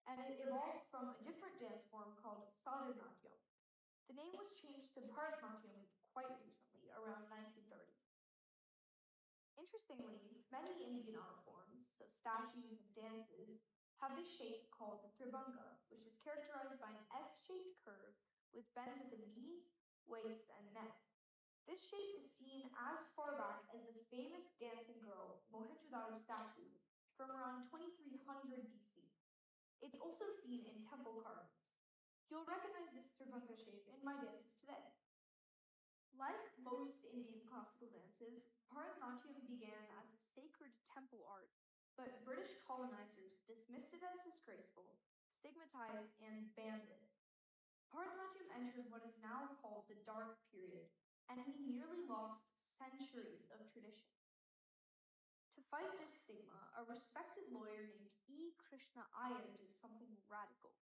S20: and it evolved from a different dance form called Sadhanatyam. The name was changed to Bharatanatyam quite recently, around 1930. Interestingly, many Indian art forms, so statues and dances, have this shape called the tribanga, which is characterized by an S-shaped curve with bends at the knees, waist, and neck. This shape is seen as far back as the famous dancing girl Mohenjo-daro statue from around 2300 BC. It's also seen in temple carvings. You'll recognize this tribanga shape in my dances today. Like most Indian classical dances, Bharatanatyam began as a sacred temple art, but British colonizers dismissed it as disgraceful, stigmatized, and banned it. Bharatanatyam entered what is now called the Dark Period, and we nearly lost centuries of tradition. To fight this stigma, a respected lawyer named E. Krishna Iyer did something radical.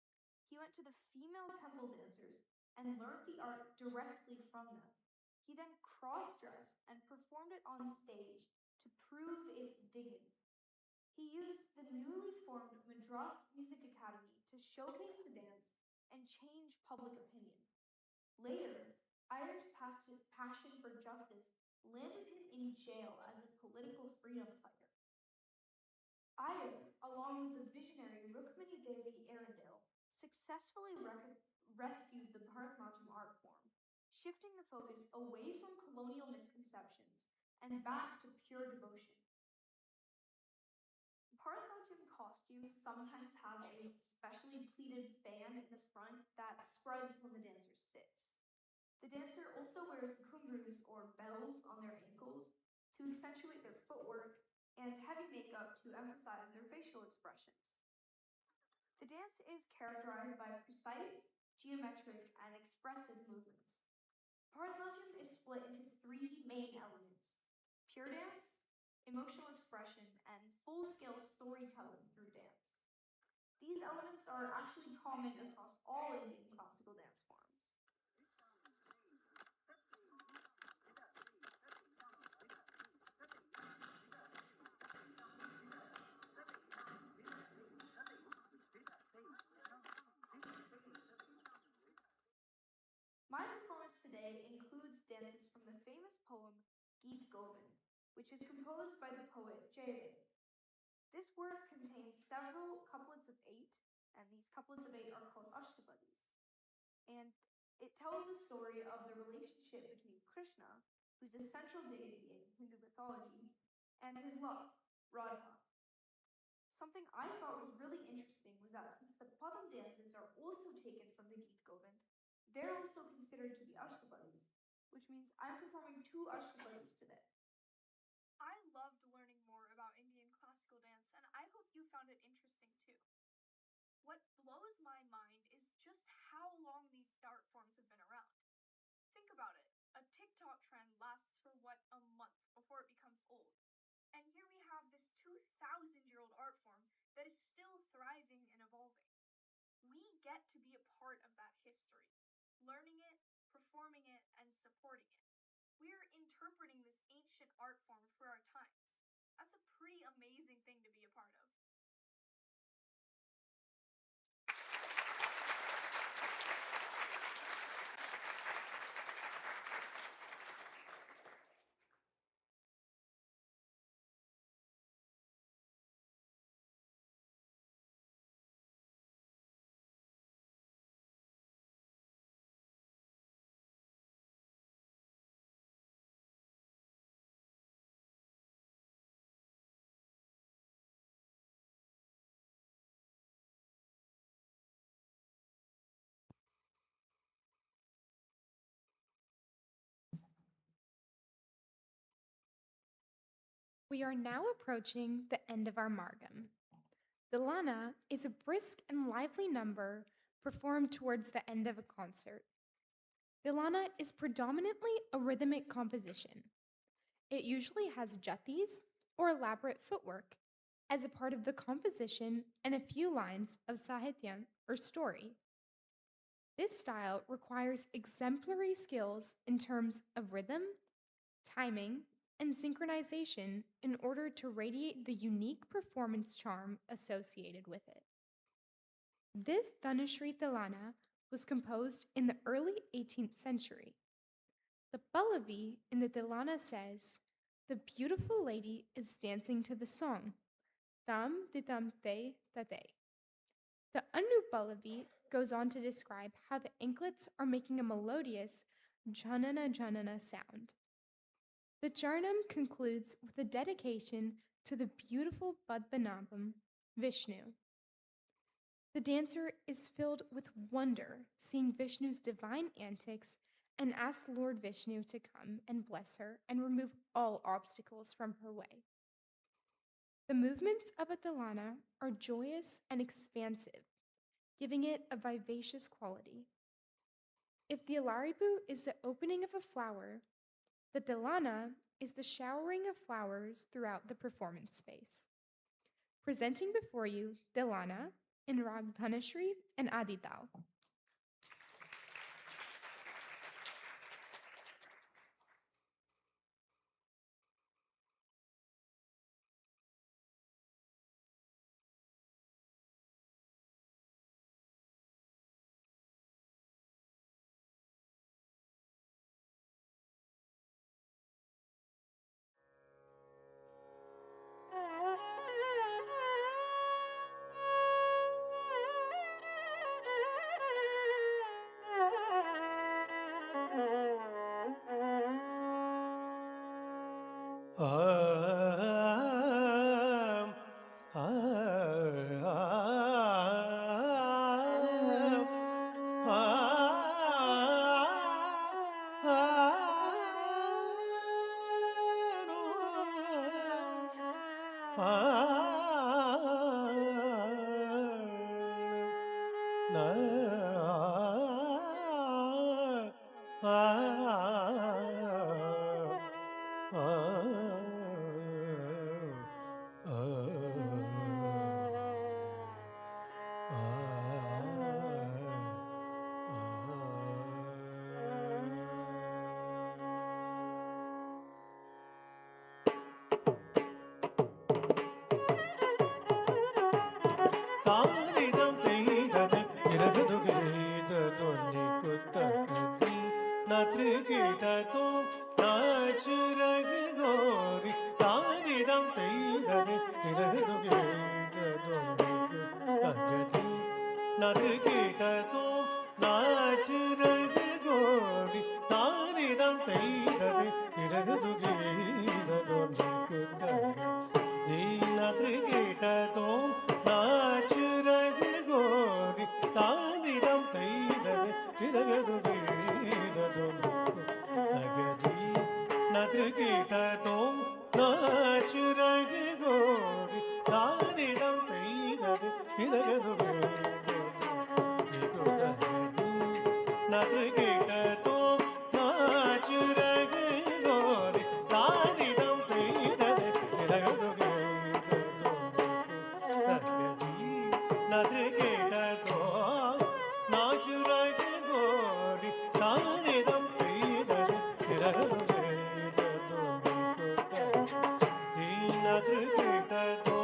S20: He went to the female temple dancers and learned the art directly from them. He then cross-dressed and performed prove its dignity. He used the newly formed Madras Music Academy to showcase the dance and change public opinion. Later, Iyer's passion for justice landed him in jail as a political freedom fighter. Iyer, along with the visionary Rukmini Devi Arundel, successfully rescued the Bharatanatyam art form, shifting the focus away from colonial misconceptions and back to pure devotion. Bharatanatyam costumes sometimes have a specially pleated fan in the front that spreads when the dancer sits. The dancer also wears ghungroos or bells on their ankles to accentuate their footwork and heavy makeup to emphasize their facial expressions. The dance is characterized by precise, geometric, and expressive movements. Bharatanatyam is split into three main elements: pure dance, emotional expression, and full-scale storytelling through dance. These elements are actually common across all Indian classical dance forms. My performance today includes dances from the famous poem Geet Govind, which is composed by the poet Jayaved. This work contains several couplets of 8, and these couplets of 8 are called Ashtapadis. And it tells the story of the relationship between Krishna, who's a central deity in Hindu mythology, and his love, Radha. Something I thought was really interesting was that since the Padam dances are also taken from the Geet Govind, they're also considered to be Ashtapadis, which means I'm performing 2 Ashtapadis today.
S21: I loved learning more about Indian classical dance, and I hope you found it interesting too. What blows my mind is just how long these art forms have been around. Think about it. A TikTok trend lasts for a month before it becomes old. And here we have this 2,000-year-old art form that is still thriving and evolving. We get to be a part of that history, learning it, performing it, and supporting it. We're interpreting this ancient art form for our times. That's a pretty amazing thing to be a part of.
S15: We are now approaching the end of our Margam. The Lana is a brisk and lively number performed towards the end of a concert. The Lana is predominantly a rhythmic composition. It usually has jatis, or elaborate footwork, as a part of the composition and a few lines of sahityam, or story. This style requires exemplary skills in terms of rhythm, timing, and synchronization in order to radiate the unique performance charm associated with it. This Dhanushree Tilana was composed in the early 18th century. The Pallavi in the Tilana says, "The beautiful lady is dancing to the song, Tam Titam Te Tate." The Anupallavi goes on to describe how the anklets are making a melodious Janana Janana sound. The Charnam concludes with a dedication to the beautiful Padmanabham, Vishnu. The dancer is filled with wonder seeing Vishnu's divine antics and asks Lord Vishnu to come and bless her and remove all obstacles from her way. The movements of a Tilana are joyous and expansive, giving it a vivacious quality. If the Alaripu is the opening of a flower, the Tilana is the showering of flowers throughout the performance space. Presenting before you Tilana in Rag Dhanushree and Adital.
S7: தாரிதம் தெய்தது இரகுது கீதது நிகுத்தகதி நத்ரிகிடது நாச்சுரகு கோரி தாரிதம் தெய்தது இரகுது கீதது நிகுத்தகதி நத்ரிகிடது நாச்சுரகு கோரி தாரிதம் தெய்தது இரகுது கீதது நிகுத்தகதி நத்ரிகிடது நாச்சுரகு கோரி தானிதம் தெய்தது திரகது கீதது தகதி நத்ரிகிடதும் நாச்சுரகு கோரி தானிதம் தெய்தது திரகது தகதி நத்ரிகிடதும் நாச்சுரகு கோரி தானிதம் தெய்தது திரகது நத்ரிகிடதோ நாச்சுரகு கோரி தானிதம் தெய்தது திரகது நத்ரிகிடதோ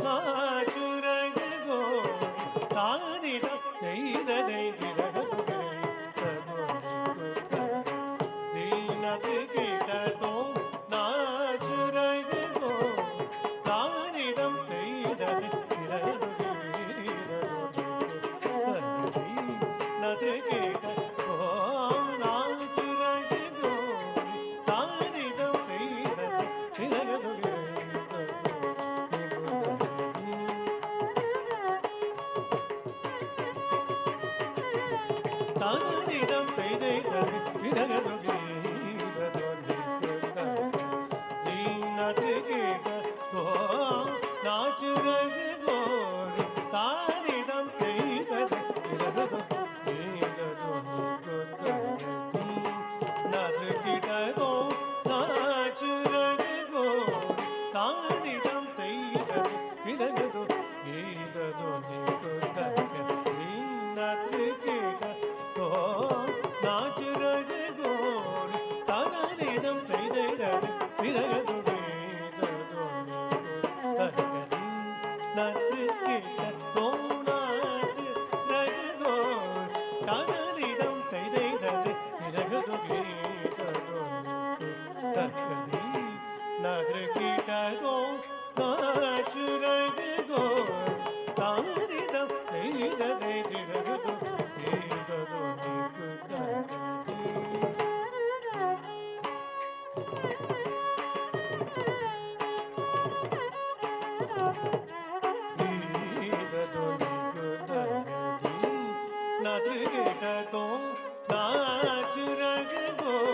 S7: நாச்சுரகு கோரி தானிதம் தெய்ததை திரகது நத்ரிகிடதோ நாச்சுரகு கோரி தானிதம் தெய்தது திரகது தானிதம் தெய்தது திரகது தீனத்ரிகிடதோ நாச்சுரகு கோரி தானிதம் தெய்தது திரகது நத்ரிகிடதோ நாச்சுரகு கோரி தானிதம் தெய்தது திரகது கீதது நிகுத்தகதி நத்ரிகிடதோ நாச்சுரகு கோரி தானிதம் தெய்தது திரகது கீதது நிகுத்தகதி நத்ரிகிடதோ நாச்சுரகு கோரி தானிதம் தெய்தது திரகது கீதது நிகுத்தகதி நத்ரிகிடதோ நாச்சுரகு கோரி தானிதம் தெய்தது திரகது கீதது நிகுத்தகதி நத்ரிகிடதோ நாச்சுரகு கோரி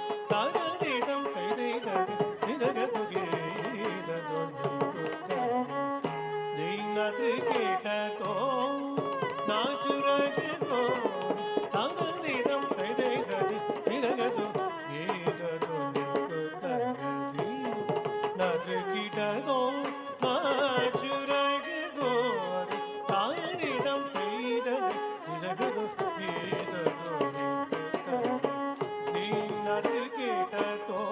S7: தானிதம் தெய்தது திரகது கீதது நிகுத்தகதி நத்ரிகிடதோ நாச்சுரகு கோரி தானிதம் தெய்தது திரகது கீதது நிகுத்தகதி நத்ரிகிடதோ நாச்சுரகு கோரி தானிதம் தெய்தது திரகது கீதது நிகுத்தகதி நத்ரிகிடதோ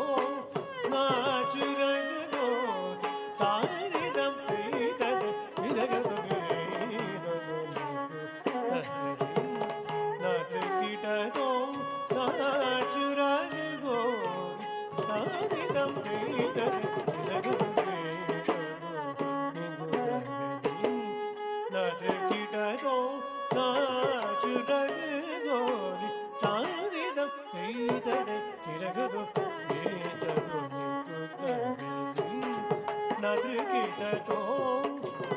S7: நாச்சுரகு கோரி தானிதம் தெய்தது திரகது கீதது நிகுத்தகதி நத்ரிகிடதோ நாச்சுரகு கோரி தானிதம் தெய்தது திரகது நத்ரிகிடதோ நாச்சுரகு கோரி தானிதம் தெய்தது திரகது கீதது நிகுத்தகதி नदृकिटतो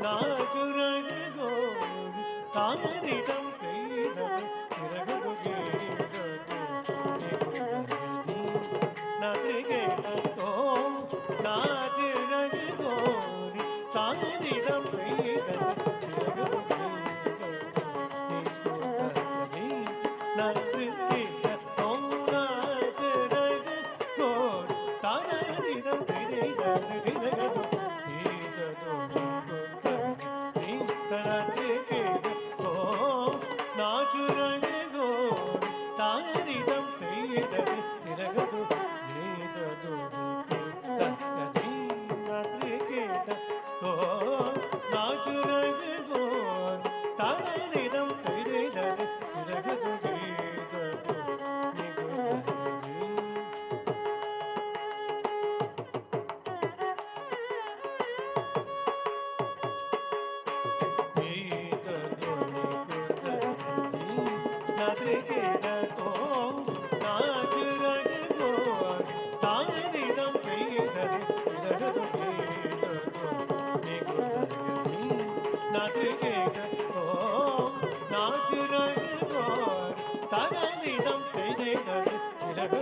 S7: नाचुरग गोरि तारिदं तेदत तिरगदु गीदतु निगुदगदी नदृकिटतो नाचुरग गोरि तारिदं तेदत तिरगदु गीदतु निगुदगदी नदृकिटतो नाचुरग गोरि तारिदं तेदत तिरगदु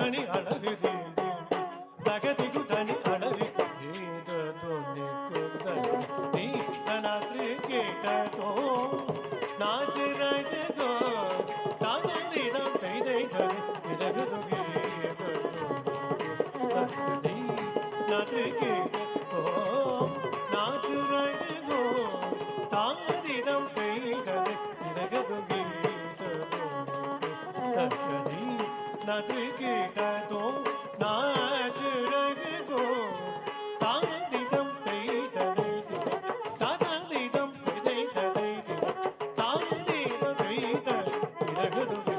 S7: தனி அழகு தகதிகு தனி அழகு ஏத தோனி குதனி நீ தனாத்ரி கேட்டதோ நாச் ரகோ தானி தம் தை தை தனி இலகு ருகி தனி நாத்ரி கேட்டதோ நாச் ரகோ தானி தம் தை தனி இலகு ருகி தனி நாத்ரி கேட்டதோ நாச் ரகோ தானி தம் தை தனி தானி தம் தை தனி தானி தம் தை தனி இலகு ருகி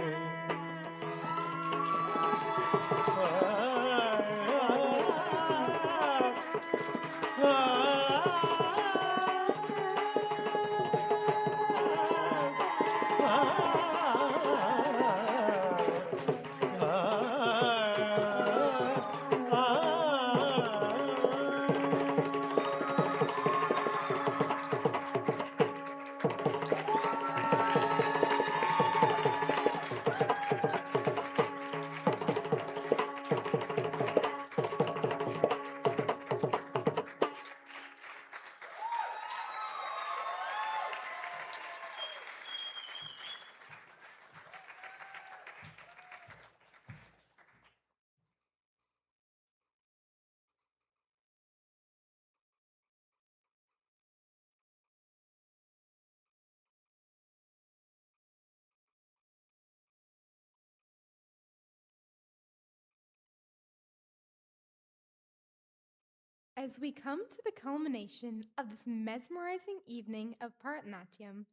S15: As we come to the culmination of this mesmerizing evening of Bharatanatyam,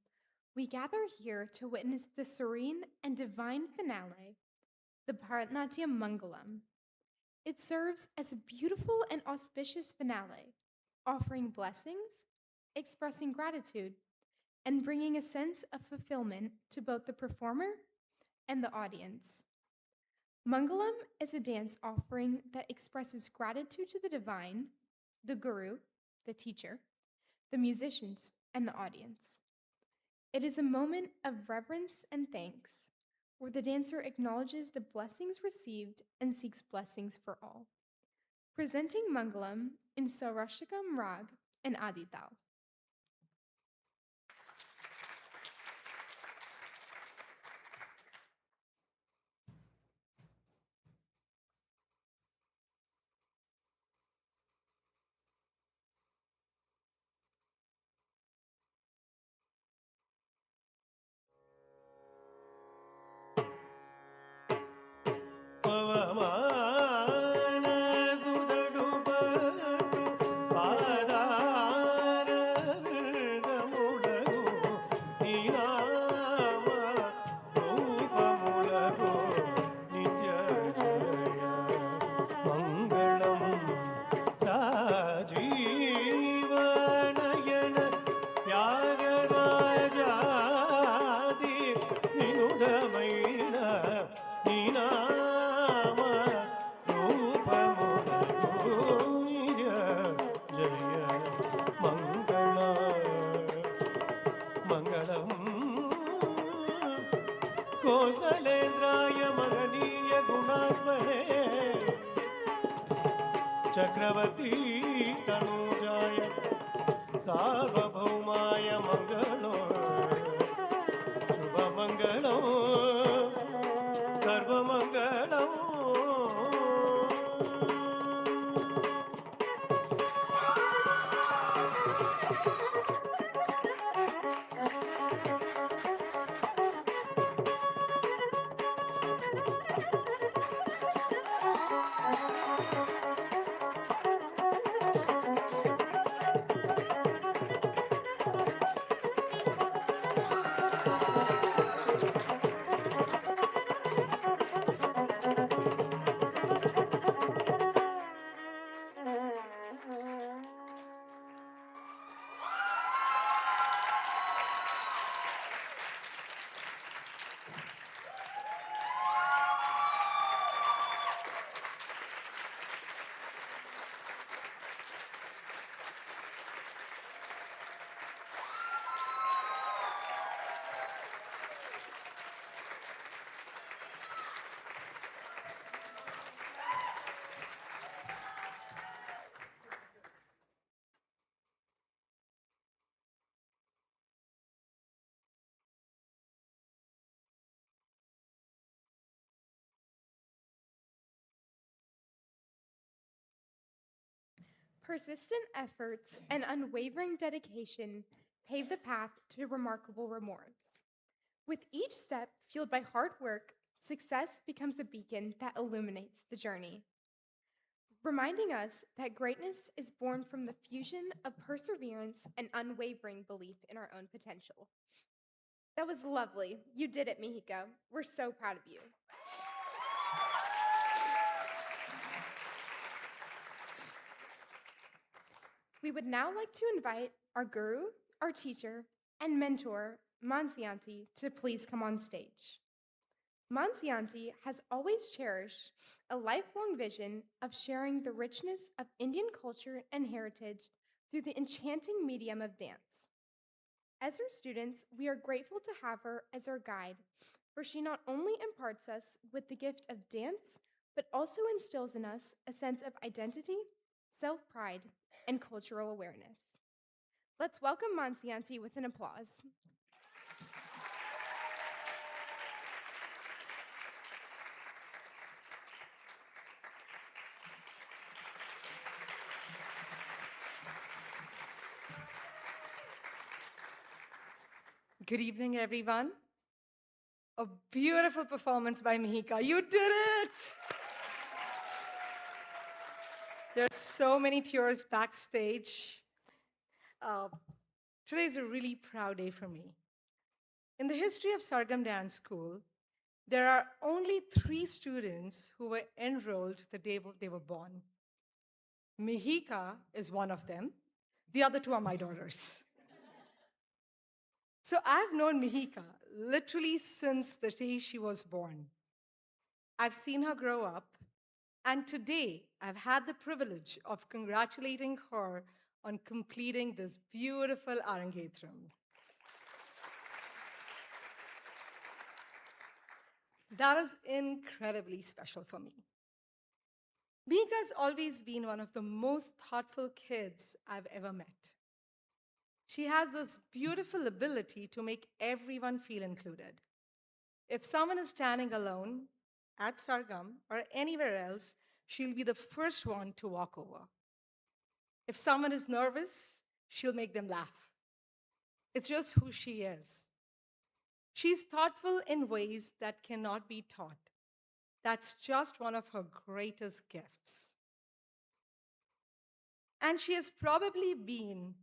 S15: we gather here to witness the serene and divine finale, the Bharatanatyam Mangalam. It serves as a beautiful and auspicious finale, offering blessings, expressing gratitude, and bringing a sense of fulfillment to both the performer and the audience. Mangalam is a dance offering that expresses gratitude to the divine, the guru, the teacher, the musicians, and the audience. It is a moment of reverence and thanks, where the dancer acknowledges the blessings received and seeks blessings for all. Presenting Mangalam in Saurashtrikam Rag and Adital. कोसलेन्द्राय महनीय गुणात्मने Chakraborty तनूजाय सार्वभौमाय Manglo शुभमंगलो सर्वमंगलो Persistent efforts and unwavering dedication pave the path to remarkable rewards. With each step fueled by hard work, success becomes a beacon that illuminates the journey, reminding us that greatness is born from the fusion of perseverance and unwavering belief in our own potential. That was lovely. You did it, Mihika. We're so proud of you. We would now like to invite our guru, our teacher, and mentor, Mansianti, to please come on stage. Mansianti has always cherished a lifelong vision of sharing the richness of Indian culture and heritage through the enchanting medium of dance. As her students, we are grateful to have her as our guide, for she not only imparts us with the gift of dance, but also instills in us a sense of identity, self-pride, and cultural awareness. Let's welcome Mansianti with an applause.
S1: Good evening, everyone. A beautiful performance by Mihika. You did it! There's so many tears backstage. Today is a really proud day for me. In the history of Sargam Dance School, there are only 3 students who were enrolled the day they were born. Mihika is one of them. The other 2 are my daughters. So I've known Mihika literally since the day she was born. I've seen her grow up, and today I've had the privilege of congratulating her on completing this beautiful Arangetram. That is incredibly special for me. Mihika's always been one of the most thoughtful kids I've ever met. She has this beautiful ability to make everyone feel included. If someone is standing alone at Sargam or anywhere else, she'll be the first one to walk over. If someone is nervous, she'll make them laugh. It's just who she is. She's thoughtful in ways that cannot be taught. That's just one of her greatest gifts. And she has probably been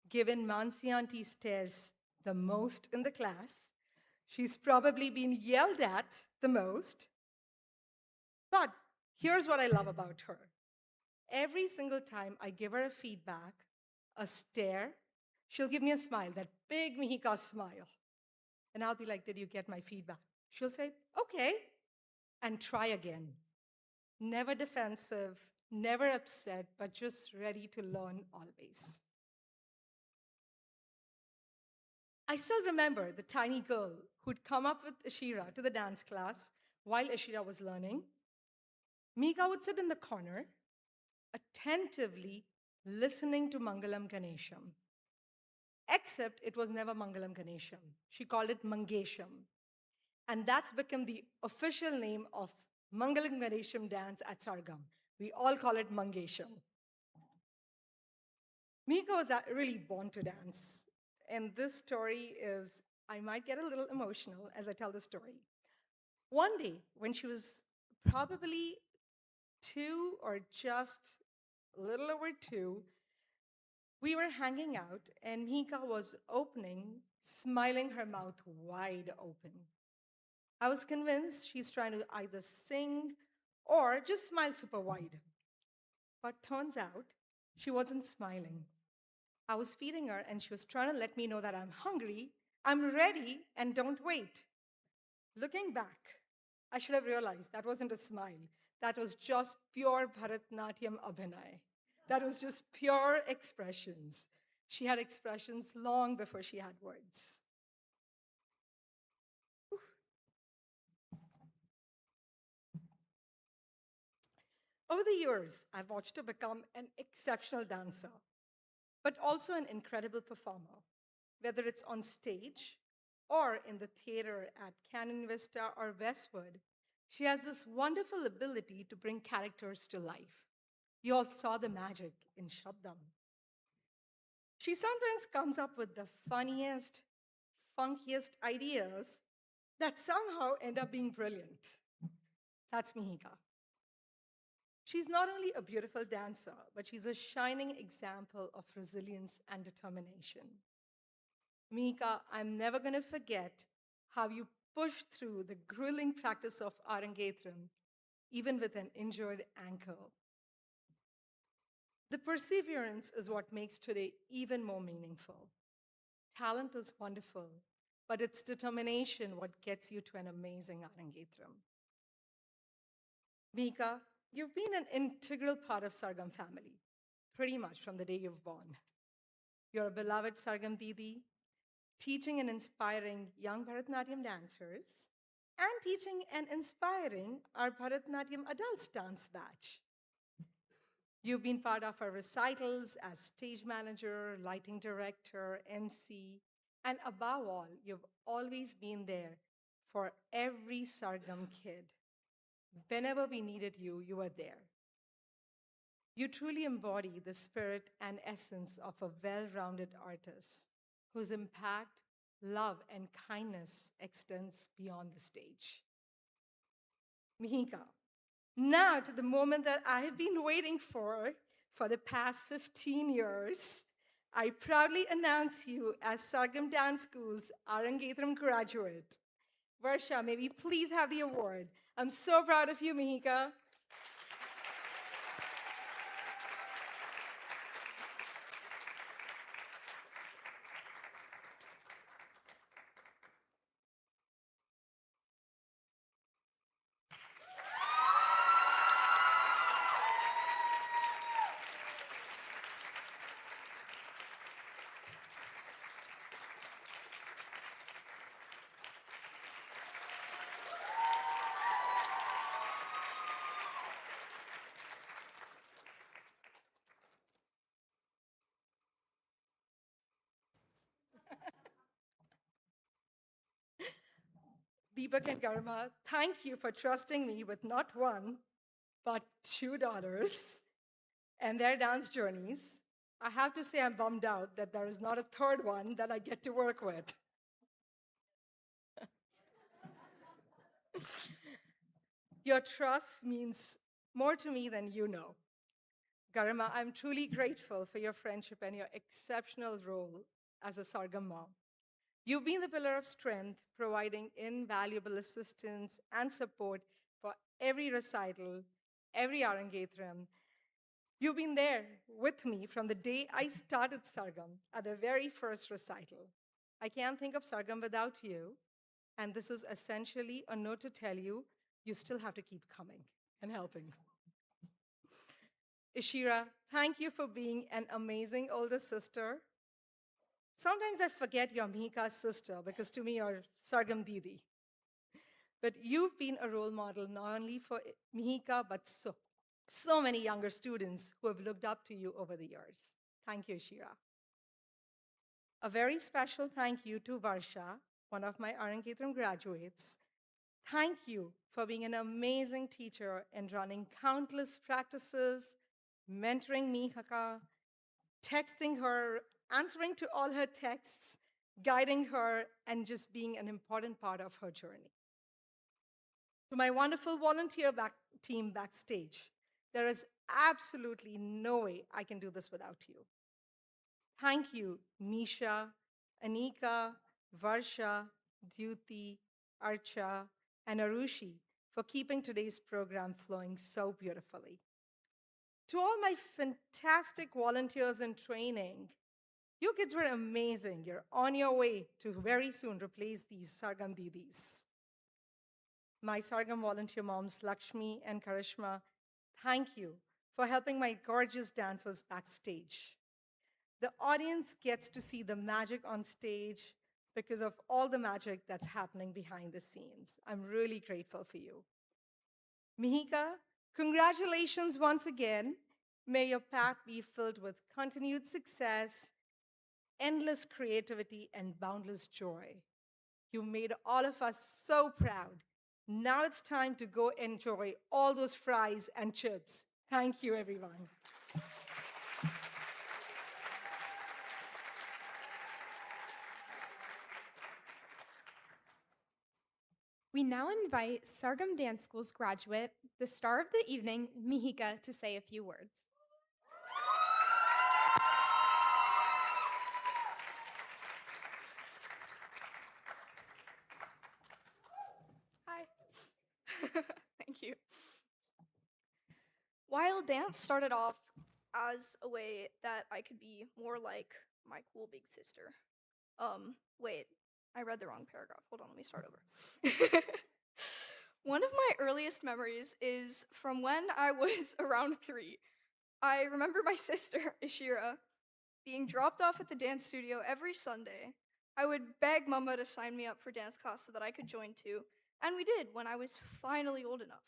S1: given Mansianti stares the most in the class. She's probably been yelled at the most. But here's what I love about her. Every single time I give her a feedback, a stare, she'll give me a smile, that big Mihika smile. And I'll be like, did you get my feedback? She'll say, okay, and try again. Never defensive, never upset, but just ready to learn always. I still remember the tiny girl who'd come up with Ashira to the dance class while Ashira was learning. Mihika would sit in the corner, attentively listening to Mangalam Ganesham. Except it was never Mangalam Ganesham. She called it Mangesham. And that's become the official name of Mangalam Ganesham dance at Sargam. We all call it Mangesham. Mihika was really born to dance. And this story is, I might get a little emotional as I tell the story. One day, when she was probably 2 or just a little over 2, we were hanging out, and Mihika was opening, smiling her mouth wide open. I was convinced she's trying to either sing or just smile super wide. But turns out, she wasn't smiling. I was feeding her, and she was trying to let me know that I'm hungry, I'm ready, and don't wait. Looking back, I should have realized that wasn't a smile. That was just pure Bharatanatyam abhinay. That was just pure expressions. She had expressions long before she had words. Whew. Over the years, I've watched her become an exceptional dancer, but also an incredible performer, whether it's on stage or in the theater at Canyon Vista or Westwood. She has this wonderful ability to bring characters to life. You all saw the magic in Shabdam. She sometimes comes up with the funniest, funkiest ideas that somehow end up being brilliant. That's Mihika. She's not only a beautiful dancer, but she's a shining example of resilience and determination. Mihika, I'm never going to forget how you pushed through the grueling practice of Arangetram, even with an injured ankle. The perseverance is what makes today even more meaningful. Talent is wonderful, but it's determination what gets you to an amazing Arangetram. Mihika, you've been an integral part of Sargam family, pretty much from the day you've born. You're a beloved Sargam Didi, teaching and inspiring young Bharatanatyam dancers, and teaching and inspiring our Bharatanatyam adults dance batch. You've been part of our recitals as stage manager, lighting director, MC, and above all, you've always been there for every Sargam kid. Whenever we needed you, you were there. You truly embody the spirit and essence of a well-rounded artist whose impact, love, and kindness extends beyond the stage. Mihika, now to the moment that I have been waiting for the past 15 years, I proudly announce you as Sargam Dance School's Arangetram graduate. Varsha, may we please have the award. I'm so proud of you, Mihika. Deepak and Garma, thank you for trusting me with not one, but two daughters and their dance journeys. I have to say I'm bummed out that there is not a third one that I get to work with. Your trust means more to me than you know. Garima, I'm truly grateful for your friendship and your exceptional role as a Sargam mom. You've been the pillar of strength, providing invaluable assistance and support for every recital, every Arangetram. You've been there with me from the day I started Sargam at the very first recital. I can't think of Sargam without you, and this is essentially a note to tell you, you still have to keep coming and helping. Ishira, thank you for being an amazing older sister. Sometimes I forget you're Mihika's sister because to me you're Sargam Didi. But you've been a role model not only for Mihika, but so many younger students who have looked up to you over the years. Thank you, Ishira. A very special thank you to Varsha, one of my Arangetram graduates. Thank you for being an amazing teacher and running countless practices, mentoring Mihika, texting her, answering to all her texts, guiding her, and just being an important part of her journey. To my wonderful volunteer team backstage, there is absolutely no way I can do this without you. Thank you, Nisha, Anika, Varsha, Dyuti, Archa, and Arushi for keeping today's program flowing so beautifully. To all my fantastic volunteers in training, you kids were amazing. You're on your way to very soon replace these Sargam Didis. My Sargam volunteer moms, Lakshmi and Karishma, thank you for helping my gorgeous dancers backstage. The audience gets to see the magic on stage because of all the magic that's happening behind the scenes. I'm really grateful for you. Mihika, congratulations once again. May your path be filled with continued success, endless creativity, and boundless joy. You made all of us so proud. Now it's time to go enjoy all those fries and chips. Thank you, everyone.
S15: We now invite Sargam Dance School's graduate, the star of the evening, Mihika, to say a few words.
S12: Hi. Thank you. While dance started off as a way that I could be more like my cool big sister. Wait, I read the wrong paragraph. Hold on, let me start over. One of my earliest memories is from when I was around 3. I remember my sister, Ishira, being dropped off at the dance studio every Sunday. I would beg Mama to sign me up for dance class so that I could join too, and we did when I was finally old enough.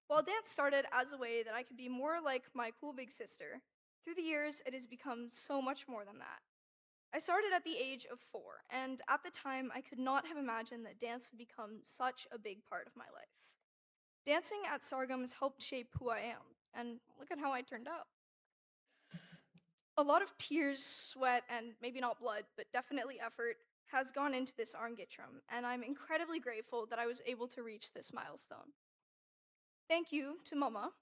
S12: While dance started as a way that I could be more like my cool big sister, through the years it has become so much more than that. I started at the age of 4, and at the time I could not have imagined that dance would become such a big part of my life. Dancing at Sargam has helped shape who I am, and look at how I turned out. A lot of tears, sweat, and maybe not blood, but definitely effort has gone into this Arangetram, and I'm incredibly grateful that I was able to reach this milestone. Thank you to Mama.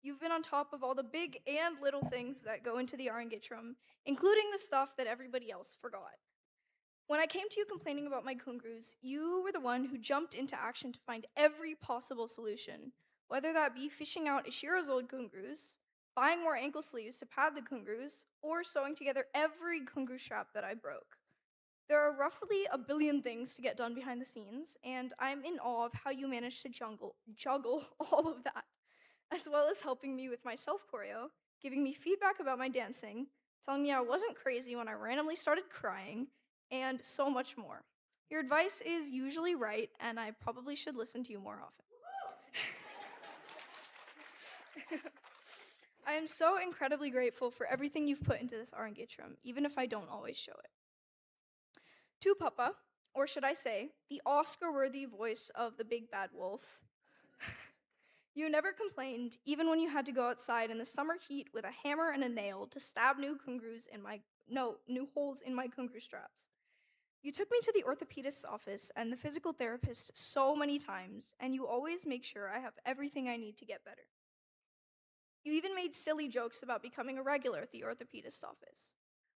S12: You've been on top of all the big and little things that go into the Arangetram, including the stuff that everybody else forgot. When I came to you complaining about my kungrus, you were the one who jumped into action to find every possible solution, whether that be fishing out Ishira's old kungrus, buying more ankle sleeves to pad the kungrus, or sewing together every kungru strap that I broke. There are roughly a billion things to get done behind the scenes, and I'm in awe of how you managed to juggle all of that, as well as helping me with my self-choreo, giving me feedback about my dancing, telling me I wasn't crazy when I randomly started crying, and so much more. Your advice is usually right, and I probably should listen to you more often. I am so incredibly grateful for everything you've put into this Arangetram, even if I don't always show it. To Papa, or should I say, the Oscar-worthy voice of the big bad wolf, you never complained, even when you had to go outside in the summer heat with a hammer and a nail to stab new holes in my kungru straps. You took me to the orthopedist's office and the physical therapist so many times, and you always make sure I have everything I need to get better. You even made silly jokes about becoming a regular at the orthopedist's office.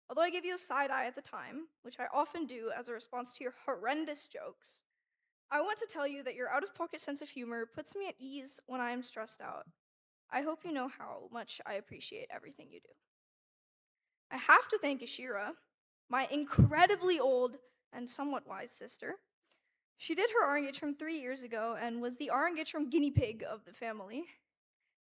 S12: Although I gave you a side eye at the time, which I often do as a response to your horrendous jokes, I want to tell you that your out-of-pocket sense of humor puts me at ease when I am stressed out. I hope you know how much I appreciate everything you do. I have to thank Ishira, my incredibly old and somewhat wise sister. She did her Arangetram 3 years ago and was the Arangetram guinea pig of the family.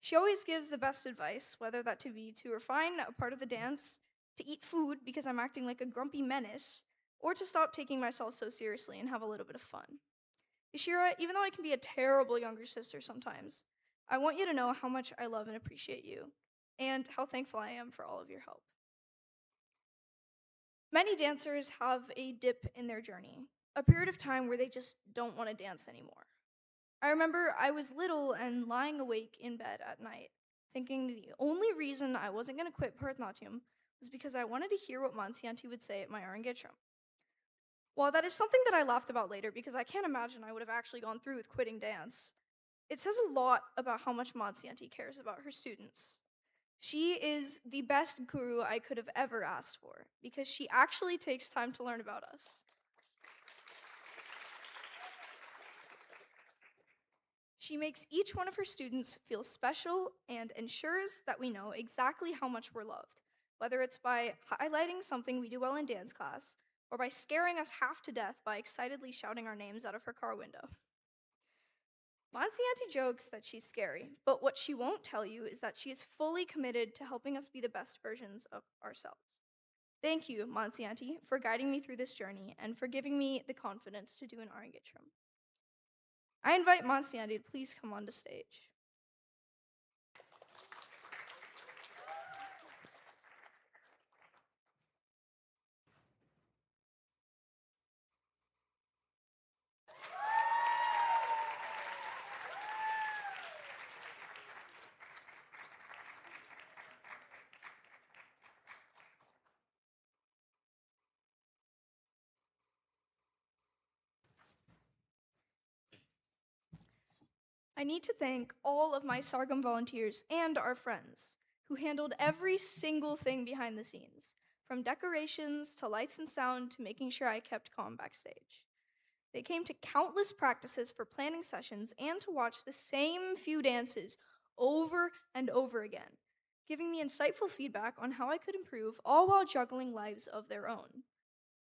S12: She always gives the best advice, whether that to be to refine a part of the dance, to eat food because I'm acting like a grumpy menace, or to stop taking myself so seriously and have a little bit of fun. Ishira, even though I can be a terrible younger sister sometimes, I want you to know how much I love and appreciate you, and how thankful I am for all of your help. Many dancers have a dip in their journey, a period of time where they just don't want to dance anymore. I remember I was little and lying awake in bed at night, thinking the only reason I wasn't going to quit Bharatanatyam was because I wanted to hear what Mansi Auntie would say at my Arangetram. While that is something that I laughed about later because I can't imagine I would have actually gone through with quitting dance, it says a lot about how much Mansi Auntie cares about her students. She is the best guru I could have ever asked for because she actually takes time to learn about us. She makes each one of her students feel special and ensures that we know exactly how much we're loved, whether it's by highlighting something we do well in dance class or by scaring us half to death by excitedly shouting our names out of her car window. Mansi Auntie jokes that she's scary, but what she won't tell you is that she is fully committed to helping us be the best versions of ourselves. Thank you, Mansi Auntie, for guiding me through this journey and for giving me the confidence to do an Arangetram. I invite Mansi Auntie to please come onto stage. I need to thank all of my Sargam volunteers and our friends who handled every single thing behind the scenes, from decorations to lights and sound to making sure I kept calm backstage. They came to countless practices for planning sessions and to watch the same few dances over and over again, giving me insightful feedback on how I could improve, all while juggling lives of their own.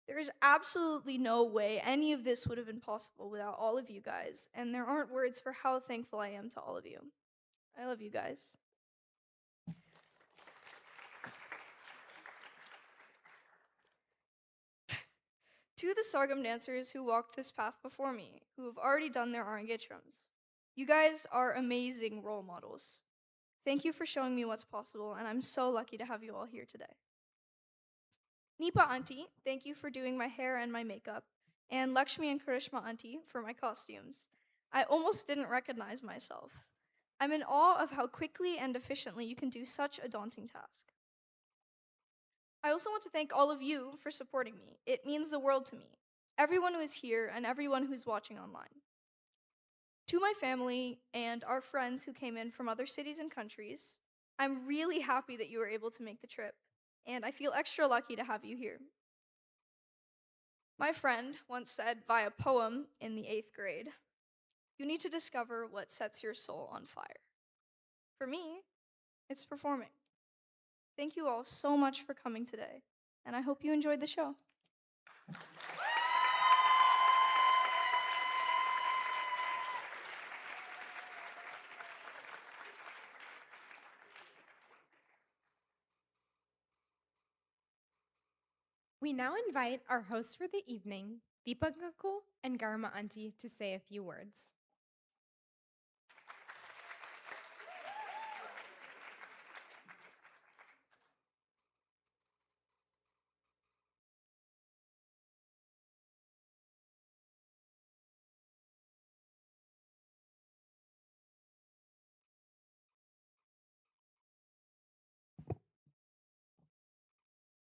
S12: There is absolutely no way any of this would have been possible without all of you guys, and there aren't words for how thankful I am to all of you. I love you guys. To the Sargam dancers who walked this path before me, who have already done their Arangetrams, you guys are amazing role models. Thank you for showing me what's possible, and I'm so lucky to have you all here today. Nipa Auntie, thank you for doing my hair and my makeup, and Lakshmi and Karishma Auntie for my costumes. I almost didn't recognize myself. I'm in awe of how quickly and efficiently you can do such a daunting task. I also want to thank all of you for supporting me. It means the world to me, everyone who is here and everyone who's watching online. To my family and our friends who came in from other cities and countries, I'm really happy that you were able to make the trip, and I feel extra lucky to have you here. My friend once said via poem in the 8th grade, "You need to discover what sets your soul on fire." For me, it's performing. Thank you all so much for coming today, and I hope you enjoyed the show.
S15: We now invite our hosts for the evening, Deepak Gakul and Garma Auntie, to say a few words.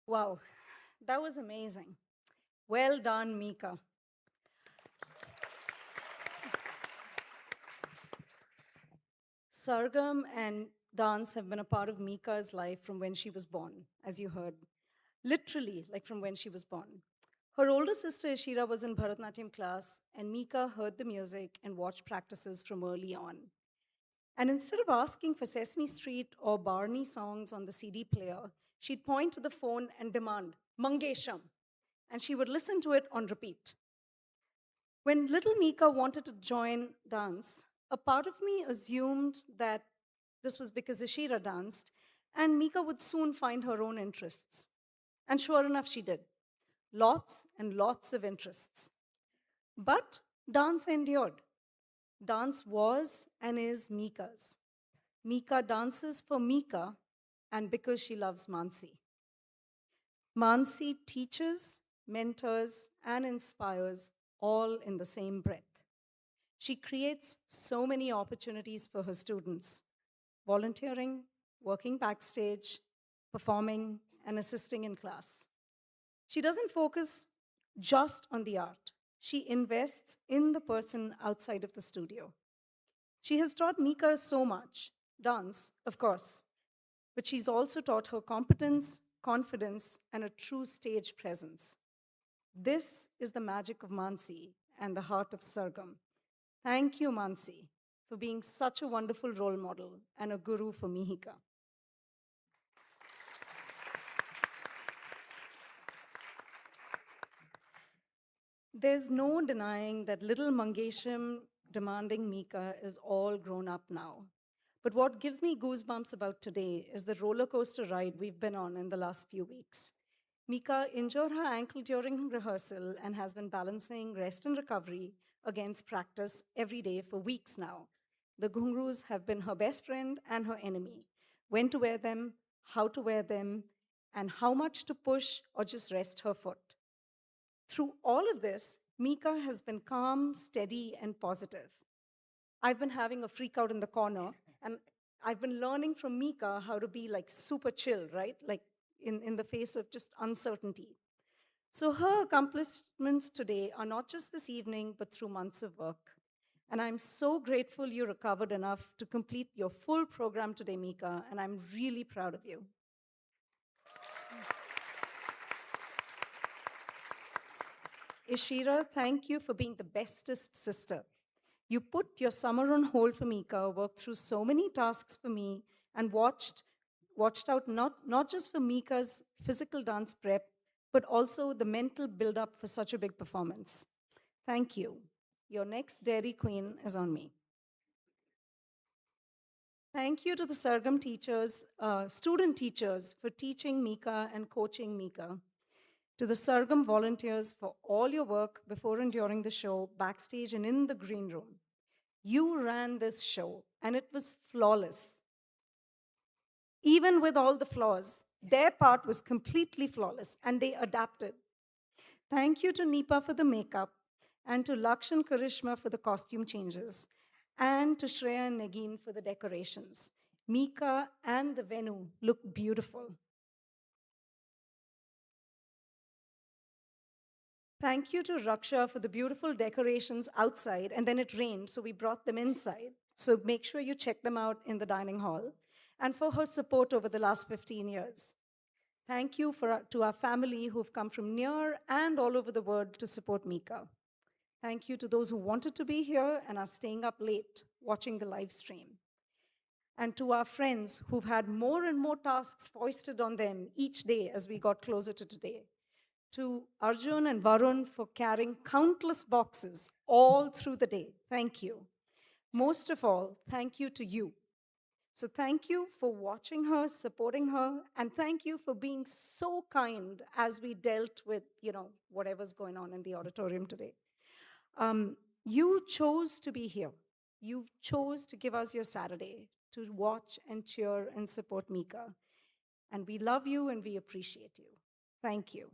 S13: Wow, that was amazing. Well done, Mika. Sargam and dance have been a part of Mika's life from when she was born, as you heard. Literally, like from when she was born. Her older sister Ishira was in Bharatanatyam class, and Mika heard the music and watched practices from early on. And instead of asking for Sesame Street or Barney songs on the CD player, she'd point to the phone and demand, Mangesham, and she would listen to it on repeat. When little Mika wanted to join dance, a part of me assumed that this was because Ishira danced, and Mika would soon find her own interests. And sure enough, she did. Lots and lots of interests. But dance endured. Dance was and is Mika's. Mika dances for Mika and because she loves Mansi. Mansi teaches, mentors, and inspires all in the same breath. She creates so many opportunities for her students, volunteering, working backstage, performing, and assisting in class. She doesn't focus just on the art. She invests in the person outside of the studio. She has taught Mika so much, dance, of course, but she's also taught her competence, confidence, and a true stage presence. This is the magic of Mansi and the heart of Sargam. Thank you, Mansi, for being such a wonderful role model and a guru for Mihika. There's no denying that little Mangesham demanding Mika is all grown up now. But what gives me goosebumps about today is the roller coaster ride we've been on in the last few weeks. Mika injured her ankle during rehearsal and has been balancing rest and recovery against practice every day for weeks now. The ghungroos have been her best friend and her enemy. When to wear them, how to wear them, and how much to push or just rest her foot. Through all of this, Mika has been calm, steady, and positive. I've been having a freak out in the corner, and I've been learning from Mika how to be like super chill, right? Like in the face of just uncertainty. So her accomplishments today are not just this evening, but through months of work. And I'm so grateful you recovered enough to complete your full program today, Mihika, and I'm really proud of you. Ishira, thank you for being the bestest sister. You put your summer on hold for Mihika, worked through so many tasks for me, and watched out not just for Mihika's physical dance prep, but also the mental build-up for such a big performance. Thank you. Your next Dairy Queen is on me. Thank you to the Sargam teachers, student teachers, for teaching Mihika and coaching Mihika. To the Sargam volunteers for all your work before and during the show, backstage and in the green room. You ran this show, and it was flawless. Even with all the flaws, their part was completely flawless, and they adapted. Thank you to Nipa for the makeup, and to Lakshan Karishma for the costume changes, and to Shreya and Nagin for the decorations. Mika and the Venu look beautiful. Thank you to Raksha for the beautiful decorations outside, and then it rained, so we brought them inside. So make sure you check them out in the dining hall, and for her support over the last 15 years. Thank you to our family who've come from near and all over the world to support Mika. Thank you to those who wanted to be here and are staying up late watching the live stream. And to our friends who've had more and more tasks foisted on them each day as we got closer to today. To Arjun and Varun for carrying countless boxes all through the day. Thank you. Most of all, thank you to you. So thank you for watching her, supporting her, and thank you for being so kind as we dealt with, whatever's going on in the auditorium today. You chose to be here. You chose to give us your Saturday to watch and cheer and support Mika. And we love you and we appreciate you. Thank you.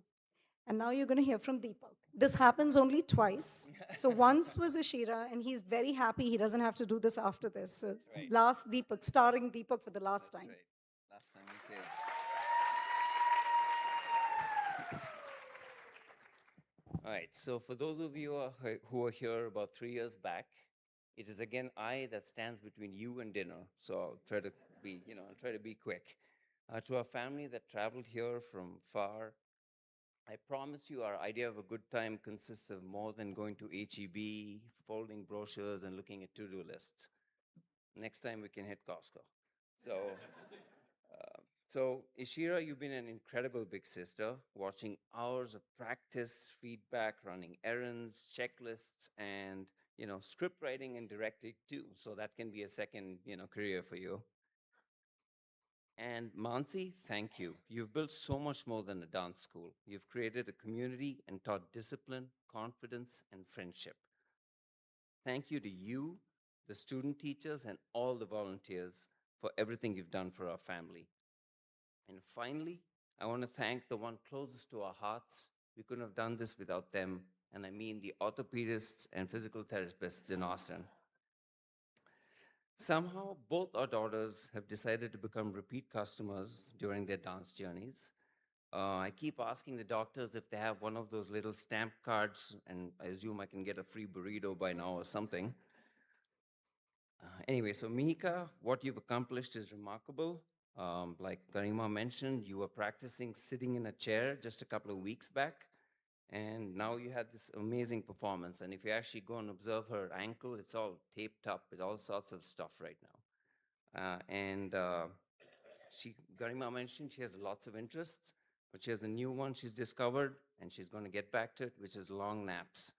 S13: And now you're going to hear from Deepak. This happens only twice. So once was Ashira, and he's very happy he doesn't have to do this after this. So
S5: right.
S13: last Deepak, starring Deepak for the last time.
S5: Right. Last time we say. All right, so for those of you who are here about 3 years back, it is again I that stands between you and dinner. So I'll try to be quick. To our family that traveled here from far, I promise you our idea of a good time consists of more than going to HEB, folding brochures, and looking at to-do lists. Next time we can hit Costco. So Ishira, you've been an incredible big sister, watching hours of practice, feedback, running errands, checklists, and script writing and directing too. So that can be a second career for you. And Mansi, thank you. You've built so much more than a dance school. You've created a community and taught discipline, confidence, and friendship. Thank you to you, the student teachers, and all the volunteers for everything you've done for our family. And finally, I want to thank the one closest to our hearts. We couldn't have done this without them, and I mean the orthopedists and physical therapists in Austin. Somehow, both our daughters have decided to become repeat customers during their dance journeys. I keep asking the doctors if they have one of those little stamp cards, and I assume I can get a free burrito by now or something. Anyway, so Mihika, what you've accomplished is remarkable. Like Garima mentioned, you were practicing sitting in a chair just a couple of weeks back, and now you had this amazing performance. And if you actually go and observe her ankle, it's all taped up with all sorts of stuff right now. Garima mentioned she has lots of interests, but she has a new one she's discovered, and she's going to get back to it, which is long naps.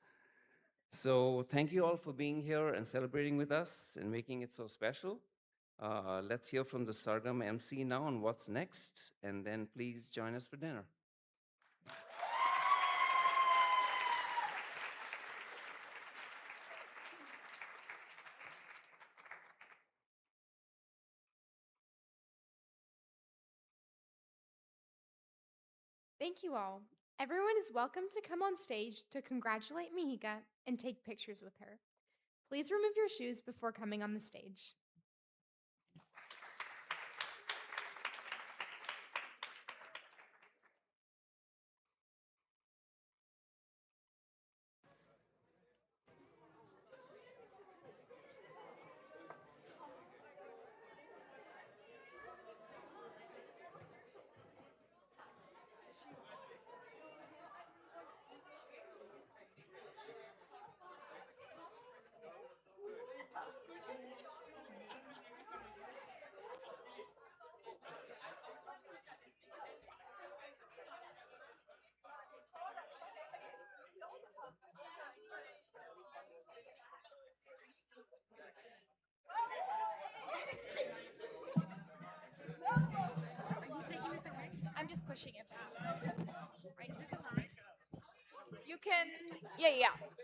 S5: So thank you all for being here and celebrating with us and making it so special. Let's hear from the Sargam MC now on what's next, and then please join us for dinner.
S15: Thank you all. Everyone is welcome to come on stage to congratulate Mihika and take pictures with her. Please remove your shoes before coming on the stage.
S2: pushing it back. Right? You can, yeah, yeah.